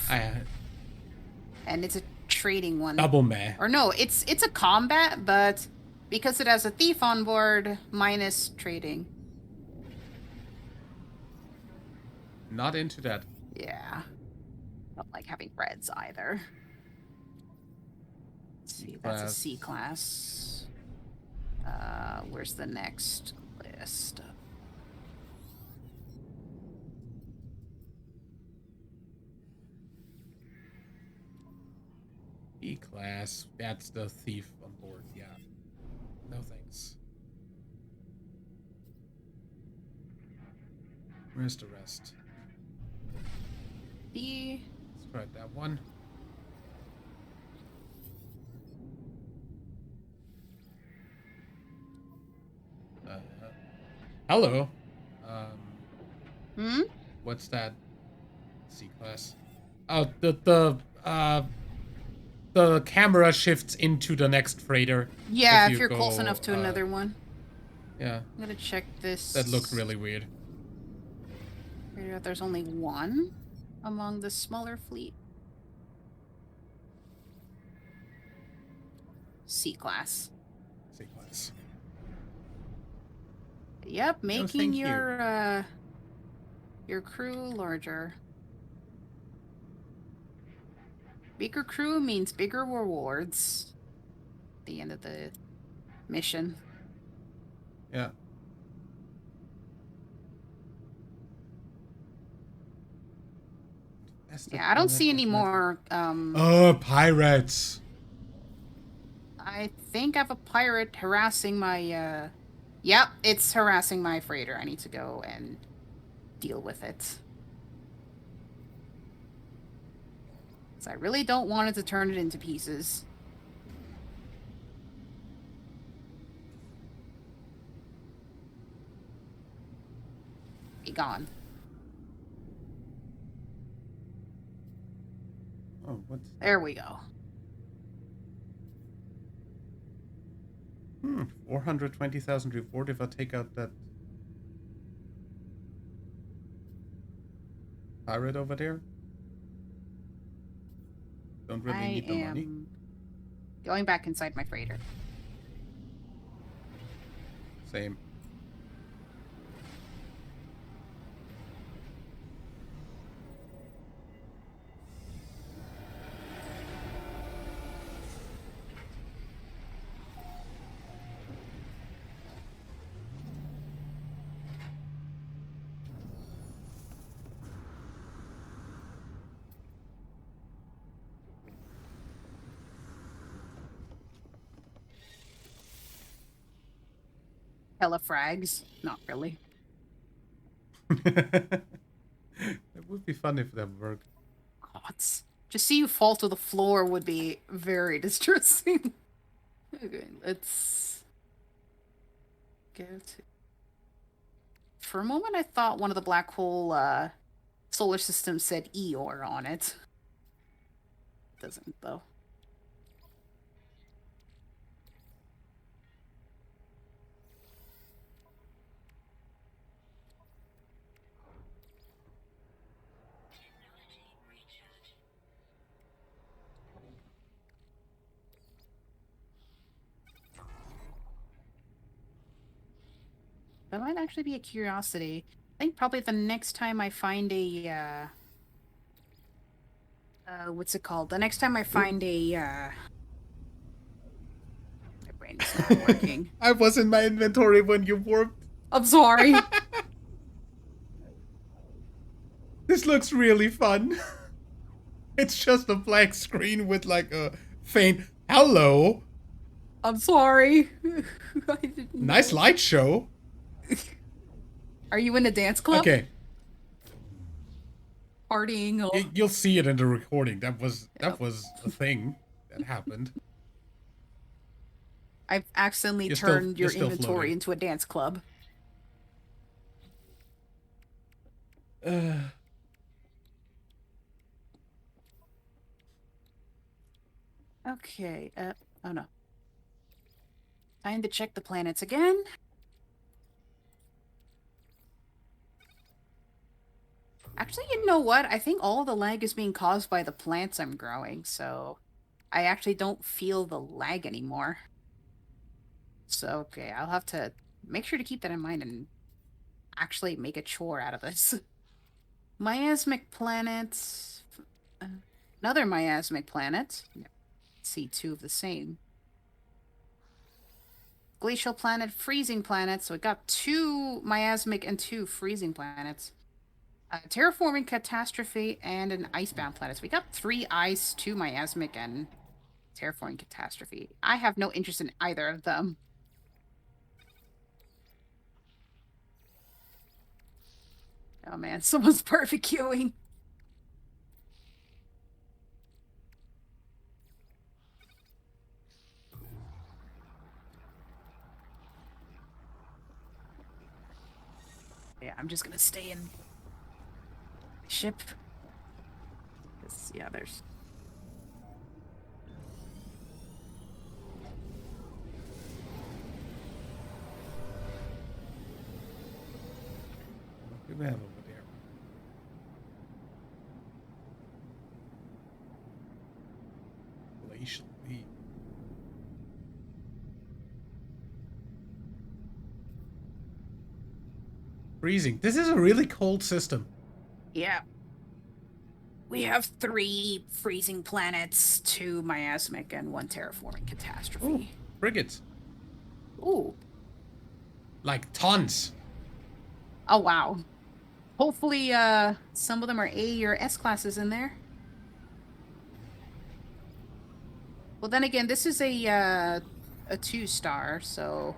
And it's a trading one. Double meh. Or no, it's a combat, but because it has a thief on board, minus trading. Not into that. Yeah. Don't like having reds either. Let's see, that's a C class. Where's the next list? E class. That's the thief on board, yeah. No thanks. Where's the rest? B. Let's try that one. Hello. What's that? C class. Oh, the camera shifts into the next freighter. Yeah, if you're close enough to another one. Yeah. I'm gonna check this. That looked really weird. Figure out there's only one among the smaller fleet. C class. C class. Yep, making thank your crew larger. Bigger crew means bigger rewards at the end of the mission. Yeah. Yeah, I don't see any more. Oh, pirates! I think I have a pirate harassing my. Yep, it's harassing my freighter. I need to go and deal with it. So I really don't want it to turn it into pieces. Be gone. Oh, what? There we go. 420,000 reward if I take out that pirate over there. Don't really need the money. Going back inside my freighter. Same. Hella frags. Not really. It would be fun if that worked. Gods. Just see you fall to the floor would be very distressing. Okay, let's go to... For a moment, I thought one of the black hole solar systems said Eeyore on it. It doesn't, though. That might actually be a curiosity. I think probably the next time I find a, what's it called? The next time I find a, my brain is not working. I was in my inventory when you warped. I'm sorry. This looks really fun. It's just a blank screen with like a faint hello. I'm sorry. I didn't Nice know. light show. Are you in a dance club? Okay, Partying or... you'll see it in the recording. That was Yep. a thing that happened. I've accidentally You're turned your still inventory floating. into a dance club. Okay, oh no. Time to check the planets again. Actually, you know what? I think all the lag is being caused by the plants I'm growing, so I actually don't feel the lag anymore. So, okay, I'll have to make sure to keep that in mind and actually make a chore out of this. Miasmic planet. Another miasmic planet. See two of the same. Glacial planet, freezing planet. So we got 2 miasmic and 2 freezing planets. Terraforming catastrophe and an icebound planet. So we got 3 ice, 2 miasmic, and terraforming catastrophe. I have no interest in either of them. Oh man, someone's barbecuing. Yeah, I'm just gonna stay in ship. Yeah, there's... What do we have over there? Glacial Leaf. Freezing. This is a really cold system. Yeah. We have 3 freezing planets, 2 miasmic, and 1 terraforming catastrophe. Ooh, frigates. Ooh. Like tons. Oh, wow. Hopefully, some of them are A or S classes in there. Well, then again, this is a 2-star, so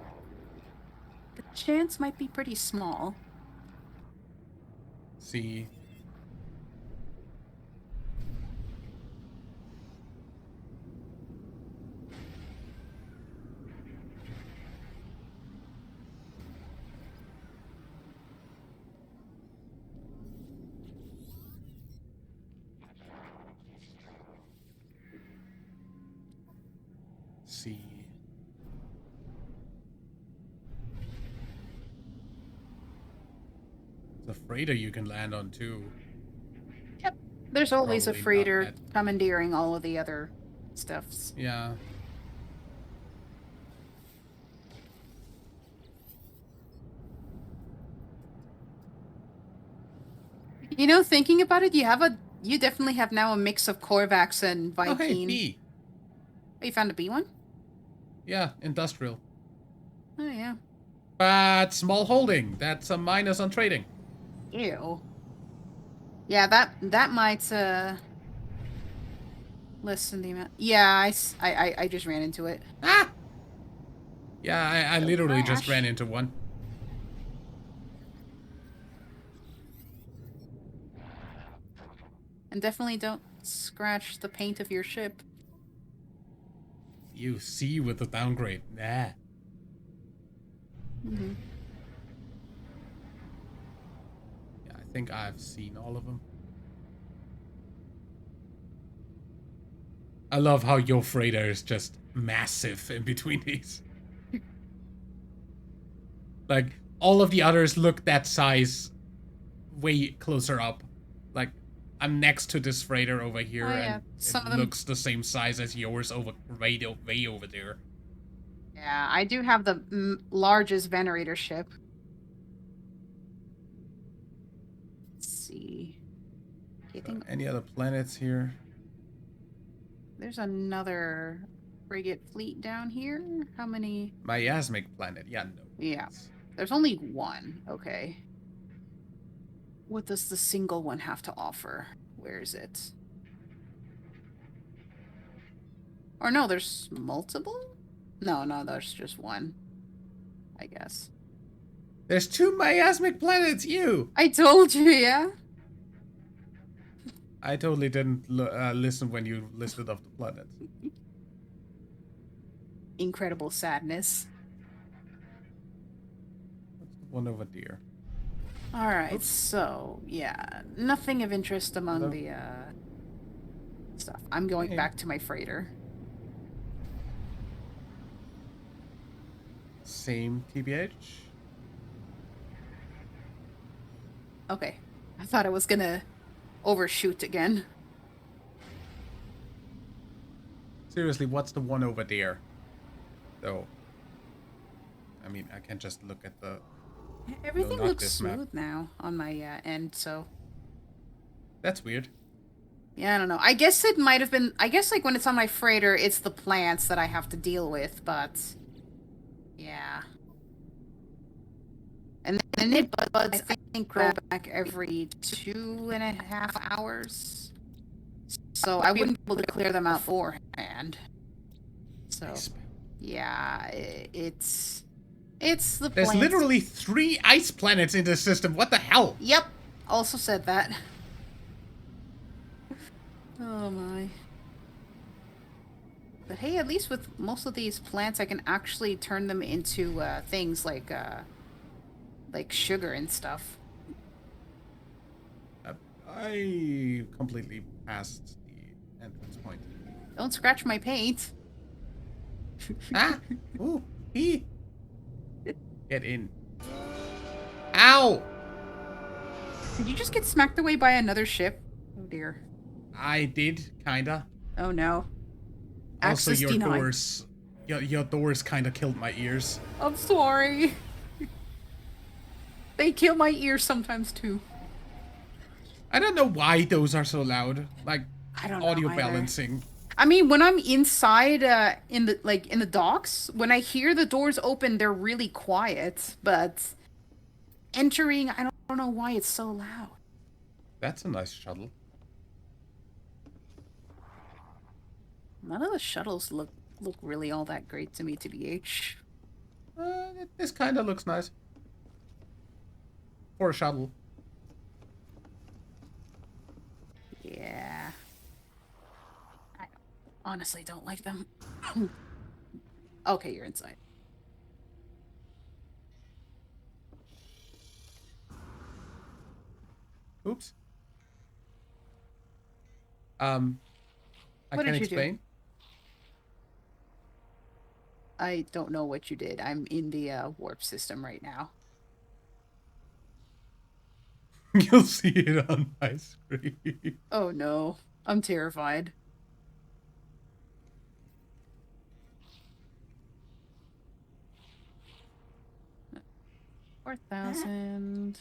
the chance might be pretty small. See. See. It's a freighter you can land on too. Yep. There's always Probably a not freighter that- commandeering all of the other stuffs. Yeah. You know, thinking about it, you definitely have now a mix of Korvax and Oh, hey, Viking. B. Oh, you found a B one? Yeah, industrial. Oh, yeah. But small holding. That's a minus on trading. Ew. Yeah, that might, lessen the amount. Yeah, I just ran into it. Ah! Yeah, I Don't literally just crash. ran into one. And definitely don't scratch the paint of your ship. You see with the downgrade. Nah. Mm-hmm. Yeah, I think I've seen all of them. I love how your freighter is just massive in between these. Like, all of the others look that size way closer up. Like, I'm next to this freighter over here, Oh, yeah. and Some it of them... looks the same size as yours over way over there. Yeah, I do have the largest venerator ship. Let's see. I think Any other planets here? there's another frigate fleet down here. How many? Miasmic planet. Yeah, no. Yeah. There's only 1. Okay. What does the single one have to offer? Where is it? Or no, there's multiple? No, there's just one. I guess. There's 2 miasmic planets, you! I told you, yeah? I totally didn't listen when you listed off the planets. Incredible sadness. What's the one over there? Alright, so, yeah. Nothing of interest among Hello? the, stuff. I'm going Hey. back to my freighter. Same TBH. Okay. I thought I was gonna overshoot again. Seriously, what's the one over there? Though. I mean, I can just look at the... Everything not looks this map. smooth now on my end, so... That's weird. Yeah, I don't know. I guess it might have been... I guess, like, when it's on my freighter, it's the plants that I have to deal with, but... Yeah. And then it buds, I think, grow back every 2.5 hours. So I wouldn't be able to clear them out beforehand. So, yeah, it's the There's plants. literally 3 ice planets in this system. What the hell? Yep. Also said that. Oh my. But hey, at least with most of these plants, I can actually turn them into things like sugar and stuff. I completely passed the entrance point. Don't scratch my paint. Ah! Ooh! He! Get in. Ow! Did you just get smacked away by another ship? Oh dear. I did, kinda. Oh no. Also, Access your denied. doors... Your doors kinda killed my ears. I'm sorry. They kill my ears sometimes too. I don't know why those are so loud. Like, I don't know audio either. balancing. I mean, when I'm inside in the docks, when I hear the doors open, they're really quiet, but entering, I don't know why it's so loud. That's a nice shuttle. None of the shuttles look really all that great to me, TBH. This kinda looks nice. For a shuttle. Yeah. I honestly don't like them. Okay, you're inside. Oops. I What can did you do? explain. I don't know what you did. I'm in the warp system right now. You'll see it on my screen. Oh no. I'm terrified. $4,000.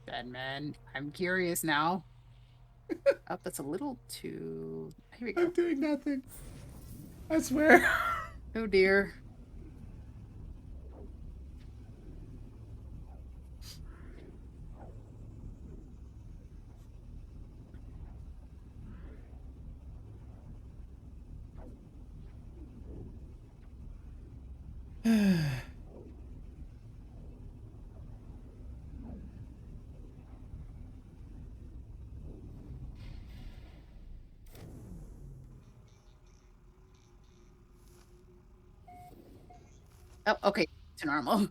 Deadman. I'm curious now. Oh, that's a little too... Here we go. I'm doing nothing. I swear. Oh dear. Oh, okay. To normal.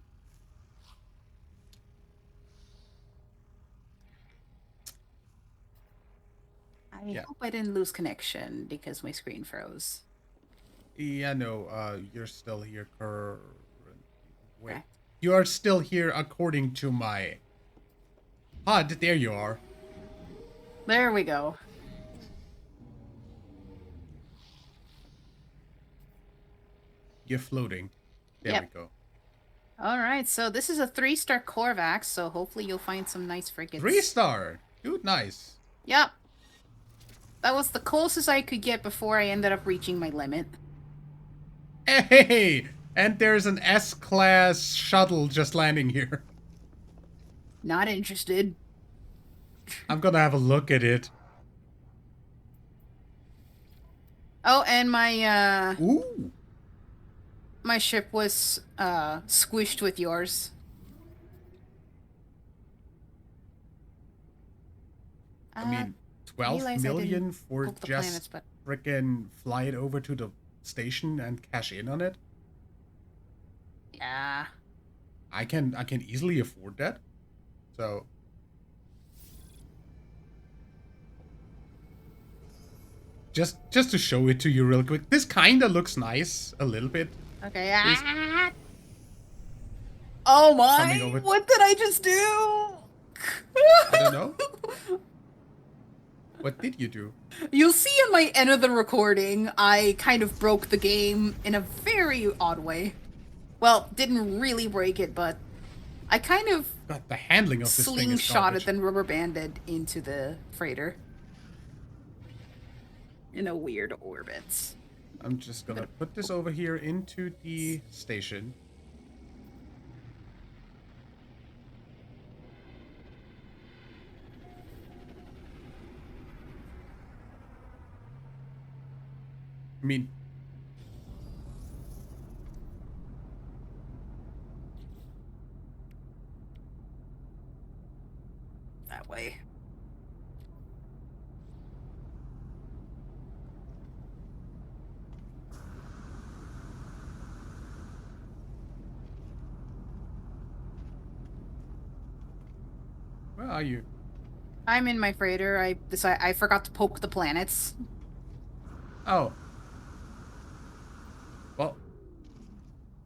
I Yeah. hope I didn't lose connection because my screen froze. Yeah, no, you're still here currently. Wait. Okay. You are still here according to my HUD. There you are. There we go. You're floating. There Yep. we go. Alright, so this is a 3-star Korvax, so hopefully you'll find some nice frigates. 3-star. Dude, nice. Yep. That was the closest I could get before I ended up reaching my limit. Hey! And there's an S-class shuttle just landing here. Not interested. I'm gonna have a look at it. Oh, and Ooh. my ship was squished with yours. I mean, I 12 realize I didn't million for poke the just planets, but frickin' fly it over to the station and cash in on it. yeah. I can easily afford that. So just to show it to you real quick. This kind of looks nice a little bit. Okay. Is Ah! Oh coming my! over. What did I just do? I don't know. What did you do? You'll see in my end of the recording, I kind of broke the game in a very odd way. Well, didn't really break it, but I kind of God, the handling of this thing is slingshotted, garbage. then rubber banded into the freighter in a weird orbit. I'm just gonna put this over here into the station. I mean, That way. where are you? I'm in my freighter. I forgot to poke the planets. Oh. Well,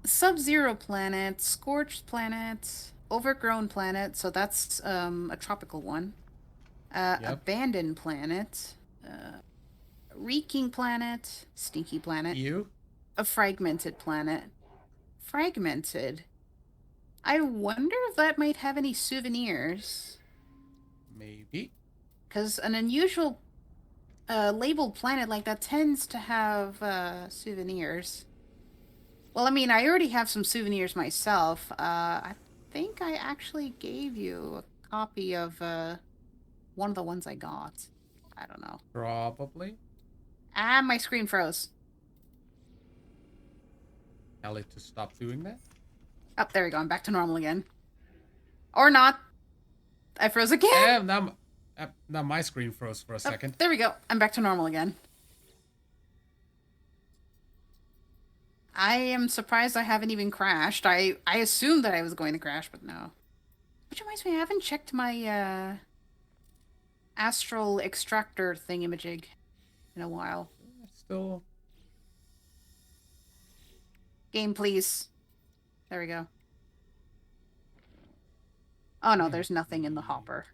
Sub-Zero planet, Scorched planet, Overgrown planet, so that's a tropical one. yep. Abandoned planet, Reeking planet, Stinky planet, You? a Fragmented planet. Fragmented? I wonder if that might have any souvenirs. Maybe. Because an unusual labeled planet like that tends to have souvenirs. Well, I mean, I already have some souvenirs myself. I think I actually gave you a copy of one of the ones I got. I don't know. Probably. Ah, my screen froze. Tell it to stop doing that. Oh, there we go. I'm back to normal again. Or not. I froze again. Now my screen froze for a second. There we go. I'm back to normal again. I am surprised I haven't even crashed. I assumed that I was going to crash, but no. Which reminds me, I haven't checked my astral extractor thingamajig in a while. Still. Game, please. There we go. Oh no, there's nothing in the hopper.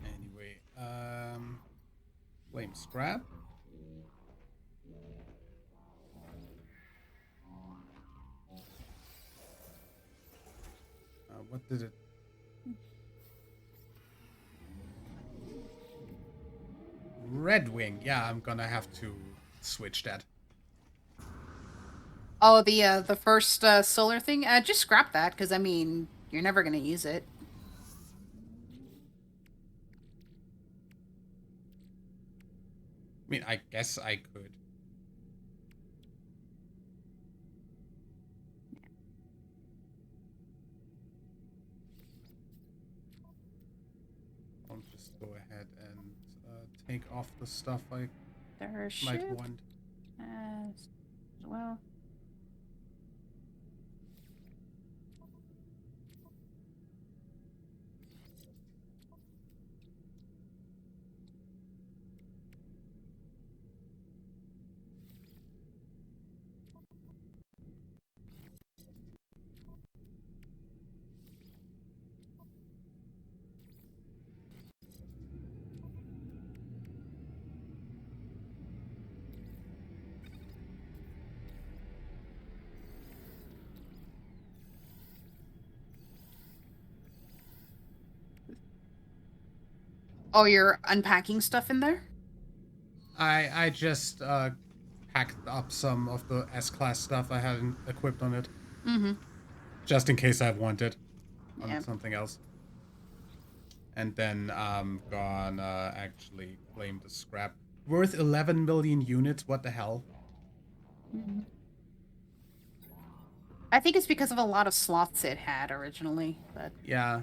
Anyway, flame scrap. What did it? Red Wing. Yeah, I'm gonna have to switch that. Oh, the first solar thing. Just scrap that, because I mean, you're never gonna use it. I mean, I guess I could. I'll just go ahead and take off the stuff I There might should want. as well. Oh, you're unpacking stuff in there? I just packed up some of the S-class stuff I hadn't equipped on it, Mm-hmm. just in case I want it on Yeah. something else. And then I'm gonna actually claim the scrap. Worth 11 million units, what the hell? Mm-hmm. I think it's because of a lot of slots it had originally, but... Yeah.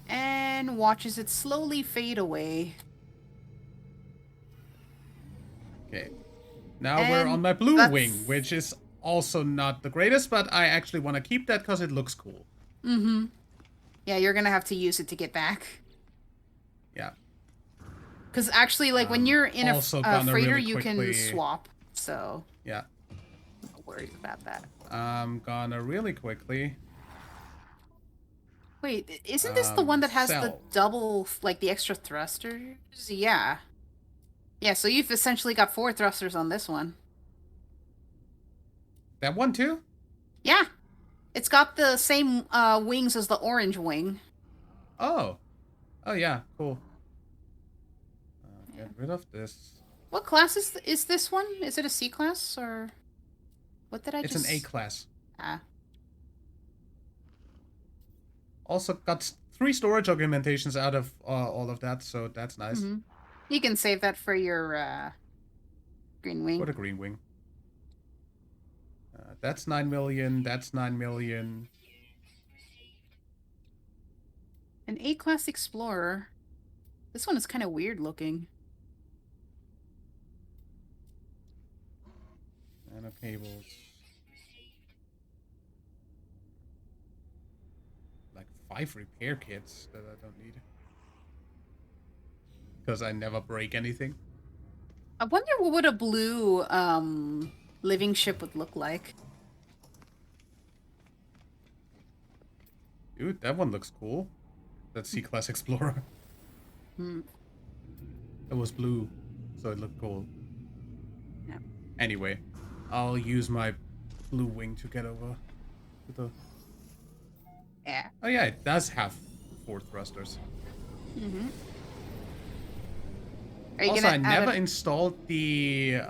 And watches it slowly fade away. Okay. Now we're on And my blue that's... wing, which is also not the greatest, but I actually want to keep that because it looks cool. Mm-hmm. Yeah, you're gonna have to use it to get back. Yeah. Because actually, like, when you're in Also a gonna freighter, really you can quickly... swap. So, Yeah. no worries about that. I'm gonna really quickly... Wait, isn't this the one that has the sell. double, like, the extra thrusters? Yeah. Yeah, so you've essentially got 4 thrusters on this one. That one too? Yeah. It's got the same wings as the orange wing. Oh. Oh yeah, cool. Get rid of this. What class is this one? Is it a C class or what did I It's just... an A class. Ah. Also got 3 storage augmentations out of all of that, so that's nice. Mm-hmm. You can save that for your green wing. For the green wing. That's 9 million, that's 9 million. An A-class Explorer. This one is kind of weird looking. Nano cables. Like 5 repair kits that I don't need. Because I never break anything. I wonder what a blue living ship would look like. Dude, that one looks cool. That C-Class Explorer. Hmm. It was blue, so it looked cool. Yeah. Anyway, I'll use my blue wing to get over to the... Yeah. Oh yeah, it does have 4 thrusters. Mm-hmm. Also, I never installed the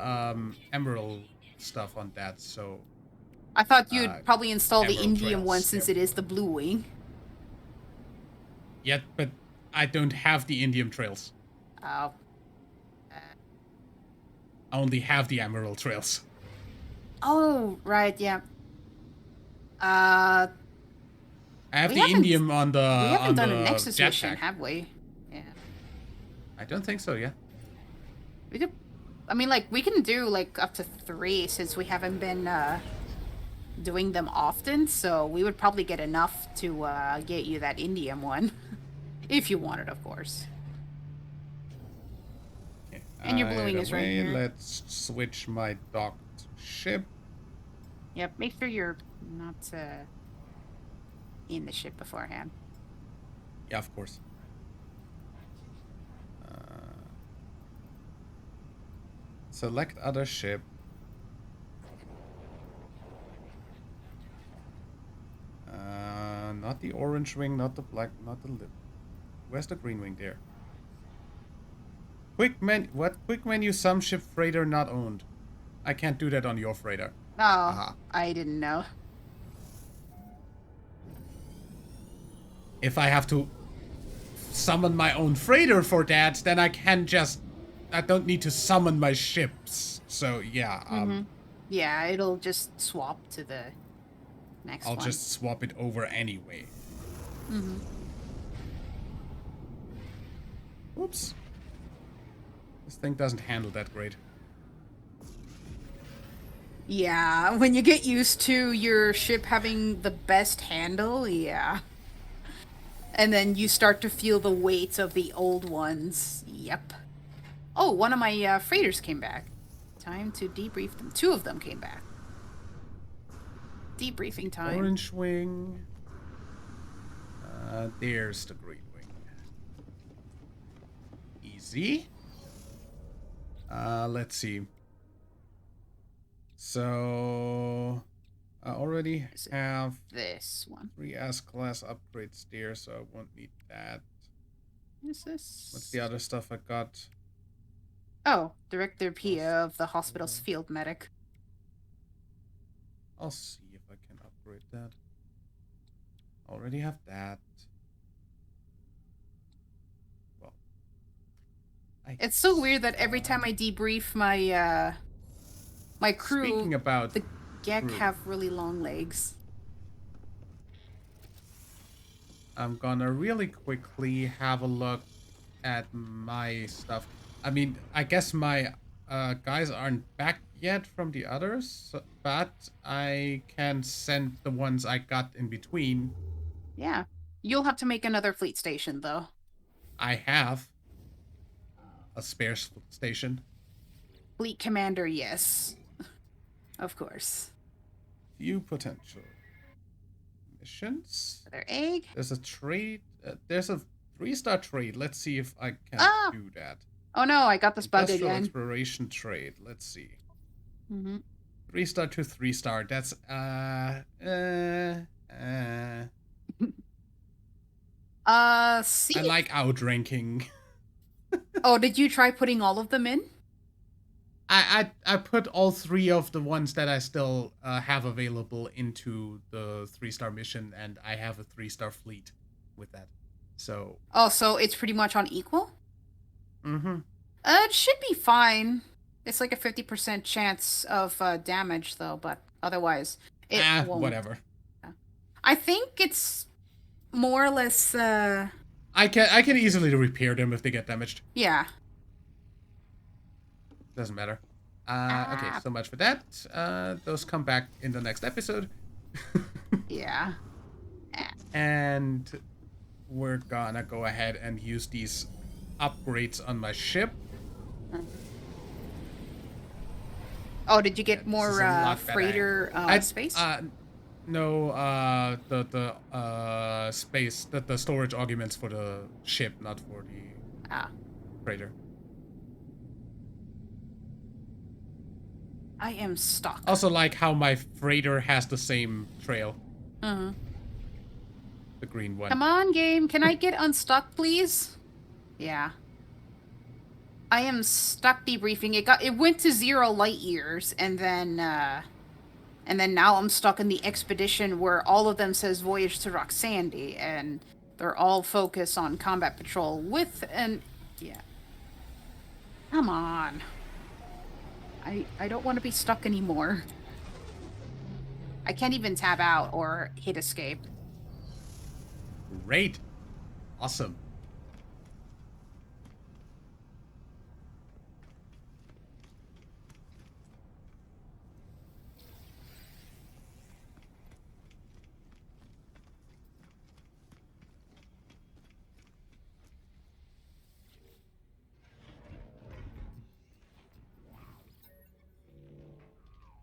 Emerald stuff on that, so... I thought you'd probably install the Emerald Indium one Trails, since yep. it is the blue wing. Yeah, but I don't have the Indium Trails. Oh. I only have the Emerald Trails. Oh, right, yeah. I have the Indium on the We haven't done a Nexus Nexus mission, have we? Yeah. I don't think so, yeah. We could... I mean, like, we can do, like, up to 3 since we haven't been, doing them often, so we would probably get enough to, get you that Indium one. If you want it, of course. Okay. And your blue wing is right here. Let's switch my docked ship. Yep, make sure you're not, in the ship beforehand. Yeah, of course. Select other ship. Not the orange wing, not the black, not the lip. Where's the green wing there? Quick menu some ship freighter not owned. I can't do that on your freighter. Oh, I didn't know. If I have to summon my own freighter for that, then I don't need to summon my ships. So yeah, Yeah, it'll just swap to the next one. I'll just swap it over anyway. Oops. This thing doesn't handle that great. Yeah, when you get used to your ship having the best handle, yeah. And then you start to feel the weight of the old ones. Yep. Oh, one of my freighters came back. Time to debrief them. 2 of them came back. Debriefing time. Orange wing. There's the green wing. Easy. Let's see. So I already have this one. 3 S-class upgrades there, so I won't need that. What is this? What's the other stuff I got? Oh, Director Pia of the hospital's field medic. I'll see if I can upgrade that. Already have that. Well, it's so weird that every time I debrief my my crew, speaking about the Gek crew, have really long legs. I'm gonna really quickly have a look at my stuff. I mean, I guess my guys aren't back yet from the others, but I can send the ones I got in between. Yeah. You'll have to make another fleet station, though. I have a spare station. Fleet commander, yes. Of course. Few potential missions. Another egg? There's a trade. There's a 3-star trade. Let's see if I can do that. Oh no, I got this bug Industrial again. exploration trade. Let's see. Mm-hmm. 3-star to 3-star. That's see. I like outranking. Oh, did you try putting all of them in? I put all 3 of the ones that I still have available into the 3-star mission, and I have a 3-star fleet with that. So. Oh, so it's pretty much on equal? Mm-hmm. It should be fine. It's like a 50% chance of damage, though, but otherwise it won't. Whatever. I think it's more or less. I can easily repair them if they get damaged. Yeah. Doesn't matter. Okay, so much for that. Those come back in the next episode. Yeah. And we're gonna go ahead and use these upgrades on my ship. Oh, did you get more freighter space? No, the space, the storage arguments for the ship, not for the freighter. I am stuck. Also like how my freighter has the same trail. Uh-huh. The green one. Come on, game. Can I get unstuck, please? Yeah. I am stuck debriefing. It went to 0 light years, and then now I'm stuck in the expedition where all of them says voyage to Roxandy, and they're all focused on combat patrol with yeah. Come on. I don't want to be stuck anymore. I can't even tab out or hit escape. Great. Awesome.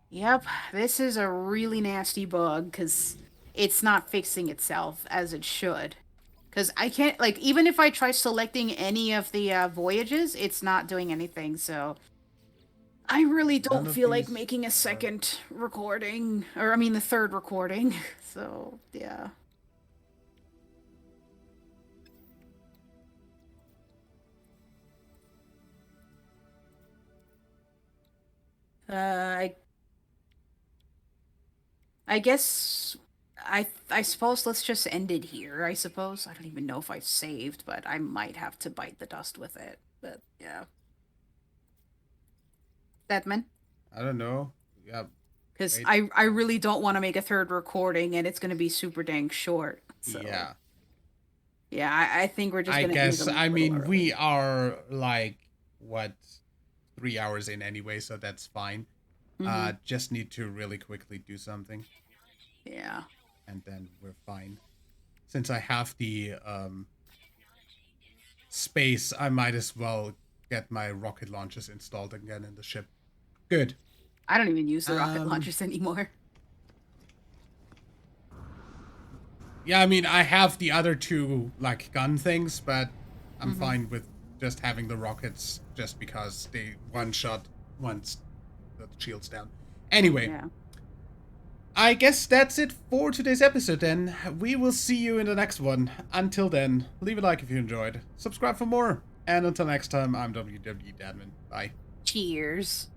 Yep, this is a really nasty bug, because it's not fixing itself as it should. Because I can't, like, even if I try selecting any of the voyages, it's not doing anything, so... I really don't feel like making a second recording, or I mean the third recording, so, yeah. I guess I suppose let's just end it here, I suppose. I don't even know if I've saved, but I might have to bite the dust with it. But yeah. Deadman? I don't know. Yeah. Because I really don't want to make a third recording, and it's going to be super dang short. So. Yeah. Yeah, I think we're just going to end it I mean, early. We are like, what, 3 hours in anyway, so that's fine. Mm-hmm. Just need to really quickly do something. Yeah. And then we're fine. Since I have the space, I might as well get my rocket launchers installed again in the ship. Good. I don't even use the rocket launchers anymore. Yeah, I mean, I have the other 2, like, gun things, but I'm fine with just having the rockets just because they one-shot once the shield's down. Anyway. I guess that's it for today's episode then. We will see you in the next one. Until then, leave a like if you enjoyed. Subscribe for more. And until next time, I'm WWDadmin. Bye. Cheers.